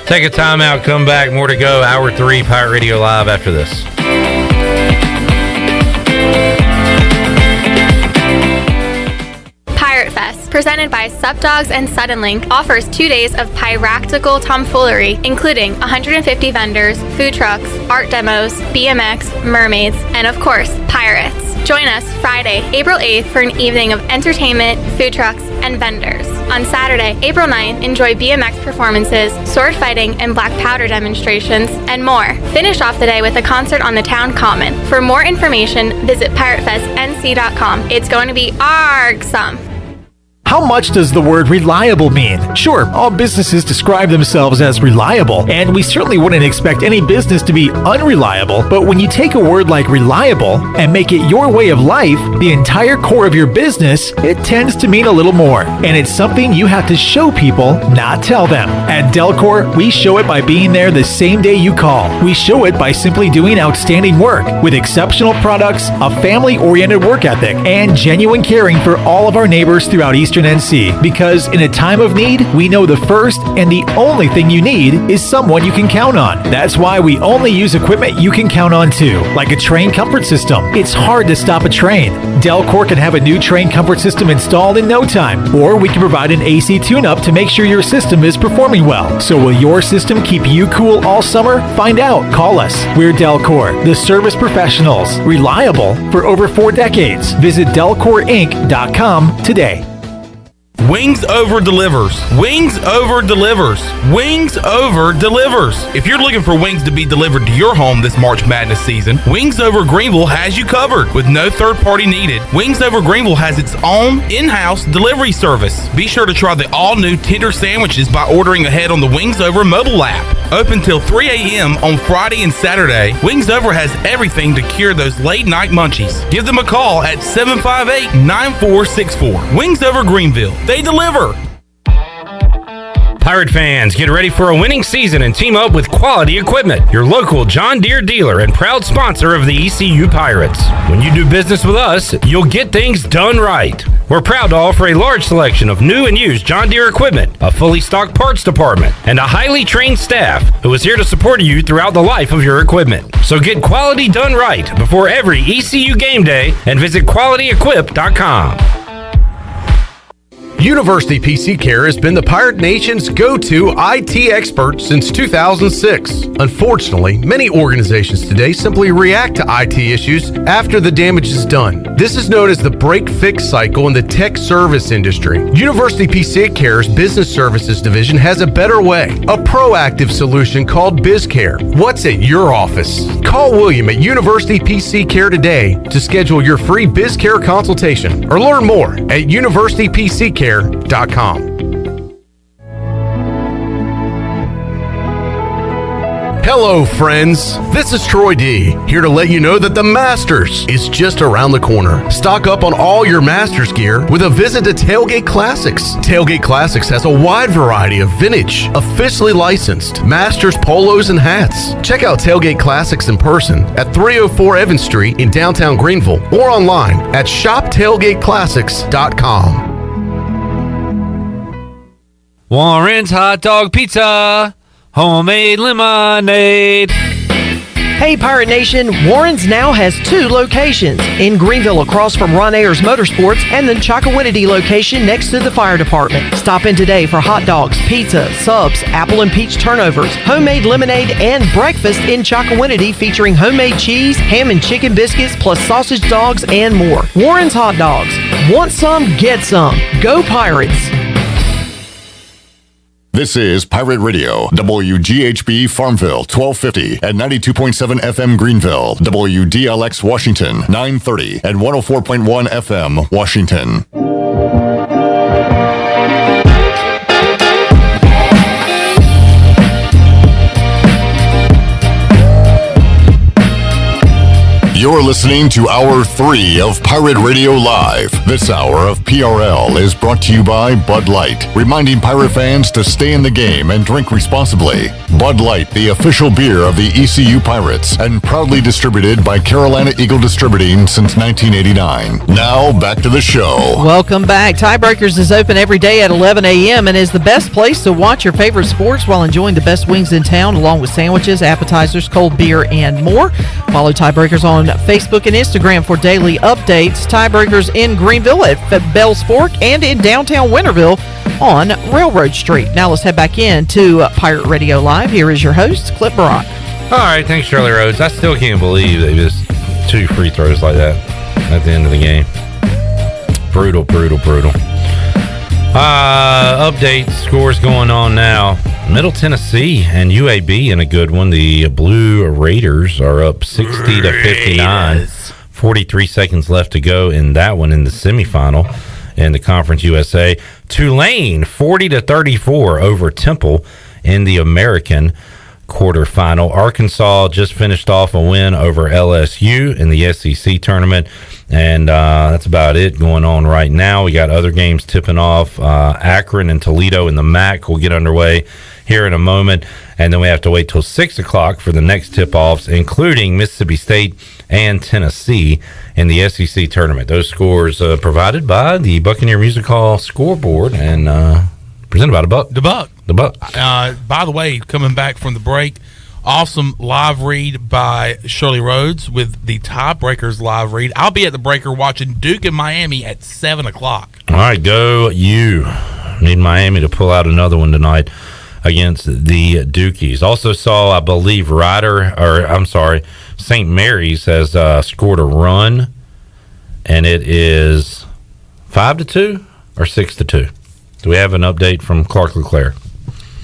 Take a timeout, come back. More to go. Hour 3, Pirate Radio Live after this. Pirate Fest, presented by Sup Dogs and Suddenlink, offers 2 days of piractical tomfoolery, including 150 vendors, food trucks, art demos, BMX, mermaids, and of course, pirates. Join us Friday, April 8th for an evening of entertainment, food trucks, and vendors. On Saturday, April 9th, enjoy BMX performances, sword fighting, and black powder demonstrations, and more. Finish off the day with a concert on the town common. For more information, visit piratefestnc.com. It's going to be argsome. How much does the word reliable mean? Sure, all businesses describe themselves as reliable, and we certainly wouldn't expect any business to be unreliable, but when you take a word like reliable and make it your way of life, the entire core of your business, it tends to mean a little more. And it's something you have to show people, not tell them. At Delcor, we show it by being there the same day you call. We show it by simply doing outstanding work with exceptional products, a family-oriented work ethic, and genuine caring for all of our neighbors throughout Eastern NC, because in a time of need, we know the first and the only thing you need is someone you can count on. That's why we only use equipment you can count on too, like a train comfort system. It's hard to stop a train. Delcor can have a new train comfort system installed in no time, or we can provide an AC tune-up to make sure your system is performing well. So will your system keep you cool all summer? Find out. Call us. We're Delcor, the service professionals, reliable for over 4 decades. Visit DelcorInc.com today. Wings Over delivers. Wings Over delivers. Wings Over delivers. If you're looking for wings to be delivered to your home this March Madness season, Wings Over Greenville has you covered with no third party needed. Wings Over Greenville has its own in-house delivery service. Be sure to try the all-new tender sandwiches by ordering ahead on the Wings Over mobile app. Open till 3 a.m. on Friday and Saturday, Wings Over has everything to cure those late-night munchies. Give them a call at 758-9464. Wings Over Greenville. They deliver. Pirate fans, get ready for a winning season and team up with Quality Equipment, your local John Deere dealer and proud sponsor of the ECU Pirates. When you do business with us, you'll get things done right. We're proud to offer a large selection of new and used John Deere equipment, a fully stocked parts department, and a highly trained staff who is here to support you throughout the life of your equipment. So get quality done right before every ECU game day and visit QualityEquip.com. University PC Care has been the Pirate Nation's go-to IT expert since 2006. Unfortunately, many organizations today simply react to IT issues after the damage is done. This is known as the break-fix cycle in the tech service industry. University PC Care's Business Services Division has a better way, a proactive solution called BizCare. What's at your office? Call William at University PC Care today to schedule your free BizCare consultation or learn more at universitypccare.com. Hello, friends. This is Troy D, here to let you know that the Masters is just around the corner. Stock up on all your Masters gear with a visit to Tailgate Classics. Tailgate Classics has a wide variety of vintage, officially licensed Masters polos and hats. Check out Tailgate Classics in person at 304 Evans Street in downtown Greenville or online at shoptailgateclassics.com. Warren's Hot Dog Pizza, homemade lemonade. Hey, Pirate Nation, Warren's now has 2 locations. In Greenville across from Ron Ayers Motorsports and the Chocowinity location next to the fire department. Stop in today for hot dogs, pizza, subs, apple and peach turnovers, homemade lemonade, and breakfast in Chocowinity featuring homemade cheese, ham and chicken biscuits, plus sausage dogs and more. Warren's Hot Dogs. Want some? Get some. Go Pirates. This is Pirate Radio, WGHB Farmville, 1250 and 92.7 FM Greenville, WDLX Washington, 930 and 104.1 FM Washington. You're listening listening to Hour 3 of Pirate Radio Live. This hour of PRL is brought to you by Bud Light, reminding Pirate fans to stay in the game and drink responsibly. Bud Light, the official beer of the ECU Pirates, and proudly distributed by Carolina Eagle Distributing since 1989. Now, back to the show. Welcome back. Tiebreakers is open every day at 11 a.m. and is the best place to watch your favorite sports while enjoying the best wings in town, along with sandwiches, appetizers, cold beer, and more. Follow Tiebreakers on Facebook and Instagram for daily updates. Tiebreakers in Greenville at Bell's Fork and in downtown Winterville on Railroad Street. Now let's head back into Pirate Radio Live. Here is your host, Clip Barak. All right, thanks, Shirley Rhodes. I still can't believe they missed 2 free throws like that at the end of the game. Brutal. Update scores going on now. Middle Tennessee and UAB in a good one. The Blue Raiders are up 60 to 59. 43 seconds left to go in that one in the semifinal in the Conference USA. Tulane 40 to 34 over Temple in the American quarterfinal. Arkansas just finished off a win over LSU in the SEC tournament, and that's about it going on right now. We got other games tipping off. Akron and Toledo in the MAC will get underway here in a moment, and then we have to wait till 6 o'clock for the next tip-offs, including Mississippi State and Tennessee in the SEC tournament. Those scores provided by the Buccaneer Music Hall scoreboard and presented by The Buck. By the way, coming back from the break, awesome live read by Shirley Rhodes with the Tiebreakers live read. I'll be at the breaker watching Duke and Miami at 7 o'clock. All right, go you. Need Miami to pull out another one tonight against the Dukies. Also saw, I believe, St. Mary's has scored a run, and it is 5-2 or 6-2. Do we have an update from Clark LeClaire?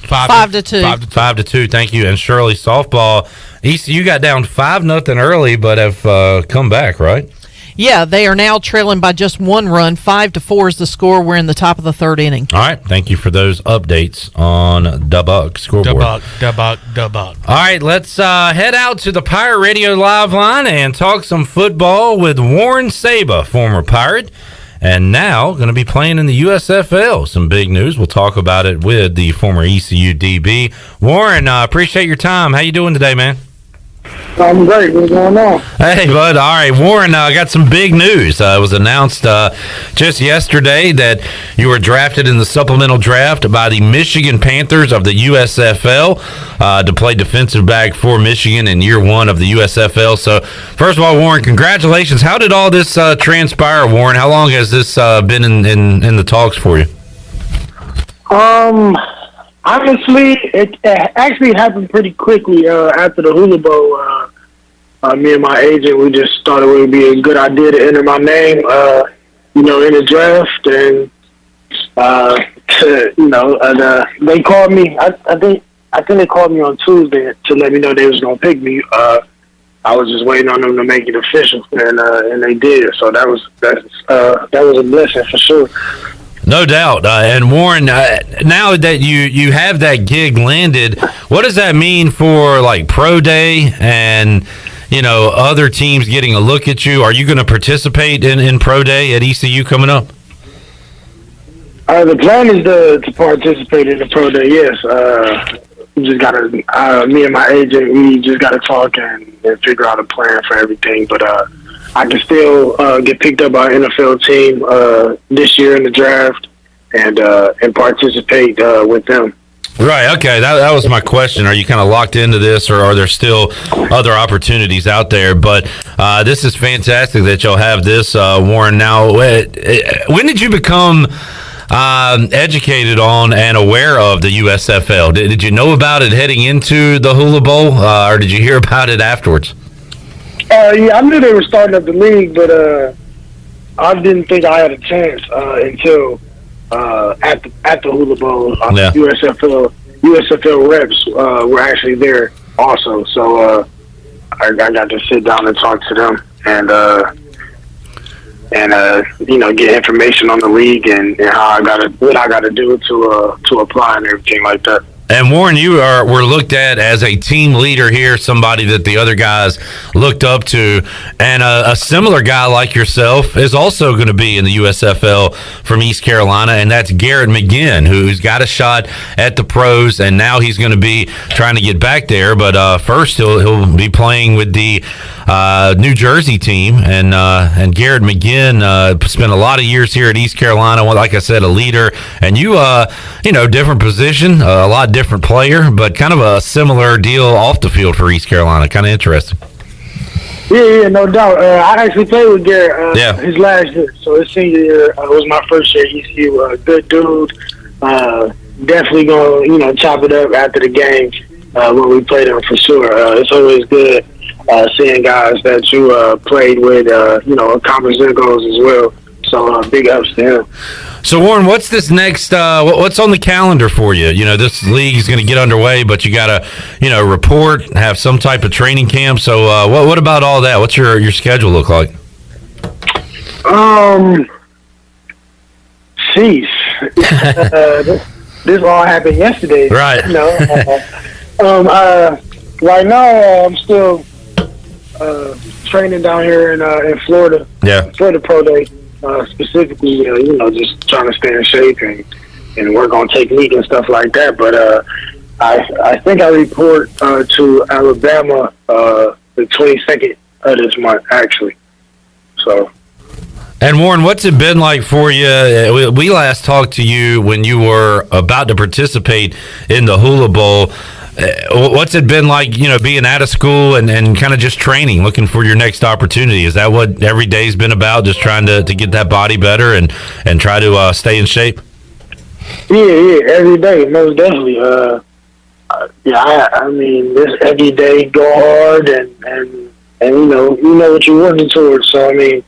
5-2. 5-2. Thank you. And Shirley, softball, ECU got down 5-0 early, but have come back, right? Yeah, they are now trailing by just 1 run. 5-4 is the score. We're in the top of the 3rd inning. All right. Thank you for those updates on the Buck scoreboard. The Buck. All right. Let's head out to the Pirate Radio Live line and talk some football with Warren Saba, former Pirate, and now going to be playing in the USFL. Some big news. We'll talk about it with the former ECU DB. Warren, appreciate your time. How you doing today, man? I'm great. What's going on? Hey, bud. All right, Warren, got some big news. It was announced just yesterday that you were drafted in the supplemental draft by the Michigan Panthers of the USFL to play defensive back for Michigan in year 1 of the USFL. So, first of all, Warren, congratulations. How did all this transpire, Warren? How long has this been in the talks for you? Honestly, it actually happened pretty quickly after the Hula Bowl. Me and my agent, we just thought it would be a good idea to enter my name, in the draft. And they called me. I think they called me on Tuesday to let me know they was gonna pick me. I was just waiting on them to make it official, and they did. So that was a blessing for sure. No doubt. And Warren, now that you have that gig landed, what does that mean for like pro day and other teams getting a look at you? Are you going to participate in pro day at ECU coming up? The plan is to participate in the pro day. Yes. We just gotta. Me and my agent, we just gotta talk and figure out a plan for everything. But I can still get picked up by an NFL team this year in the draft and participate with them. Right. Okay. That was my question. Are you kind of locked into this, or are there still other opportunities out there? But this is fantastic that you'll have this, Warren. Now, when did you become educated on and aware of the USFL? Did you know about it heading into the Hula Bowl, or did you hear about it afterwards? Yeah, I knew they were starting up the league, but I didn't think I had a chance until at the Hula Bowl. Yeah. USFL reps were actually there also, so I got to sit down and talk to them and get information on the league and what I got to do to apply and everything like that. And Warren, were looked at as a team leader here, somebody that the other guys looked up to, and a similar guy like yourself is also going to be in the USFL from East Carolina, and that's Garrett McGinn, who's got a shot at the pros, and now he's going to be trying to get back there. But first, he'll be playing with the New Jersey team, and Garrett McGinn spent a lot of years here at East Carolina. Like I said, a leader, and you different position, a lot different player, but kind of a similar deal off the field for East Carolina. Kind of interesting. Yeah, no doubt. I actually played with Garrett his last year, so his senior year was my first year at ECU. Good dude. Definitely going to chop it up after the game when we played him for sure. It's always good seeing guys that you played with, accomplish their goals as well. So big ups to him. So Warren, what's this next? What's on the calendar for you? This league is going to get underway, but you got to, report, have some type of training camp. So what about all that? What's your schedule look like? This all happened yesterday, right? Right now I'm still training down here in Florida. Yeah, Florida Pro Day. Specifically, just trying to stay in shape and work on technique and stuff like that. But I think I report to Alabama the 22nd of this month, actually. So. And Warren, what's it been like for you? We last talked to you when you were about to participate in the Hula Bowl. What's it been like, being out of school and kind of just training, looking for your next opportunity? Is that what every day's been about, just trying to get that body better and try to stay in shape? Yeah, every day, most definitely. I mean, this every day go hard and you know what you're working towards. So, I mean,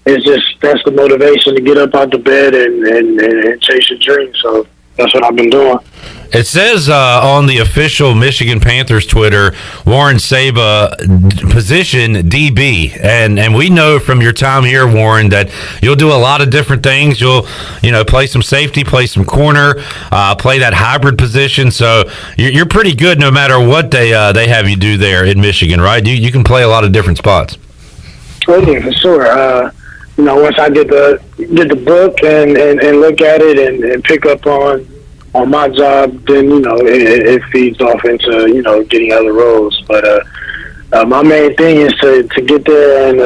that's the motivation to get up out the bed and chase your dreams. So that's what I've been doing. It says on the official Michigan Panthers Twitter, Warren Saba position DB, and we know from your time here, Warren, that you'll do a lot of different things. You'll play some safety, play some corner, play that hybrid position. So you're pretty good no matter what they have you do there in Michigan, right? You can play a lot of different spots. Oh yeah, for sure. Once I get the book and look at it and pick up on my job, then it feeds off into getting other roles. But my main thing is to get there and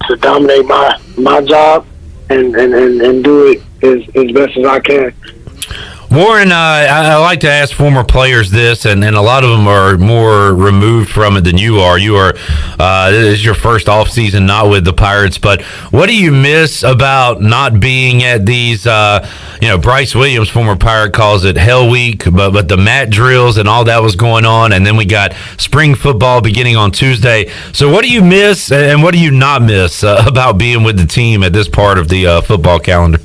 to dominate my job and do it as best as I can. Warren, I like to ask former players this, and a lot of them are more removed from it than you are. This is your first off season not with the Pirates, but what do you miss about not being at these, Bryce Williams, former Pirate, calls it Hell Week, but the mat drills and all that was going on, and then we got spring football beginning on Tuesday. So what do you miss, and what do you not miss about being with the team at this part of the football calendar?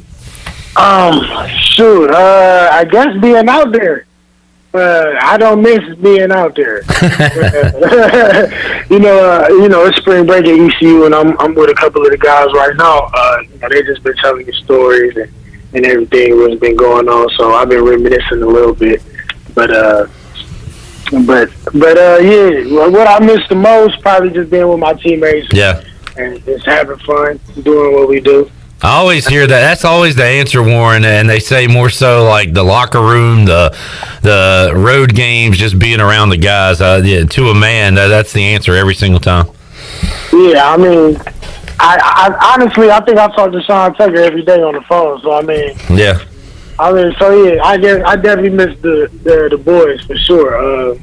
I guess being out there. I don't miss being out there. It's spring break at ECU, and I'm with a couple of the guys right now. They just been telling me stories and everything that's been going on. So I've been reminiscing a little bit. But what I miss the most probably just being with my teammates. Yeah, and just having fun, doing what we do. I always hear that. That's always the answer, Warren, and they say more so like the locker room, the road games, just being around the guys. To a man, that's the answer every single time. Yeah, I mean, I honestly, I think I talk to Sean Tucker every day on the phone. So I mean, yeah. I guess I definitely miss the boys for sure.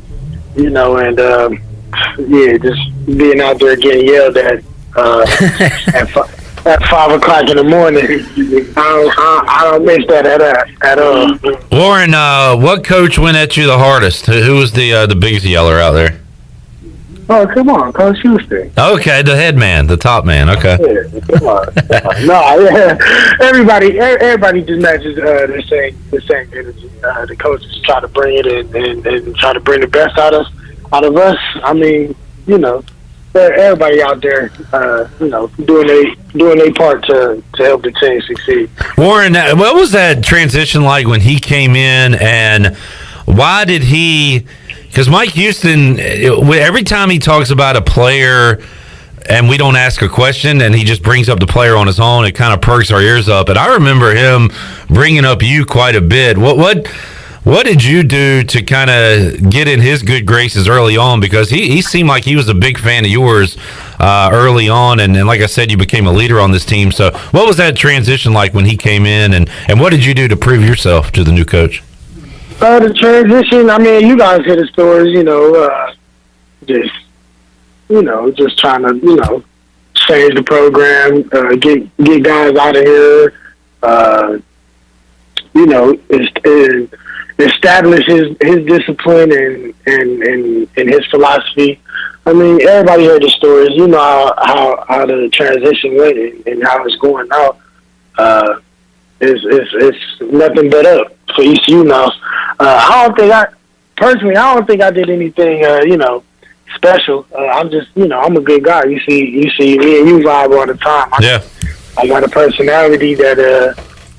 Just being out there getting yelled at at 5 o'clock in the morning. I don't miss that at all. Warren, what coach went at you the hardest? Who was the biggest yeller out there? Oh, come on, Coach Houston. Okay, the head man, the top man. Okay. Yeah, come on. No, everybody just matches the same energy. The coaches try to bring it and try to bring the best out of us. I mean, everybody out there, doing their part to help the team succeed. Warren, what was that transition like when he came in and Why did he? Because Mike Houston, every time he talks about a player and we don't ask a question and he just brings up the player on his own, it kind of perks our ears up. And I remember him bringing up you quite a bit. What did you do to kind of get in his good graces early on? Because he seemed like he was a big fan of yours early on. And like I said, you became a leader on this team. So what was that transition like when he came in? And what did you do to prove yourself to the new coach? The transition, I mean, you guys hear the stories, just trying to, change the program, get guys out of here, establish his discipline and his philosophy. I mean, everybody heard the stories. You know how the transition went and how it's going now. It's nothing but up for ECU now. I don't think I did anything, special. I'm just, I'm a good guy. You see me and you vibe all the time. I got a personality that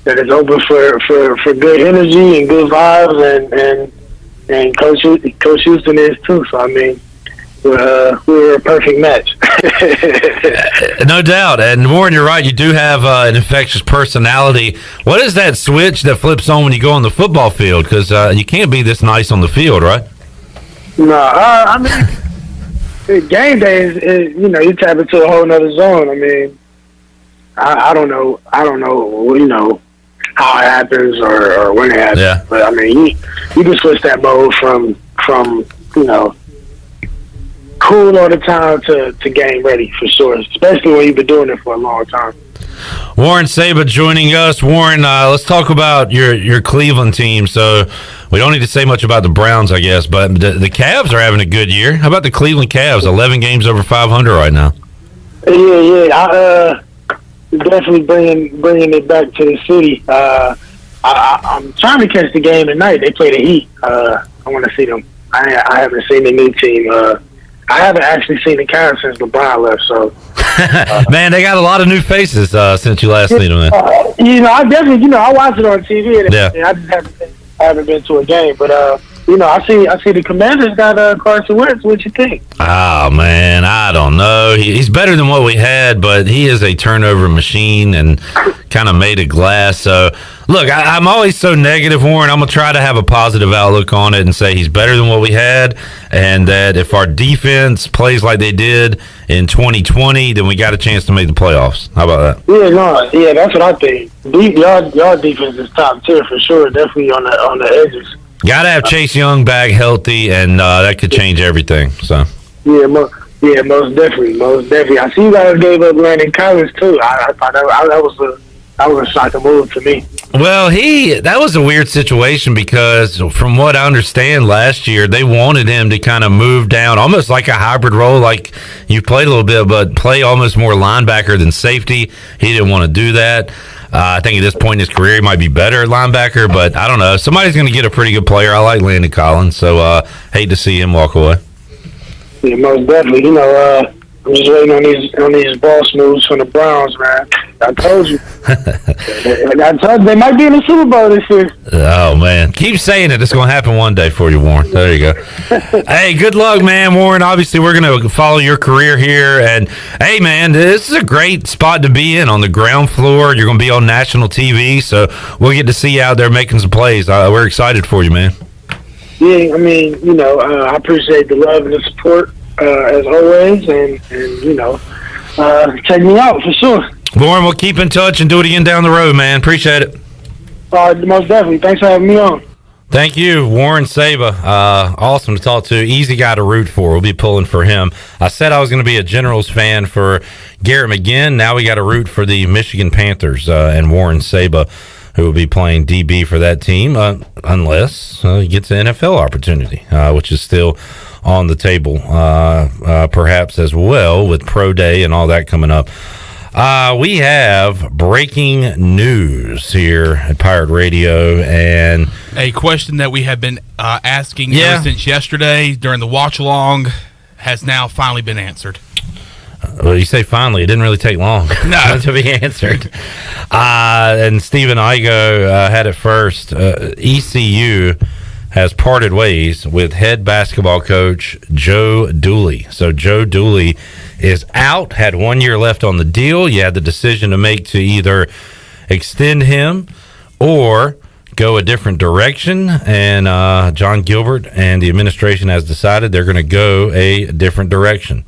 is open for good energy and good vibes, and Coach Houston is too. So I mean, we're a perfect match. No doubt. And Warren, you're right. You do have an infectious personality. What is that switch that flips on when you go on the football field? Because you can't be this nice on the field, right? No, I mean, game day is you tap into a whole nother zone. I mean, I don't know, how it happens or when it happens. Yeah. But I mean, you can switch that mode from cool all the time to game ready for sure, especially when you've been doing it for a long time. Warren Saba joining us. Warren, let's talk about your Cleveland team. So we don't need to say much about the Browns, I guess, but the Cavs are having a good year. How about the Cleveland Cavs? 11 games over 500 right now. Yeah. Definitely bringing it back to the city. I'm trying to catch the game tonight. They play the Heat. I want to see them. I haven't seen the new team. I haven't actually seen the Cavs since LeBron left. So, man, they got a lot of new faces since you last seen them. I definitely, I watch it on TV. And I just haven't been to a game, but I see the Commanders got Carson Wentz. What you think? Oh man, I don't know. He's better than what we had, but he is a turnover machine and kind of made of glass. So look, I'm always so negative, Warren. I'm gonna try to have a positive outlook on it and say he's better than what we had, and that if our defense plays like they did in 2020, then we got a chance to make the playoffs. How about that? Yeah, that's what I think. Y'all defense is top tier for sure. Definitely on the edges. Got to have Chase Young back healthy, and that could change everything. So most definitely. I see you guys gave up Landon Collins too. I thought that was a shocking move to me. Well, that was a weird situation because from what I understand last year, they wanted him to kind of move down almost like a hybrid role, like you played a little bit, but play almost more linebacker than safety. He didn't want to do that. I think at this point in his career, he might be better at linebacker, but I don't know. Somebody's going to get a pretty good player. I like Landon Collins, so hate to see him walk away. Yeah, most definitely. I'm just waiting on these boss moves from the Browns, man. I told you. They might be in the Super Bowl this year. Oh, man. Keep saying it. It's going to happen one day for you, Warren. There you go. Hey, good luck, man, Warren. Obviously, we're going to follow your career here. And, hey, man, this is a great spot to be in on the ground floor. You're going to be on national TV, so we'll get to see you out there making some plays. We're excited for you, man. Yeah, I mean, I appreciate the love and the support. As always, and check me out for sure. Warren, we'll keep in touch and do it again down the road, man. Appreciate it. Most definitely. Thanks for having me on. Thank you, Warren Saba. Awesome to talk to. Easy guy to root for. We'll be pulling for him. I said I was going to be a Generals fan for Garrett McGinn. Now we got to root for the Michigan Panthers and Warren Saba, who will be playing DB for that team, unless he gets an NFL opportunity, which is still on the table, perhaps as well, with Pro Day and all that coming up. We have breaking news here at Pirate Radio, and a question that we have been asking ever since yesterday during the watch along has now finally been answered. Well, you say finally. It didn't really take long to be answered. And Stephen Igo had it first. ECU has parted ways with head basketball coach Joe Dooley. So Joe Dooley is out, had 1 year left on the deal. You had the decision to make to either extend him or go a different direction, and John Gilbert and the administration has decided they're going to go a different direction.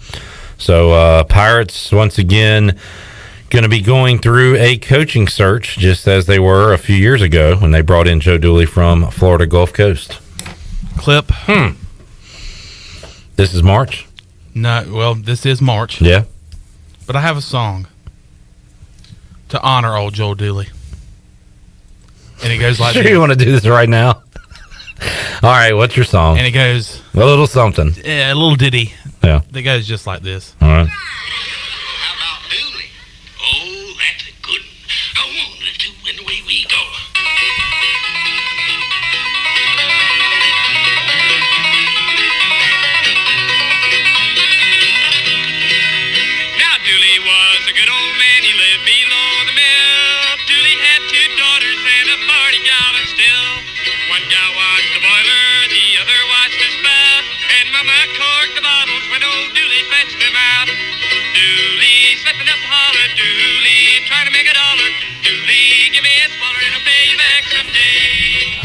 So Pirates, once again, going to be going through a coaching search, just as they were a few years ago when they brought in Joe Dooley from Florida Gulf Coast. Clip. This is March? No, well, this is March. Yeah. But I have a song to honor old Joe Dooley. And it goes like Sure this. You want to do this right now? All right, what's your song? And it goes... A little something. Yeah, a little ditty. Yeah. That goes just like this. All right.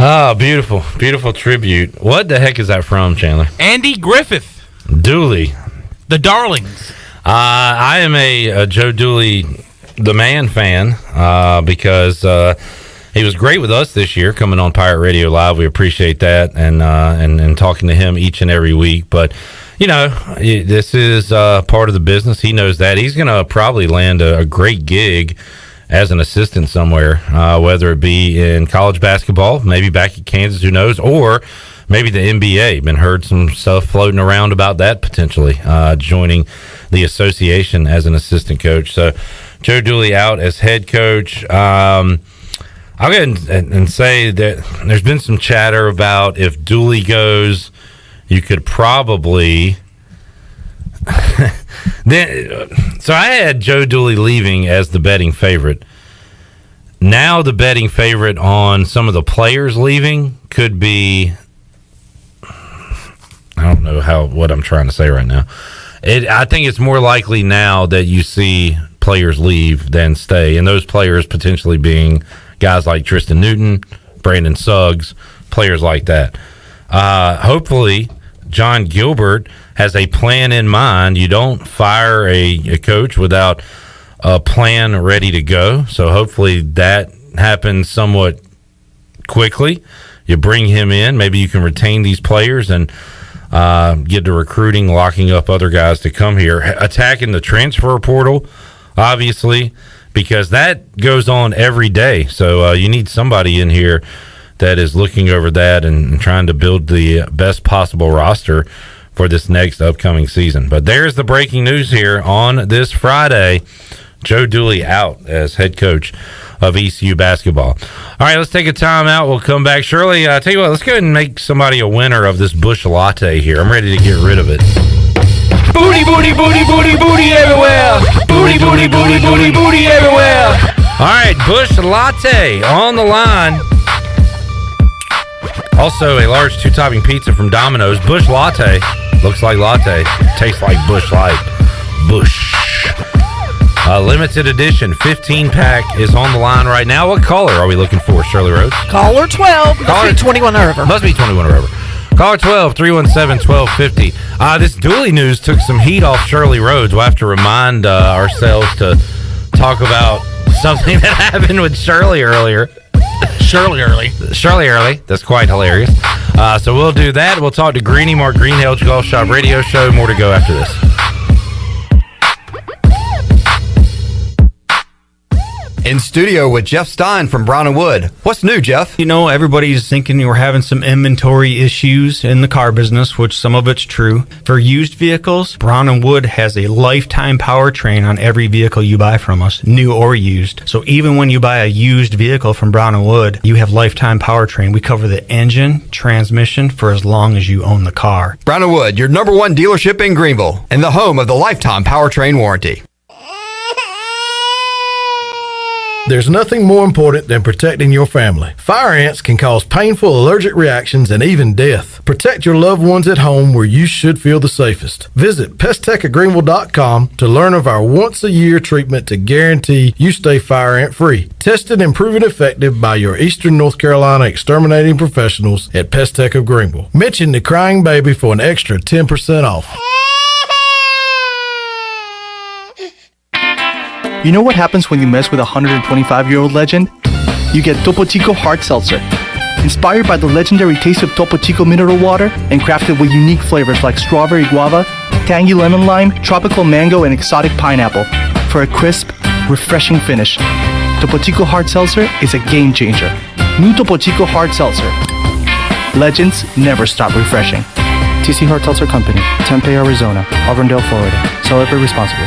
Ah, beautiful, beautiful tribute. What the heck is that from, Chandler? Andy Griffith. Dooley. The Darlings. I am a Joe Dooley, the man fan, because he was great with us this year, coming on Pirate Radio Live. We appreciate that, and talking to him each and every week. But you know, this is part of the business. He knows that. He's going to probably land a great gig as an assistant somewhere, whether it be in college basketball, maybe back at Kansas, who knows, or maybe the NBA. Been heard some stuff floating around about that potentially, joining the association as an assistant coach. So Joe Dooley out as head coach. I'll go ahead and say that there's been some chatter about if Dooley goes, you could probably... So I had Joe Dooley leaving as the betting favorite. Now the betting favorite on some of the players leaving could be, I don't know what I'm trying to say right now. I think it's more likely now that you see players leave than stay, and those players potentially being guys like Tristan Newton, Brandon Suggs, players like that. Hopefully John Gilbert has a plan in mind. You don't fire a coach without a plan ready to go. So hopefully that happens somewhat quickly. You bring him in. Maybe you can retain these players and get to recruiting, locking up other guys to come here. Attacking the transfer portal, obviously, because that goes on every day. So you need somebody in here that is looking over that and trying to build the best possible roster for this next upcoming season. But there's the breaking news here on this Friday. Joe Dooley out as head coach of ECU basketball. All right, let's take a time out. We'll come back. Shirley, tell you what, let's go ahead and make somebody a winner of this Busch Latte here. I'm ready to get rid of it. Booty, booty, booty, booty, booty everywhere. Booty, booty, booty, booty, booty everywhere. All right, Busch Latte on the line. Also, a large two-topping pizza from Domino's. Busch Latte. Looks like latte. Tastes like Busch Light. Busch. Limited edition 15-pack is on the line right now. What caller are we looking for, Shirley Rhodes? Caller 12. Must be 21 or over. Must be 21 or over. Caller 12, 317-1250. This Dooley news took some heat off Shirley Rhodes. We'll have to remind ourselves to talk about something that happened with Shirley earlier. Shirley Early. That's quite hilarious. So we'll do that. We'll talk to Greenie, Mark Greenhalgh, Golf Shop Radio Show. More to go after this. In studio with Jeff Stein from Brown & Wood. What's new, Jeff? You know, everybody's thinking we're having some inventory issues in the car business, which some of it's true. For used vehicles, Brown & Wood has a lifetime powertrain on every vehicle you buy from us, new or used. So even when you buy a used vehicle from Brown & Wood, you have lifetime powertrain. We cover the engine, transmission for as long as you own the car. Brown & Wood, your #1 dealership in Greenville and the home of the lifetime powertrain warranty. There's nothing more important than protecting your family. Fire ants can cause painful allergic reactions and even death. Protect your loved ones at home where you should feel the safest. Visit pesttechofgreenville.com to learn of our once-a-year treatment to guarantee you stay fire ant free. Tested and proven effective by your Eastern North Carolina exterminating professionals at Pest Tech of Greenville. Mention the crying baby for an extra 10% off. You know what happens when you mess with a 125-year-old legend? You get Topo Chico Hard Seltzer. Inspired by the legendary taste of Topo Chico mineral water and crafted with unique flavors like strawberry guava, tangy lemon lime, tropical mango, and exotic pineapple for a crisp, refreshing finish. Topo Chico Hard Seltzer is a game changer. New Topo Chico Hard Seltzer. Legends never stop refreshing. TC Hard Seltzer Company, Tempe, Arizona, Auburndale, Florida. Celebrate responsibly.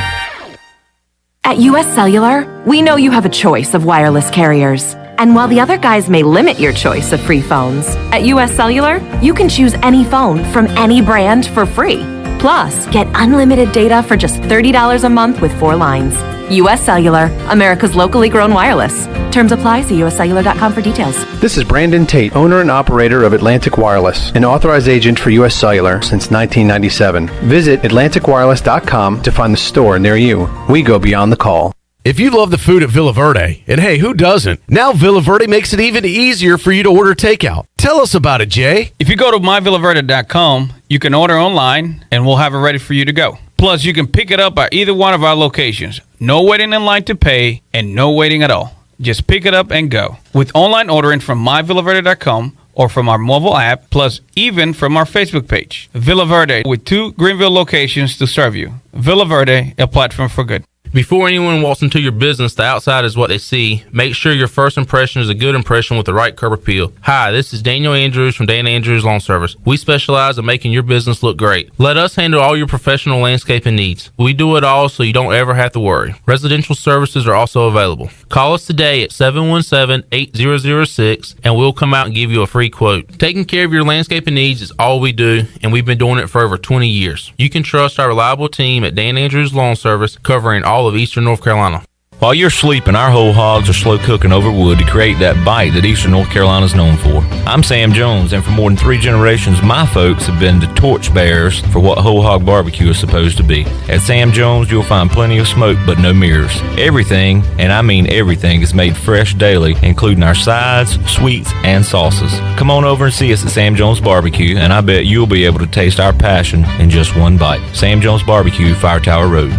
At US Cellular, we know you have a choice of wireless carriers. And while the other guys may limit your choice of free phones, at US Cellular, you can choose any phone from any brand for free. Plus, get unlimited data for just $30 a month with 4 lines. US Cellular, America's locally grown wireless. Terms apply. See uscellular.com for details. This is Brandon Tate, owner and operator of Atlantic Wireless, an authorized agent for US Cellular since 1997. Visit atlanticwireless.com to find the store near you. We go beyond the call. If you love the food at Villa Verde, and hey, who doesn't? Now Villa Verde makes it even easier for you to order takeout. Tell us about it, Jay. If you go to myvillaverde.com, you can order online, and we'll have it ready for you to go. Plus, you can pick it up at either one of our locations. No waiting in line to pay, and no waiting at all. Just pick it up and go. With online ordering from myvillaverde.com or from our mobile app, plus even from our Facebook page. Villa Verde, with 2 Greenville locations to serve you. Villa Verde, a platform for good. Before anyone walks into your business, the outside is what they see. Make sure your first impression is a good impression with the right curb appeal. Hi, this is Daniel Andrews from Dan Andrews Lawn Service. We specialize in making your business look great. Let us handle all your professional landscaping needs. We do it all so you don't ever have to worry. Residential services are also available. Call us today at 717-8006 and we'll come out and give you a free quote. Taking care of your landscaping needs is all we do, and we've been doing it for over 20 years. You can trust our reliable team at Dan Andrews Lawn Service, covering all of Eastern North Carolina. While you're sleeping, our whole hogs are slow cooking over wood to create that bite that Eastern North Carolina is known for. I'm Sam Jones, and for more than 3 generations, my folks have been the torchbearers for what whole hog barbecue is supposed to be. At Sam Jones, you'll find plenty of smoke, but no mirrors. Everything, and I mean everything, is made fresh daily, including our sides, sweets, and sauces. Come on over and see us at Sam Jones Barbecue, and I bet you'll be able to taste our passion in just one bite. Sam Jones Barbecue, Fire Tower Road.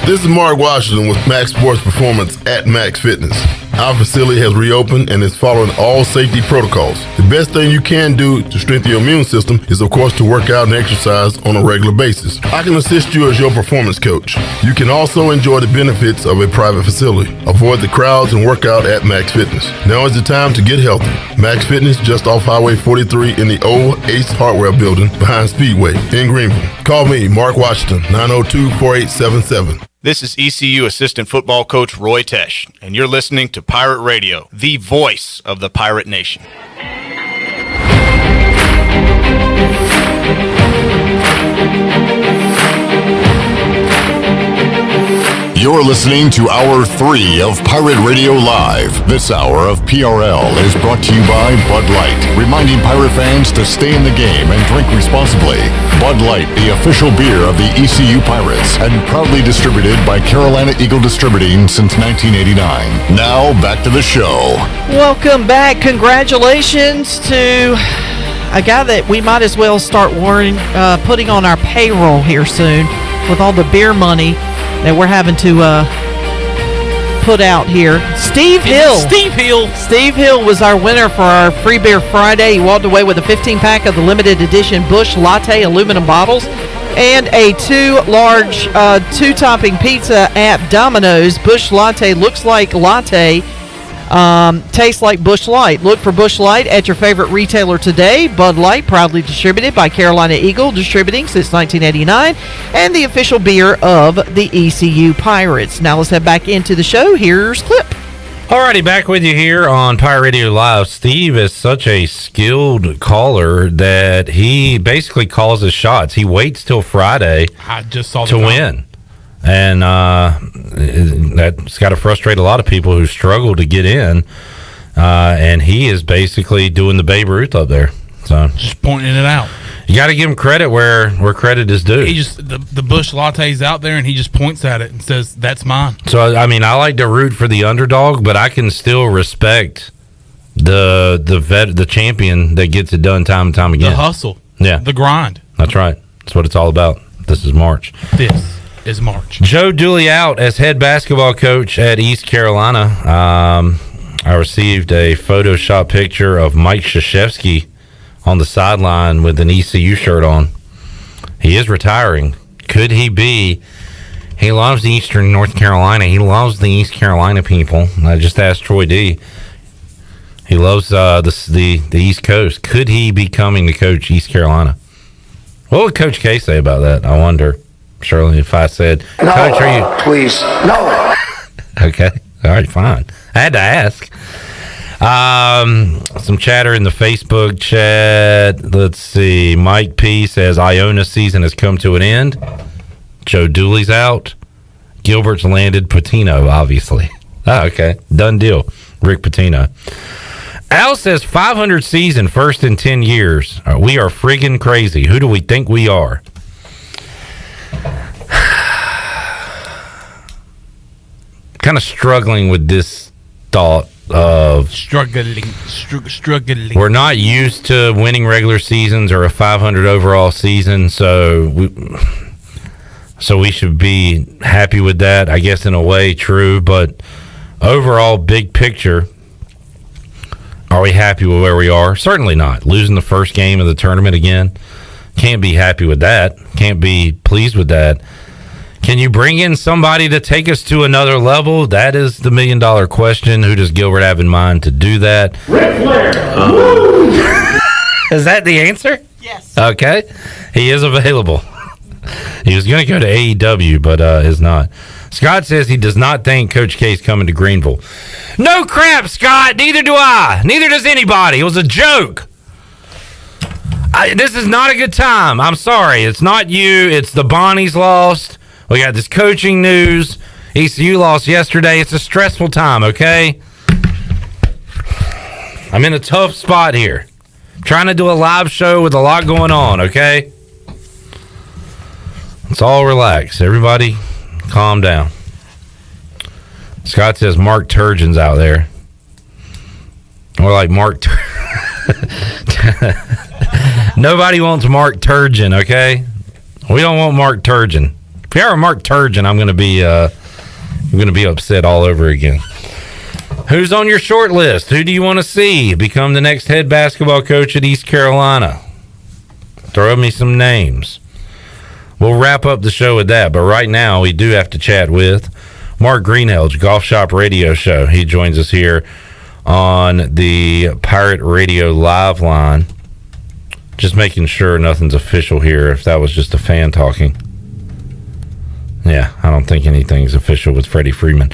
This is Mark Washington with Max Sports Performance at Max Fitness. Our facility has reopened and is following all safety protocols. The best thing you can do to strengthen your immune system is, of course, to work out and exercise on a regular basis. I can assist you as your performance coach. You can also enjoy the benefits of a private facility. Avoid the crowds and work out at Max Fitness. Now is the time to get healthy. Max Fitness, just off Highway 43 in the old Ace Hardware building behind Speedway in Greenville. Call me, Mark Washington, 902-4877. This is ECU assistant football coach Roy Tesh, and you're listening to Pirate Radio, the voice of the Pirate Nation. You're listening to Hour 3 of Pirate Radio Live. This hour of PRL is brought to you by Bud Light, reminding Pirate fans to stay in the game and drink responsibly. Bud Light, the official beer of the ECU Pirates, and proudly distributed by Carolina Eagle Distributing since 1989. Now, back to the show. Welcome back. Congratulations to a guy that we might as well start putting on our payroll here soon with all the beer money that we're having to put out here. Steve Hill was our winner for our Free Beer Friday. He walked away with a 15-pack of the limited edition Busch Latte aluminum bottles and a 2 large 2-topping pizza at Domino's. Busch Latte looks like latte, tastes like Busch Light. Look for Busch Light at your favorite retailer today. Bud Light, proudly distributed by Carolina Eagle Distributing since 1989, and the official beer of the ECU Pirates. Now let's head back into the show. Here's Clip. Alrighty, back with you here on Pirate Radio Live. Steve is such a skilled caller that he basically calls his shots. He waits till Friday I just saw to win. and that's got to frustrate a lot of people who struggle to get in. And he is basically doing the Babe Ruth up there. So just pointing it out. You got to give him credit where credit is due. He just the Busch Latte's out there, and he just points at it and says, "That's mine." So I mean, I like to root for the underdog, but I can still respect the champion that gets it done time and time again. The hustle, yeah, the grind. That's right. That's what it's all about. This is March. This is March. Joe Dooley out as head basketball coach at East Carolina. I received a Photoshop picture of Mike Krzyzewski on the sideline with an ECU shirt on. He is retiring. Could he be? He loves Eastern North Carolina. He loves the East Carolina people. I just asked Troy D. He loves the East Coast. Could he be coming to coach East Carolina? What would Coach K say about that? I wonder. Shirley, if I said, no, Coach, are you... please, no. Okay. All right, fine. I had to ask. Some chatter in the Facebook chat. Let's see. Mike P says Iona season has come to an end. Joe Dooley's out. Gilbert's landed. Patino, obviously. Oh, okay. Done deal. Rick Pitino. Al says 500 season, first in 10 years. We are friggin' crazy. Who do we think we are? Kind of struggling with this thought of struggling. We're not used to winning regular seasons or a 500 overall season, so we should be happy with that. I guess in a way, true, but overall, big picture, are we happy with where we are? Certainly not. Losing the first game of the tournament again, can't be happy with that. Can't be pleased with that. Can you bring in somebody to take us to another level? That is the $1 million question. Who does Gilbert have in mind to do that? Ric Flair. Is that the answer? Yes. Okay. He is available. He was going to go to AEW, but is not. Scott says he does not think Coach K is coming to Greenville. No crap, Scott. Neither do I. Neither does anybody. It was a joke. This is not a good time. I'm sorry. It's not you. It's the Bonnies lost. We got this coaching news. ECU lost yesterday. It's a stressful time, okay? I'm in a tough spot here. Trying to do a live show with a lot going on, okay? Let's all relax. Everybody, calm down. Scott says Mark Turgeon's out there. Or like Mark Nobody wants Mark Turgeon, okay? We don't want Mark Turgeon. If you ever Mark Turgeon, I'm going to be upset all over again. Who's on your short list? Who do you want to see become the next head basketball coach at East Carolina? Throw me some names. We'll wrap up the show with that, but right now we do have to chat with Mark Greenhalgh, Golf Shop Radio Show. He joins us here on the Pirate Radio live line. Just making sure nothing's official here, if that was just a fan talking. Yeah, I don't think anything's official with Freddie Freeman.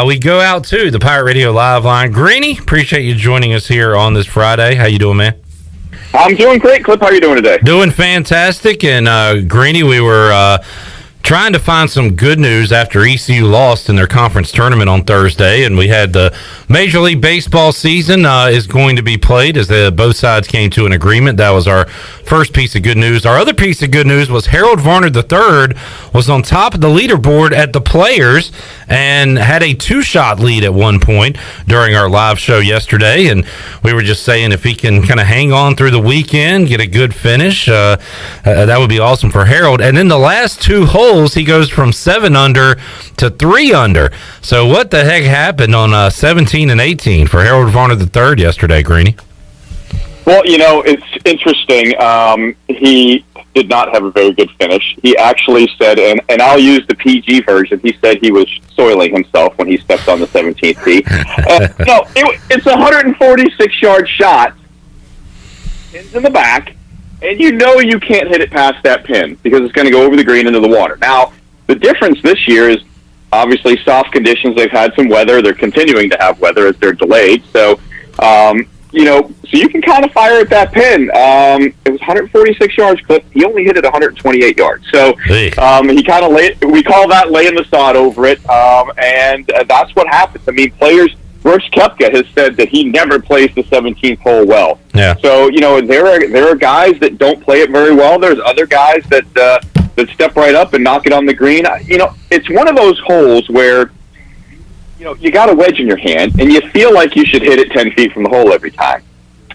We go out to the Pirate Radio live line. Greeny, appreciate you joining us here on this Friday. How you doing, man? I'm doing great, Clip. How are you doing today? Doing fantastic. And Greeny, we were trying to find some good news after ECU lost in their conference tournament on Thursday, and we had the Major League Baseball season is going to be played as both sides came to an agreement. That was our first piece of good news. Our other piece of good news was Harold Varner III was on top of the leaderboard at the Players and had a 2-shot lead at one point during our live show yesterday, and we were just saying if he can kind of hang on through the weekend, get a good finish, that would be awesome for Harold. And then the last 2 holes, he goes from 7 under to 3 under. So what the heck happened on 17 and 18 for Harold Varner III yesterday, Greeny? Well, it's interesting. He did not have a very good finish. He actually said, and I'll use the PG version, he said he was soiling himself when he stepped on the 17th tee. It's a 146-yard shot. Pins in the back. And you can't hit it past that pin because it's going to go over the green into the water. Now, the difference this year is obviously soft conditions. They've had some weather. They're continuing to have weather as they're delayed. So so you can kind of fire at that pin. It was 146 yards clip. He only hit it 128 yards. So he kind of we call that laying the sod over it. And that's what happens. I mean, players, Bruce Koepka has said that he never plays the 17th hole well. Yeah. So, there are guys that don't play it very well. There's other guys that step right up and knock it on the green. It's one of those holes where, you got a wedge in your hand, and you feel like you should hit it 10 feet from the hole every time.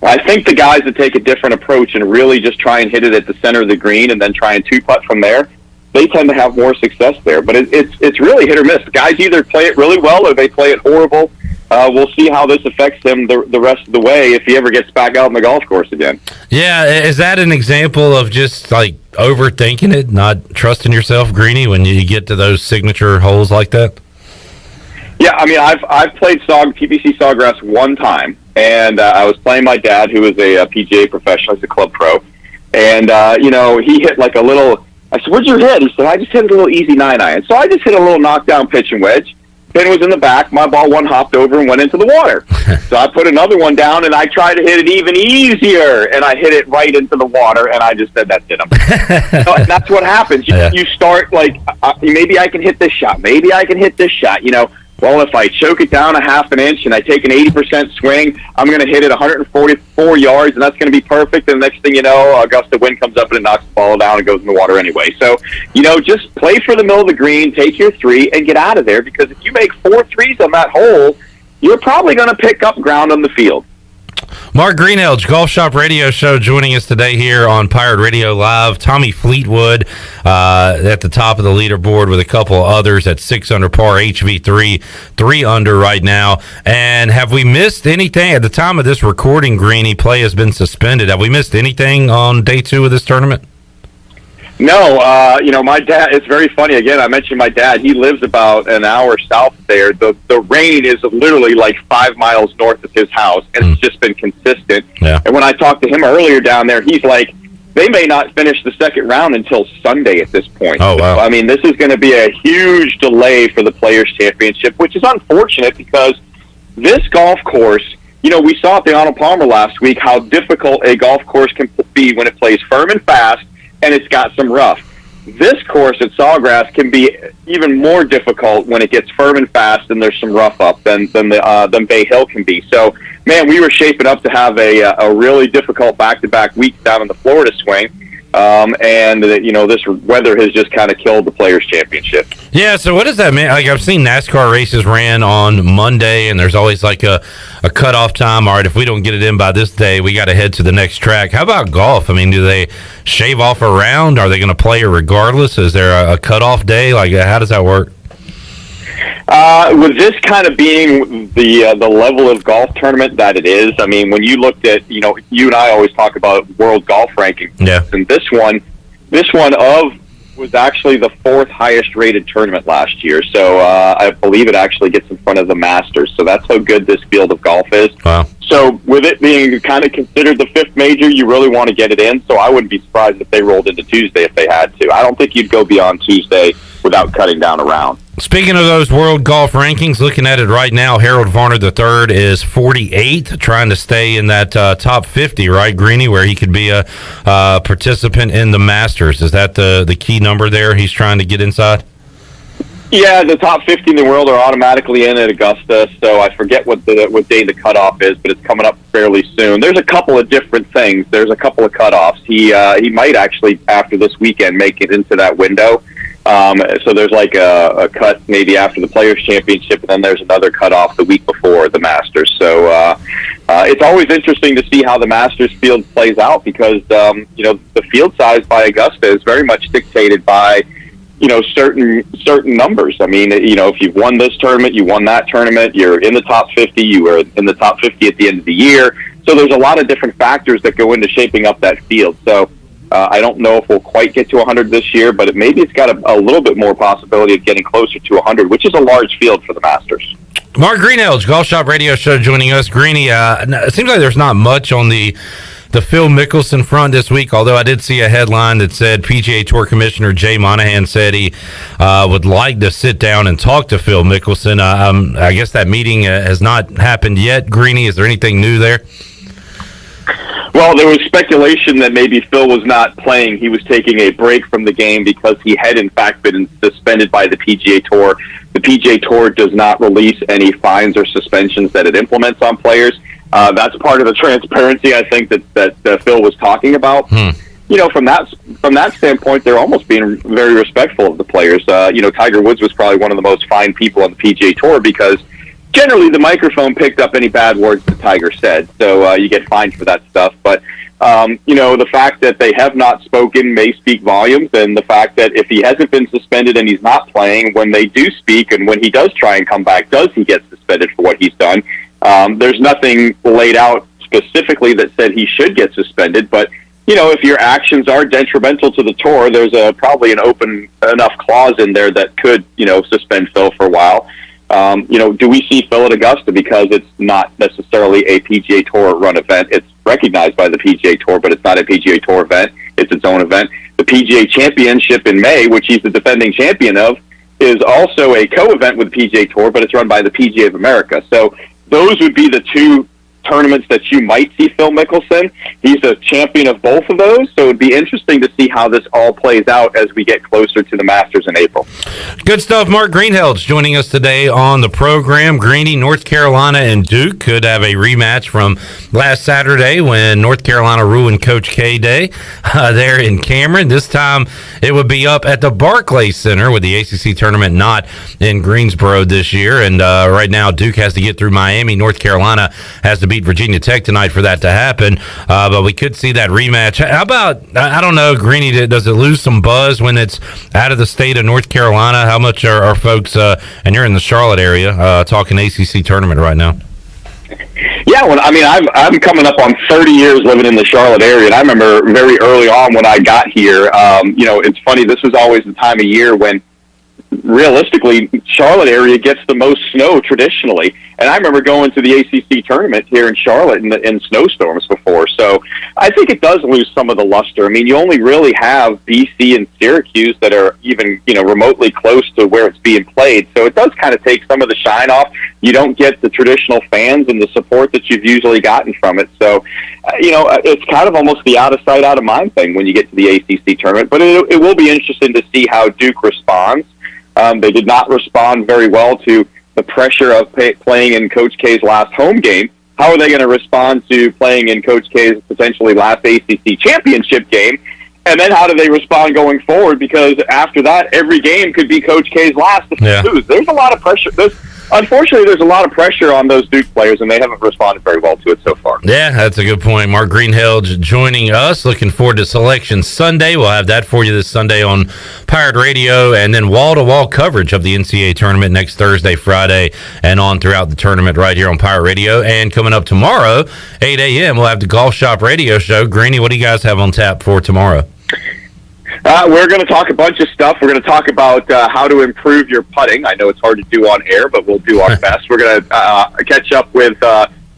I think the guys that take a different approach and really just try and hit it at the center of the green and then try and two-putt from there, they tend to have more success there. But it's really hit or miss. Guys either play it really well or they play it horrible. We'll see how this affects him the rest of the way if he ever gets back out on the golf course again. Yeah, is that an example of just like overthinking it, not trusting yourself, Greeny, when you get to those signature holes like that? Yeah, I mean, I've played PBC Sawgrass one time, and I was playing my dad, who is a PGA professional. He's a club pro, and he hit like a little. I said, "Where'd you hit?" He said, "I just hit a little easy 9-iron." So I just hit a little knockdown pitch and wedge. Pin was in the back. My ball hopped over and went into the water. So I put another one down, and I tried to hit it even easier, and I hit it right into the water, and I just said, "That's it." So that's what happens. You start like, maybe I can hit this shot. Maybe I can hit this shot. Well, if I choke it down a half an inch and I take an 80% swing, I'm going to hit it 144 yards, and that's going to be perfect. And the next thing you know, a gust of wind comes up and it knocks the ball down and goes in the water anyway. So, just play for the middle of the green, take your 3, and get out of there, because if you make 4 threes on that hole, you're probably going to pick up ground on the field. Mark Greenhalgh, Golf Shop Radio Show, joining us today here on Pirate Radio Live. Tommy Fleetwood at the top of the leaderboard with a couple others at 6 under par. HV3 3 under right now. And have we missed anything at the time of this recording? Greeny, play has been suspended. Have we missed anything on day 2 of this tournament? No, my dad, it's very funny. Again, I mentioned my dad. He lives about an hour south there. The rain is literally like 5 miles north of his house, and it's just been consistent. Yeah. And when I talked to him earlier down there, he's like, they may not finish the second round until Sunday at this point. Oh, wow. So, I mean, this is going to be a huge delay for the Players' Championship, which is unfortunate because this golf course, we saw at the Arnold Palmer last week how difficult a golf course can be when it plays firm and fast, and it's got some rough. This course at Sawgrass can be even more difficult when it gets firm and fast and there's some rough up than Bay Hill can be. So, man, we were shaping up to have a really difficult back-to-back week down in the Florida swing. And this weather has just kind of killed the Players' Championship. Yeah, so what does that mean? Like, I've seen NASCAR races ran on Monday, and there's always like a cutoff time. All right, if we don't get it in by this day, we got to head to the next track. How about golf? I mean, do they shave off a round? Are they going to play it regardless? Is there a cutoff day? Like, how does that work? With this kind of being the level of golf tournament that it is, I mean, when you looked at, you and I always talk about world golf rankings, and this one was actually the 4th highest rated tournament last year. So I believe it actually gets in front of the Masters. So that's how good this field of golf is. Wow. So with it being kind of considered the 5th major, you really want to get it in. So I wouldn't be surprised if they rolled into Tuesday if they had to. I don't think you'd go beyond Tuesday without cutting down a round. Speaking of those world golf rankings, looking at it right now, Harold Varner III is 48th, trying to stay in that top 50, right, Greeny, where he could be a participant in the Masters. Is that the key number there he's trying to get inside? Yeah, the top 50 in the world are automatically in at Augusta, so I forget what day the cutoff is, but it's coming up fairly soon. There's a couple of different things. There's a couple of cutoffs. He might actually, after this weekend, make it into that window. So there's like a cut maybe after the Players' Championship, and then there's another cutoff the week before the Masters. So it's always interesting to see how the Masters field plays out because, the field size by Augusta is very much dictated by, certain numbers. I mean, if you've won this tournament, you won that tournament, you're in the top 50, you were in the top 50 at the end of the year. So there's a lot of different factors that go into shaping up that field. So I don't know if we'll quite get to 100 this year, but maybe it's got a little bit more possibility of getting closer to 100, which is a large field for the Masters. Mark Greenhalgh, Golf Shop Radio Show, joining us. Greeny, it seems like there's not much on the Phil Mickelson front this week, although I did see a headline that said PGA Tour Commissioner Jay Monahan said he would like to sit down and talk to Phil Mickelson. I guess that meeting has not happened yet. Greeny, is there anything new there? Well, there was speculation that maybe Phil was not playing. He was taking a break from the game because he had, in fact, been suspended by the PGA Tour. The PGA Tour does not release any fines or suspensions that it implements on players. That's part of the transparency, I think, that Phil was talking about. You know, from that standpoint, they're almost being very respectful of the players. You know, Tiger Woods was probably one of the most fined people on the PGA Tour because generally the microphone picked up any bad words that Tiger said, so you get fined for that stuff. But you know, the fact that they have not spoken may speak volumes, and the fact that if he hasn't been suspended and he's not playing, when they do speak and when he does try and come back, does he get suspended for what he's done? There's nothing laid out specifically that said he should get suspended, but you know, if your actions are detrimental to the tour, there's probably an open enough clause in there that could, you know, suspend Phil for a while. You know, do we see Phil at Augusta because it's not necessarily a PGA Tour run event? It's recognized by the PGA Tour, but it's not a PGA Tour event. It's its own event. The PGA Championship in May, which he's the defending champion of, is also a co-event with the PGA Tour, but it's run by the PGA of America. So those would be the two tournaments that you might see Phil Mickelson. He's a champion of both of those, so it would be interesting to see how this all plays out as we get closer to the Masters in April. Good stuff. Mark Greenhalgh joining us today on the program. Greeny, North Carolina, and Duke could have a rematch from last Saturday when North Carolina ruined Coach K Day there in Cameron. This time it would be up at the Barclays Center with the ACC tournament not in Greensboro this year. And right now Duke has to get through Miami. North Carolina has to beat Virginia Tech tonight for that to happen, but we could see that rematch. How about, I don't know, Greeny, does it lose some buzz when it's out of the state of North Carolina? How much are folks, and you're in the Charlotte area, talking ACC tournament right now? Yeah, well, I mean, I'm coming up on 30 years living in the Charlotte area, and I remember very early on when I got here, you know, it's funny, this was always the time of year when realistically, Charlotte area gets the most snow traditionally. And I remember going to the ACC tournament here in Charlotte in snowstorms before. So I think it does lose some of the luster. I mean, you only really have BC and Syracuse that are even, you know, remotely close to where it's being played. So it does kind of take some of the shine off. You don't get the traditional fans and the support that you've usually gotten from it. So, you know, it's kind of almost the out of sight, out of mind thing when you get to the ACC tournament. But it will be interesting to see how Duke responds. They did not respond very well to the pressure of playing in Coach K's last home game. How are they going to respond to playing in Coach K's potentially last ACC championship game? And then how do they respond going forward? Because after that, every game could be Coach K's last to lose. There's a lot of pressure. Unfortunately, there's a lot of pressure on those Duke players, and they haven't responded very well to it so far. Yeah, that's a good point. Mark Greenhalgh joining us. Looking forward to Selection Sunday. We'll have that for you this Sunday on Pirate Radio, and then wall-to-wall coverage of the NCAA tournament next Thursday, Friday, and on throughout the tournament right here on Pirate Radio. And coming up tomorrow, 8 a.m., we'll have the Golf Shop Radio Show. Greeny, what do you guys have on tap for tomorrow? We're going to talk a bunch of stuff. We're going to talk about how to improve your putting. I know it's hard to do on air, but we'll do our best. We're going to catch up with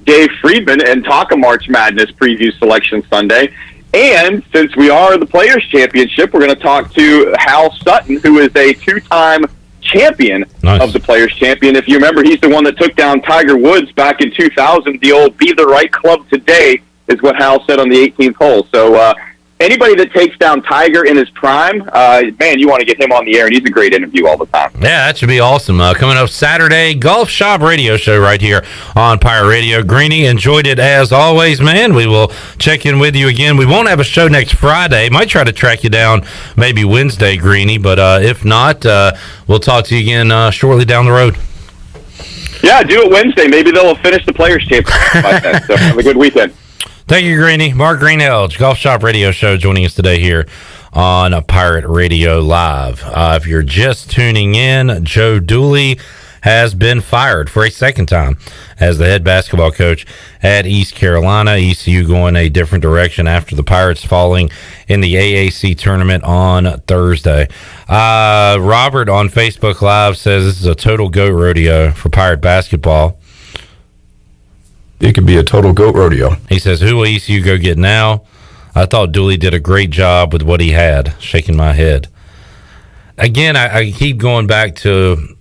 Dave Friedman and talk a March Madness preview Selection Sunday. And since we are the Players' Championship, we're going to talk to Hal Sutton, who is a two-time champion of the Players' Champion. If you remember, he's the one that took down Tiger Woods back in 2000. The old "be the right club today" is what Hal said on the 18th hole. So, anybody that takes down Tiger in his prime, man, you want to get him on the air, and he's a great interview all the time. Yeah, that should be awesome. Coming up Saturday, Golf Shop Radio Show right here on Pirate Radio. Greeny, enjoyed it as always, man. We will check in with you again. We won't have a show next Friday. Might try to track you down maybe Wednesday, Greeny, but if not, we'll talk to you again shortly down the road. Yeah, do it Wednesday. Maybe they'll finish the Players' Championship by then. So have a good weekend. Thank you, Greeny. Mark Greenhalgh, Golf Shop Radio Show, joining us today here on Pirate Radio Live. If you're just tuning in, Joe Dooley has been fired for a second time as the head basketball coach at East Carolina. ECU going a different direction after the Pirates falling in the AAC tournament on Thursday. Robert on Facebook Live says this is a total goat rodeo for Pirate basketball. It could be a total goat rodeo. He says, who will ECU go get now? I thought Dooley did a great job with what he had. Shaking my head. Again, I keep going back to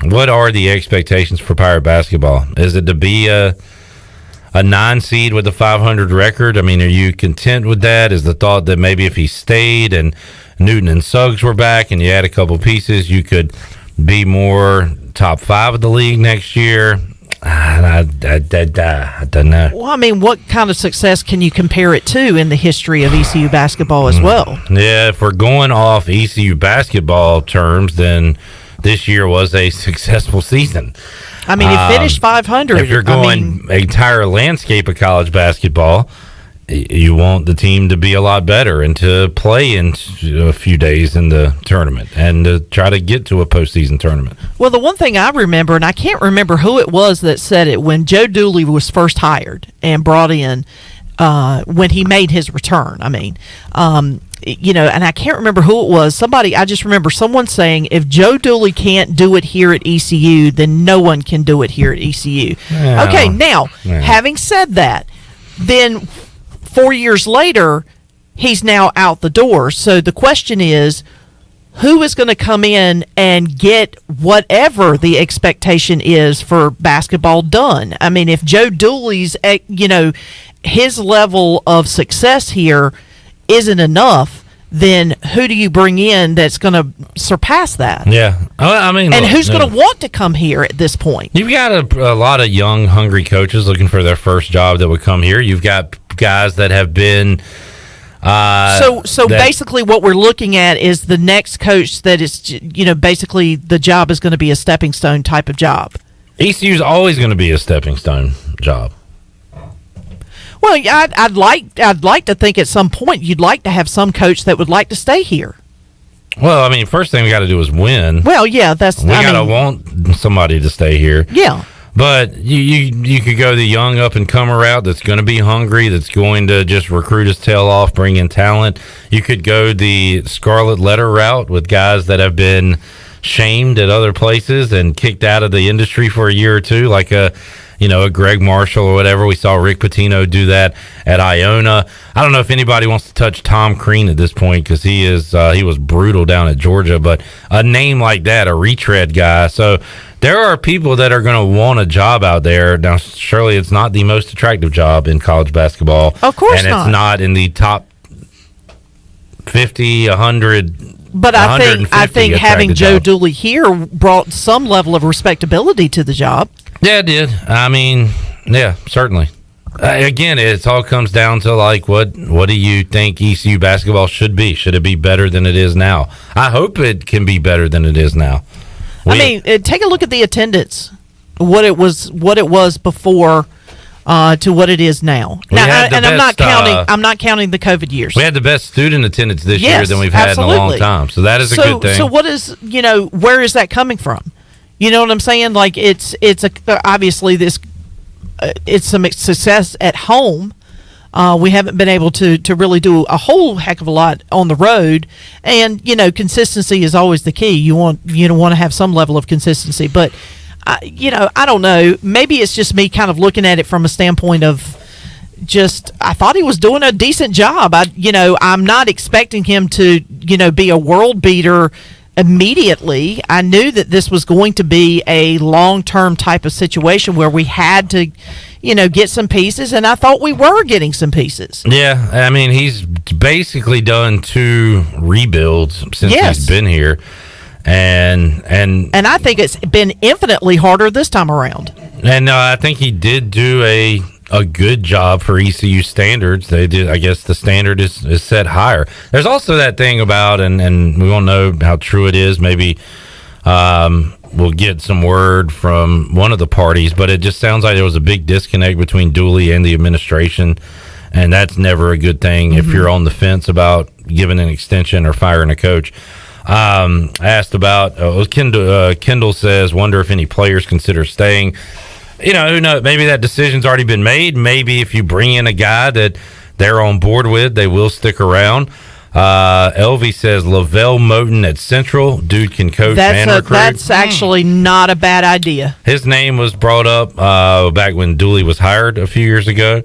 what are the expectations for Pirate basketball? Is it to be a a 9 seed with a 500 record. I mean, are you content with that? Is the thought that maybe if he stayed and Newton and Suggs were back and you add a couple pieces, you could be more top 5 of the league next year? I don't know. Well, I mean, what kind of success can you compare it to in the history of ECU basketball as well? Yeah, if we're going off ECU basketball terms, then this year was a successful season. I mean, he finished 500. If you're going entire landscape of college basketball, you want the team to be a lot better and to play in a few days in the tournament and to try to get to a postseason tournament. Well, the one thing I remember, and I can't remember who it was that said it, when Joe Dooley was first hired and brought in when he made his return, and I can't remember who it was. I just remember someone saying, if Joe Dooley can't do it here at ECU, then no one can do it here at ECU. Yeah. Okay, now, having said that, then 4 years later, he's now out the door. So the question is, who is going to come in and get whatever the expectation is for basketball done? I mean, if Joe Dooley's, his level of success here isn't enough, then who do you bring in that's going to surpass that? Yeah. And who's going to want to come here at this point? You've got a lot of young, hungry coaches looking for their first job that would come here. You've got guys that have been basically what we're looking at is the next coach that is, basically the job is going to be a stepping stone type of job. ECU is always going to be a stepping stone job. Well, I'd like to think at some point you'd like to have some coach that would like to stay here. Well, I mean, first thing we got to do is win. Well, yeah, we got to want somebody to stay here. Yeah. But you could go the young up-and-comer route that's going to be hungry, that's going to just recruit his tail off, bring in talent. You could go the scarlet letter route with guys that have been shamed at other places and kicked out of the industry for a year or two, like a Greg Marshall or whatever. We saw Rick Pitino do that at Iona. I don't know if anybody wants to touch Tom Crean at this point because he was brutal down at Georgia, but a name like that, a retread guy. So there are people that are going to want a job out there. Now, surely it's not the most attractive job in college basketball. Of course not. And it's not in the top 50, 100. But I think having Joe Dooley here brought some level of respectability to the job. Yeah, it did. I mean, yeah, certainly. Again, it all comes down to what do you think ECU basketball should be? Should it be better than it is now? I hope it can be better than it is now. Take a look at the attendance. What it was before to what it is now. I'm not counting the COVID years. We had the best student attendance this year than we've had in a long time. So that is a good thing. So what is where is that coming from? You know what I'm saying? Like it's obviously it's some success at home. We haven't been able to really do a whole heck of a lot on the road, and consistency is always the key. You want to have some level of consistency, but I don't know. Maybe it's just me kind of looking at it from a standpoint of I thought he was doing a decent job. I'm not expecting him to be a world beater immediately. I knew that this was going to be a long-term type of situation where we had to get some pieces, and I thought we were getting some pieces. Yeah, I mean, he's basically done 2 rebuilds since he's been here, and I think it's been infinitely harder this time around. And I think he did do a good job for ECU standards. They did. I guess the standard is set higher. There's also that thing about, and we won't know how true it is. Maybe we'll get some word from one of the parties, but it just sounds like there was a big disconnect between Dooley and the administration, and that's never a good thing if you're on the fence about giving an extension or firing a coach. Asked about Kendall says, wonder if any players consider staying. Who knows? Maybe that decision's already been made. Maybe if you bring in a guy that they're on board with, they will stick around. Elvie says Lavelle Moten at Central. Dude can coach and recruit. That's actually not a bad idea. His name was brought up back when Dooley was hired a few years ago.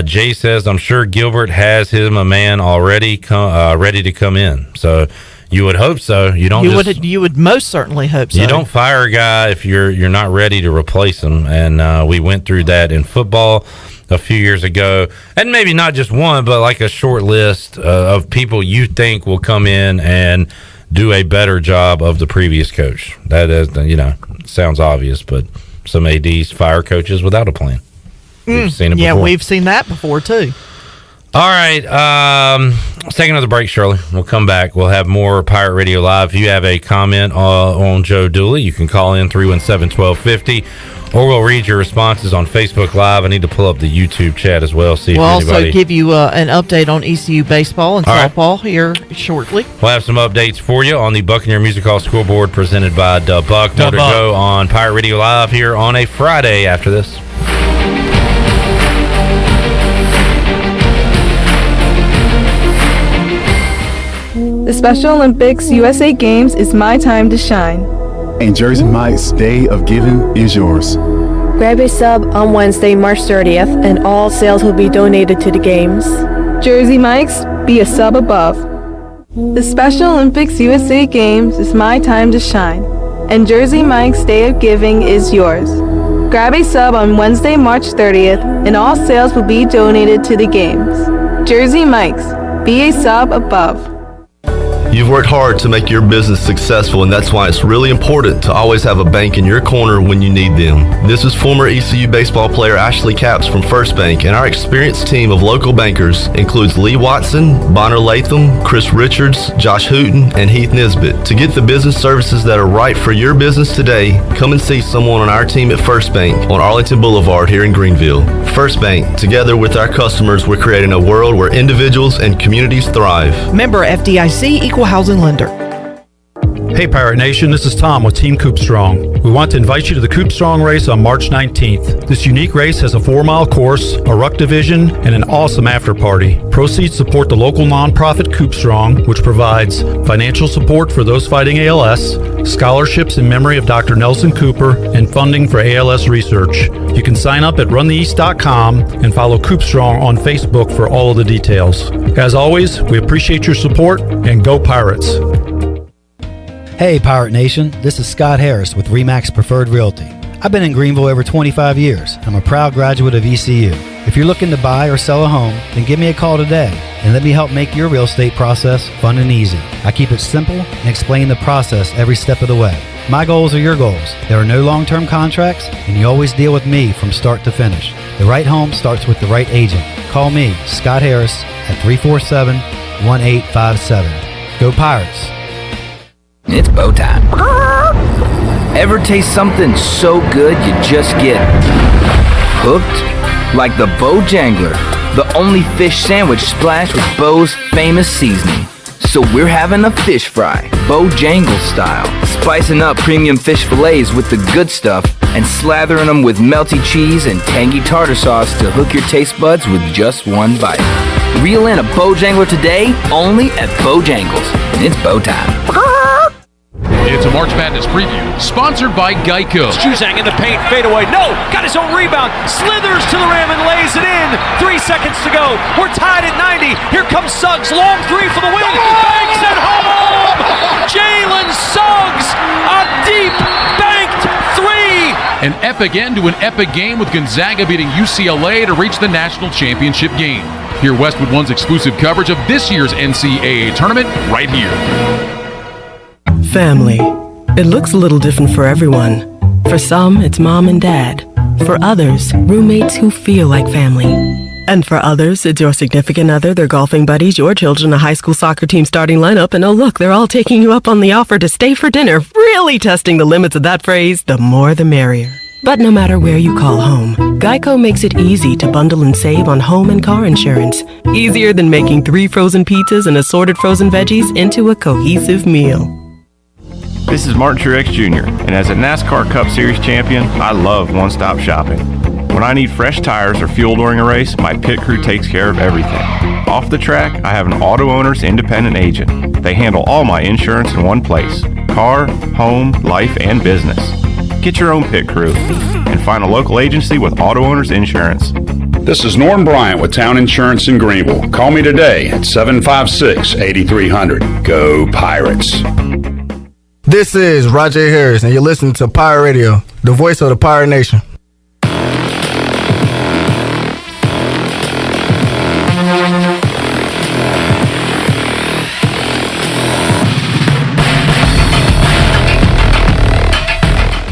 Jay says, I'm sure Gilbert has him a man already ready to come in. So You would hope so. You would most certainly hope so. You don't fire a guy if you're not ready to replace him, and we went through that in football a few years ago, and maybe not just one, but like a short list of people you think will come in and do a better job of the previous coach. That is, sounds obvious, but some ADs fire coaches without a plan. We've seen it before. Yeah, we've seen that before too. All right, let's take another break, Shirley. We'll come back. We'll have more Pirate Radio Live. If you have a comment on Joe Dooley, you can call in 317-1250, or we'll read your responses on Facebook Live. I need to pull up the YouTube chat as well. We'll also give you an update on ECU baseball and softball here shortly. We'll have some updates for you on the Buccaneer Music Hall scoreboard presented by Dub Buck. More to go on Pirate Radio Live here on a Friday after this. The Special Olympics USA Games is my time to shine. And Jersey Mike's Day of Giving is yours. Grab a sub on Wednesday, March 30th, and all sales will be donated to the Games. Jersey Mike's, be a sub above. The Special Olympics USA Games is my time to shine. And Jersey Mike's Day of Giving is yours. Grab a sub on Wednesday, March 30th, and all sales will be donated to the Games. Jersey Mike's, be a sub above. You've worked hard to make your business successful, and that's why it's really important to always have a bank in your corner when you need them. This is former ECU baseball player Ashley Capps from First Bank, and our experienced team of local bankers includes Lee Watson, Bonner Latham, Chris Richards, Josh Hooten, and Heath Nisbet. To get the business services that are right for your business today, come and see someone on our team at First Bank on Arlington Boulevard here in Greenville. First Bank, together with our customers, we're creating a world where individuals and communities thrive. Member FDIC, Equal Housing Lender. Hey Pirate Nation, this is Tom with Team Coop Strong. We want to invite you to the Coop Strong race on March 19th. This unique race has a 4-mile course, a ruck division, and an awesome after party. Proceeds support the local nonprofit Coop Strong, which provides financial support for those fighting ALS, scholarships in memory of Dr. Nelson Cooper, and funding for ALS research. You can sign up at runtheeast.com and follow Coop Strong on Facebook for all of the details. As always, we appreciate your support, and go Pirates! Hey Pirate Nation, this is Scott Harris with RE/MAX Preferred Realty. I've been in Greenville over 25 years. I'm a proud graduate of ECU. If you're looking to buy or sell a home, then give me a call today and let me help make your real estate process fun and easy. I keep it simple and explain the process every step of the way. My goals are your goals. There are no long-term contracts, and you always deal with me from start to finish. The right home starts with the right agent. Call me, Scott Harris, at 347-1857. Go Pirates! It's bow time. Ever taste something so good you just get hooked? Like the Bojangler, the only fish sandwich splashed with Bo's famous seasoning. So we're having a fish fry, Bojangle style, spicing up premium fish fillets with the good stuff and slathering them with melty cheese and tangy tartar sauce to hook your taste buds with just one bite. Reel in a Bojangler today, only at Bojangles. It's bow time. It's a March Madness preview, sponsored by Geico. Juzang in the paint, fade away. No, got his own rebound. Slithers to the rim and lays it in. 3 seconds to go. We're tied at 90. Here comes Suggs. Long three for the win. Banks it home. Jalen Suggs, a deep banked three. An epic end to an epic game with Gonzaga beating UCLA to reach the national championship game. Hear Westwood One's exclusive coverage of this year's NCAA tournament right here. Family. It looks a little different for everyone. For some, it's mom and dad. For others, roommates who feel like family. And for others, it's your significant other, their golfing buddies, your children, a high school soccer team starting lineup, and oh look, they're all taking you up on the offer to stay for dinner, really testing the limits of that phrase, the more the merrier. But no matter where you call home, Geico makes it easy to bundle and save on home and car insurance. Easier than making 3 frozen pizzas and assorted frozen veggies into a cohesive meal. This is Martin Truex Jr., and as a NASCAR Cup Series champion, I love one-stop shopping. When I need fresh tires or fuel during a race, my pit crew takes care of everything. Off the track, I have an Auto Owners independent agent. They handle all my insurance in one place: car, home, life, and business. Get your own pit crew and find a local agency with Auto Owners Insurance. This is Norm Bryant with Town Insurance in Greenville. Call me today at 756-8300. Go Pirates. This is Roger Harris, and you're listening to Pirate Radio, the voice of the Pirate Nation.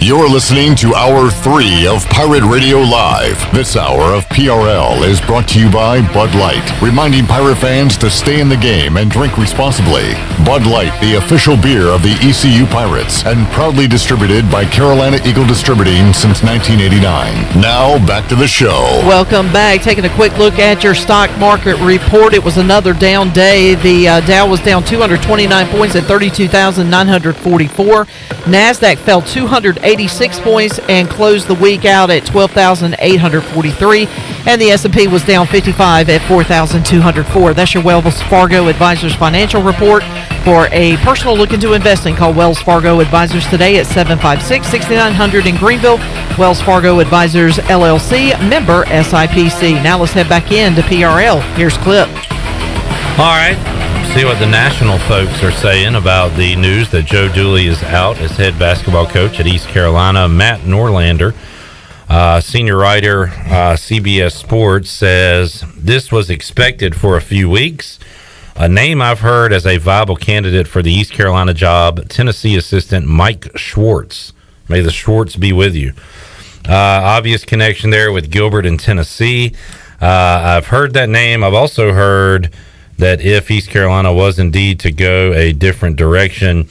You're listening to Hour 3 of Pirate Radio Live. This hour of PRL is brought to you by Bud Light, reminding Pirate fans to stay in the game and drink responsibly. Bud Light, the official beer of the ECU Pirates, and proudly distributed by Carolina Eagle Distributing since 1989. Now, back to the show. Welcome back. Taking a quick look at your stock market report. It was another down day. The Dow was down 229 points at 32,944. NASDAQ fell 286 points and closed the week out at 12,843. And the S&P was down 55 at 4,204. That's your Wells Fargo Advisors financial report. For a personal look into investing, call Wells Fargo Advisors today at 756-6900 in Greenville. Wells Fargo Advisors, LLC, member SIPC. Now let's head back into PRL. Here's Clip. All right. See what the national folks are saying about the news that Joe Dooley is out as head basketball coach at East Carolina. Matt Norlander, senior writer, CBS Sports, says this was expected for a few weeks. A name I've heard as a viable candidate for the East Carolina job, Tennessee assistant Mike Schwartz. May the Schwartz be with you. Obvious connection there with Gilbert in Tennessee. I've heard that name. I've also heard that if East Carolina was indeed to go a different direction,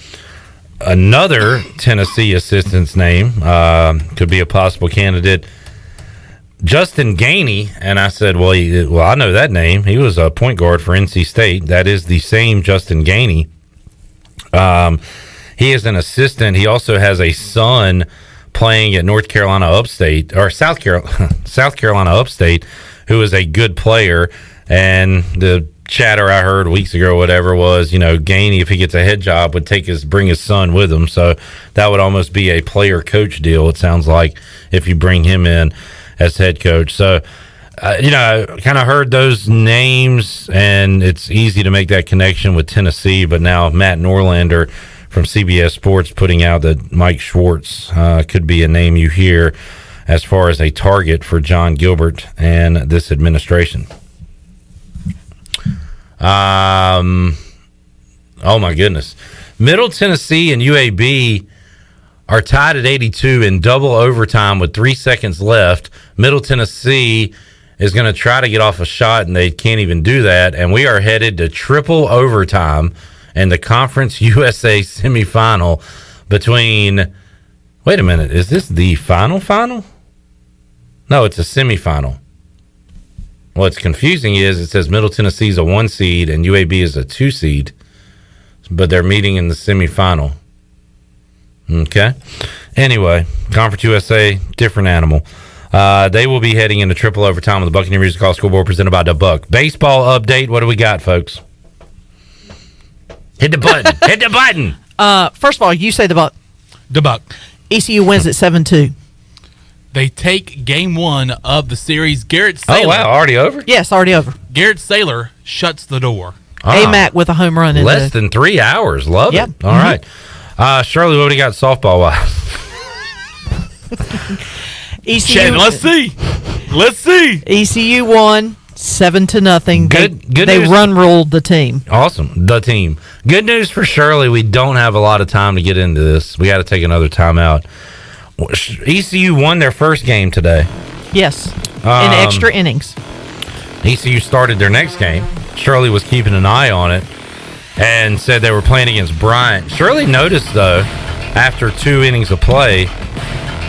another Tennessee assistant's name could be a possible candidate, Justin Gainey. And I said, well, I know that name. He was a point guard for NC State. That is the same Justin Gainey. He is an assistant. He also has a son playing at North Carolina Upstate, or South Carolina Upstate, who is a good player. And the chatter I heard weeks ago or whatever was, Gainey, if he gets a head job, would bring his son with him. So that would almost be a player coach deal, it sounds like, if you bring him in as head coach. So, kind of heard those names, and it's easy to make that connection with Tennessee. But now Matt Norlander from CBS Sports putting out that Mike Schwartz could be a name you hear as far as a target for John Gilbert and this administration. Oh my goodness. Middle Tennessee and UAB are tied at 82 in double overtime with 3 seconds left. Middle Tennessee is going to try to get off a shot, and they can't even do that. And we are headed to triple overtime in the Conference USA semifinal between, wait a minute, is this the final? No, it's a semifinal. What's confusing is it says Middle Tennessee is a 1 seed and UAB is a 2 seed, but they're meeting in the semifinal. Okay. Anyway, Conference USA, different animal. They will be heading into triple overtime with the Buccaneer Music Hall Scoreboard presented by the Buck. Baseball update. What do we got, folks? Hit the button. Hit the button. First of all, you say the Buck. The Buck. ECU wins at 7-2. They take game 1 of the series. Garrett Saylor. Oh, wow. Already over? Yes, already over. Garrett Saylor shuts the door. AMAC with a home run. Less than 3 hours. Love it. All right. Shirley, what do you got softball-wise? ECU. Let's see. ECU won 7-0. Good they news. run ruled the team. Awesome. The team. Good news for Shirley. We don't have a lot of time to get into this. We got to take another time out. ECU won their first game today. Yes. In extra innings. ECU started their next game. Shirley was keeping an eye on it and said they were playing against Bryant. Shirley noticed, though, after 2 innings of play,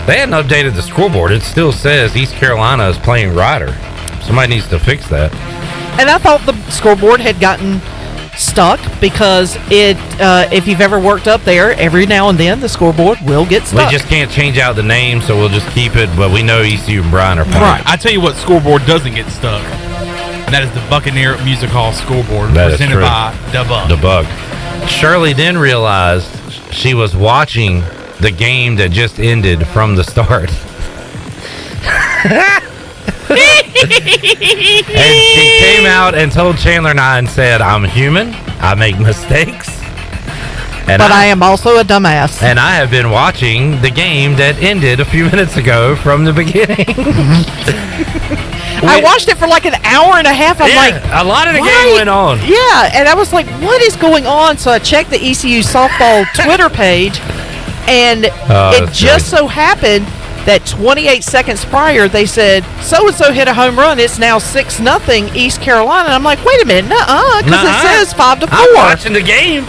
they hadn't updated the scoreboard. It still says East Carolina is playing Ryder. Somebody needs to fix that. And I thought the scoreboard had gotten stuck because if you've ever worked up there, every now and then the scoreboard will get stuck. We just can't change out the name, so we'll just keep it, but we know ECU and Bryant are playing. Right. I tell you what scoreboard doesn't get stuck. And that is the Buccaneer Music Hall scoreboard presented by The Buck. The Buck. Shirley then realized she was watching the game that just ended from the start. And she came out and told Chandler and I and said, I'm human. I make mistakes. But I am also a dumbass. And I have been watching the game that ended a few minutes ago from the beginning. I watched it for like an hour and a half. I'm like, a lot of the game went on. Yeah, and I was like, what is going on? So I checked the ECU softball Twitter page, and it just so happened that 28 seconds prior, they said, so-and-so hit a home run. It's now 6-0 East Carolina. And I'm like, wait a minute, because it says 5-4. I'm watching the game.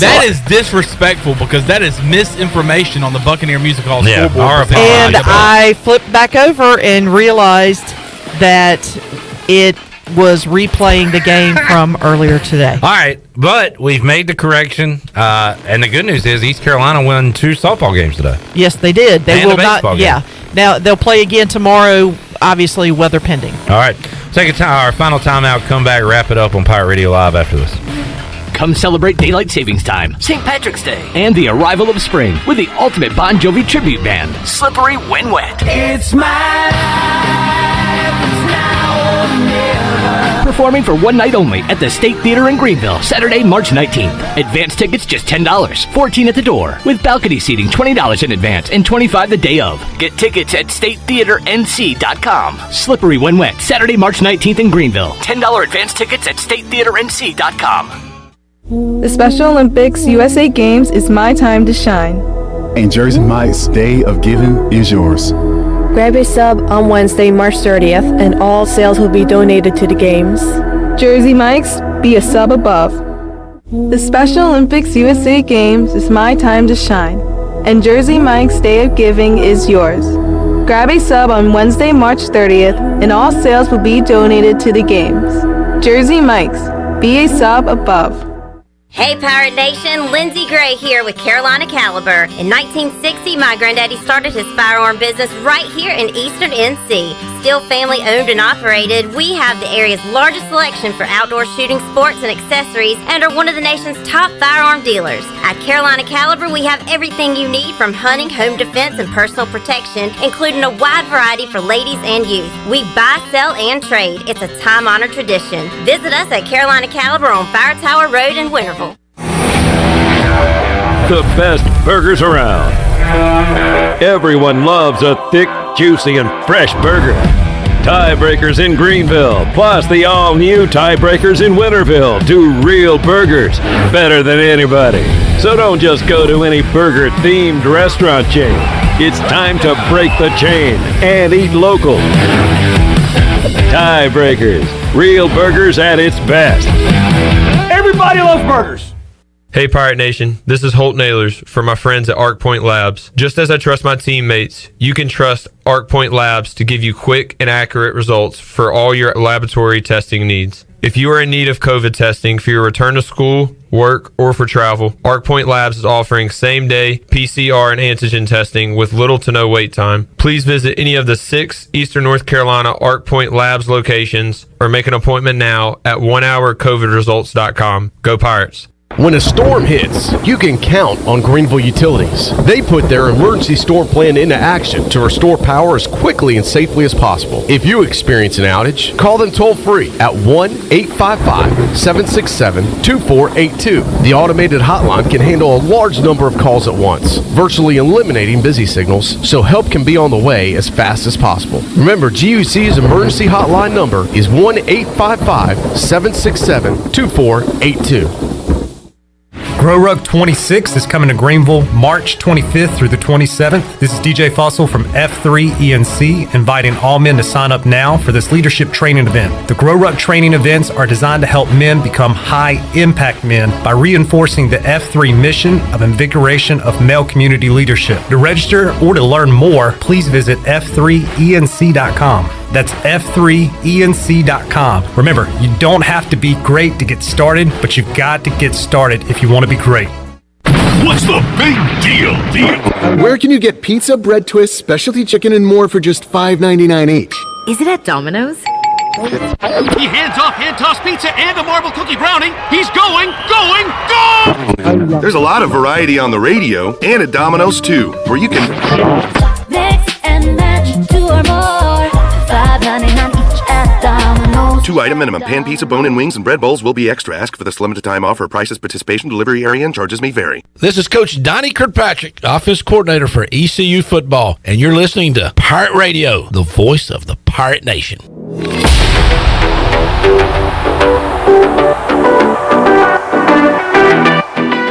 That is disrespectful because that is misinformation on the Buccaneer Music Hall scoreboard. And I flipped back over and realized that it was replaying the game from earlier today. All right, but we've made the correction, and the good news is East Carolina won 2 softball games today. Yes, they did. They And will a not. baseball game. Yeah. Now they'll play again tomorrow. Obviously, weather pending. All right, take our final timeout. Come back, wrap it up on Pirate Radio Live after this. Come celebrate Daylight Savings Time, St. Patrick's Day, and the arrival of spring with the ultimate Bon Jovi tribute band, Slippery When Wet. It's my life, it's now or never. Performing for one night only at the State Theater in Greenville, Saturday, March 19th. Advance tickets just $10, $14 at the door, with balcony seating $20 in advance and $25 the day of. Get tickets at statetheaternc.com. Slippery When Wet, Saturday, March 19th in Greenville. $10 advance tickets at statetheaternc.com. The Special Olympics USA Games is my time to shine. And Jersey Mike's Day of Giving is yours. Grab a sub on Wednesday, March 30th, and all sales will be donated to the games. Jersey Mike's, be a sub above. The Special Olympics USA Games is my time to shine. And Jersey Mike's Day of Giving is yours. Grab a sub on Wednesday, March 30th, and all sales will be donated to the games. Jersey Mike's, be a sub above. Hey Pirate Nation, Lindsay Gray here with Carolina Caliber. In 1960, my granddaddy started his firearm business right here in Eastern NC. Still family owned and operated, we have the area's largest selection for outdoor shooting sports and accessories and are one of the nation's top firearm dealers. At Carolina Caliber, we have everything you need from hunting, home defense, and personal protection, including a wide variety for ladies and youth. We buy, sell, and trade. It's a time-honored tradition. Visit us at Carolina Caliber on Fire Tower Road in Winterville. The best burgers around. Everyone loves a thick, juicy, and fresh burger. Tiebreakers in Greenville, plus the all-new Tiebreakers in Winterville do real burgers better than anybody. So don't just go to any burger-themed restaurant chain. It's time to break the chain and eat local. Tiebreakers, real burgers at its best. Everybody loves burgers. Hey Pirate Nation, this is Holt Nailers for my friends at Arc Point Labs. Just as I trust my teammates, you can trust Arc Point Labs to give you quick and accurate results for all your laboratory testing needs. If you are in need of COVID testing for your return to school, work, or for travel, Arc Point Labs is offering same-day PCR and antigen testing with little to no wait time. Please visit any of the 6 Eastern North Carolina Arc Point Labs locations or make an appointment now at onehourcovidresults.com. Go Pirates! When a storm hits, you can count on Greenville Utilities. They put their emergency storm plan into action to restore power as quickly and safely as possible. If you experience an outage, call them toll-free at 1-855-767-2482. The automated hotline can handle a large number of calls at once, virtually eliminating busy signals, so help can be on the way as fast as possible. Remember, GUC's emergency hotline number is 1-855-767-2482. Grow Rug 26 is coming to Greenville March 25th through the 27th. This is DJ Fussell from F3 ENC, inviting all men to sign up now for this leadership training event. The Grow Rug training events are designed to help men become high-impact men by reinforcing the F3 mission of invigoration of male community leadership. To register or to learn more, please visit f3enc.com. That's f3enc.com. Remember, you don't have to be great to get started, but you've got to get started if you want to be great. What's the big deal? Where can you get pizza, bread twists, specialty chicken, and more for just $5.99 each? Is it at Domino's? He hands off hand-tossed pizza and a marble cookie brownie. He's going! There's a lot of variety on the radio and at Domino's too, where you can Mix and match 2 or more. $5.99 each. 2-item minimum. Pan pizza, bone-in wings, and bread bowls will be extra. Ask for this limited time offer. Prices, participation, delivery area, and charges may vary. This is Coach Donnie Kirkpatrick, offense coordinator for ECU football, and you're listening to Pirate Radio, the voice of the Pirate Nation.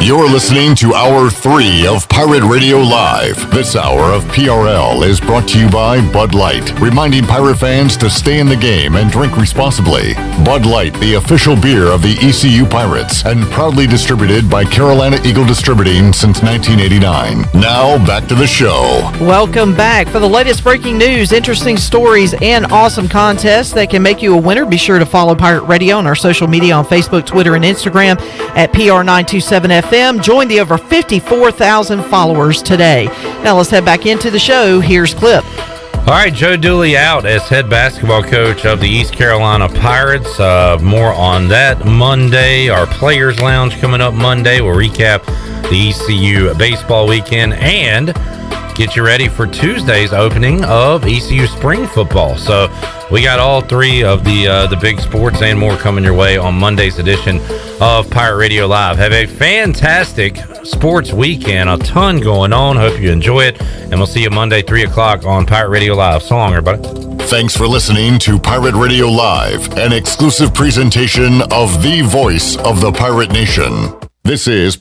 You're listening to Hour 3 of Pirate Radio Live. This hour of PRL is brought to you by Bud Light, reminding Pirate fans to stay in the game and drink responsibly. Bud Light, the official beer of the ECU Pirates, and proudly distributed by Carolina Eagle Distributing since 1989. Now, back to the show. Welcome back. For the latest breaking news, interesting stories, and awesome contests that can make you a winner, be sure to follow Pirate Radio on our social media on Facebook, Twitter, and Instagram at PR927FM. Join the over 54,000 followers today. Now let's head back into the show. Here's Clip. All right, Joe Dooley out as head basketball coach of the East Carolina Pirates. More on that Monday. Our Players Lounge coming up Monday. We'll recap the ECU baseball weekend and get you ready for Tuesday's opening of ECU spring football. So we got all three of the big sports and more coming your way on Monday's edition of Pirate Radio Live. Have a fantastic sports weekend. A ton going on. Hope you enjoy it. And we'll see you Monday, 3 o'clock on Pirate Radio Live. So long, everybody. Thanks for listening to Pirate Radio Live, an exclusive presentation of the voice of the Pirate Nation. This is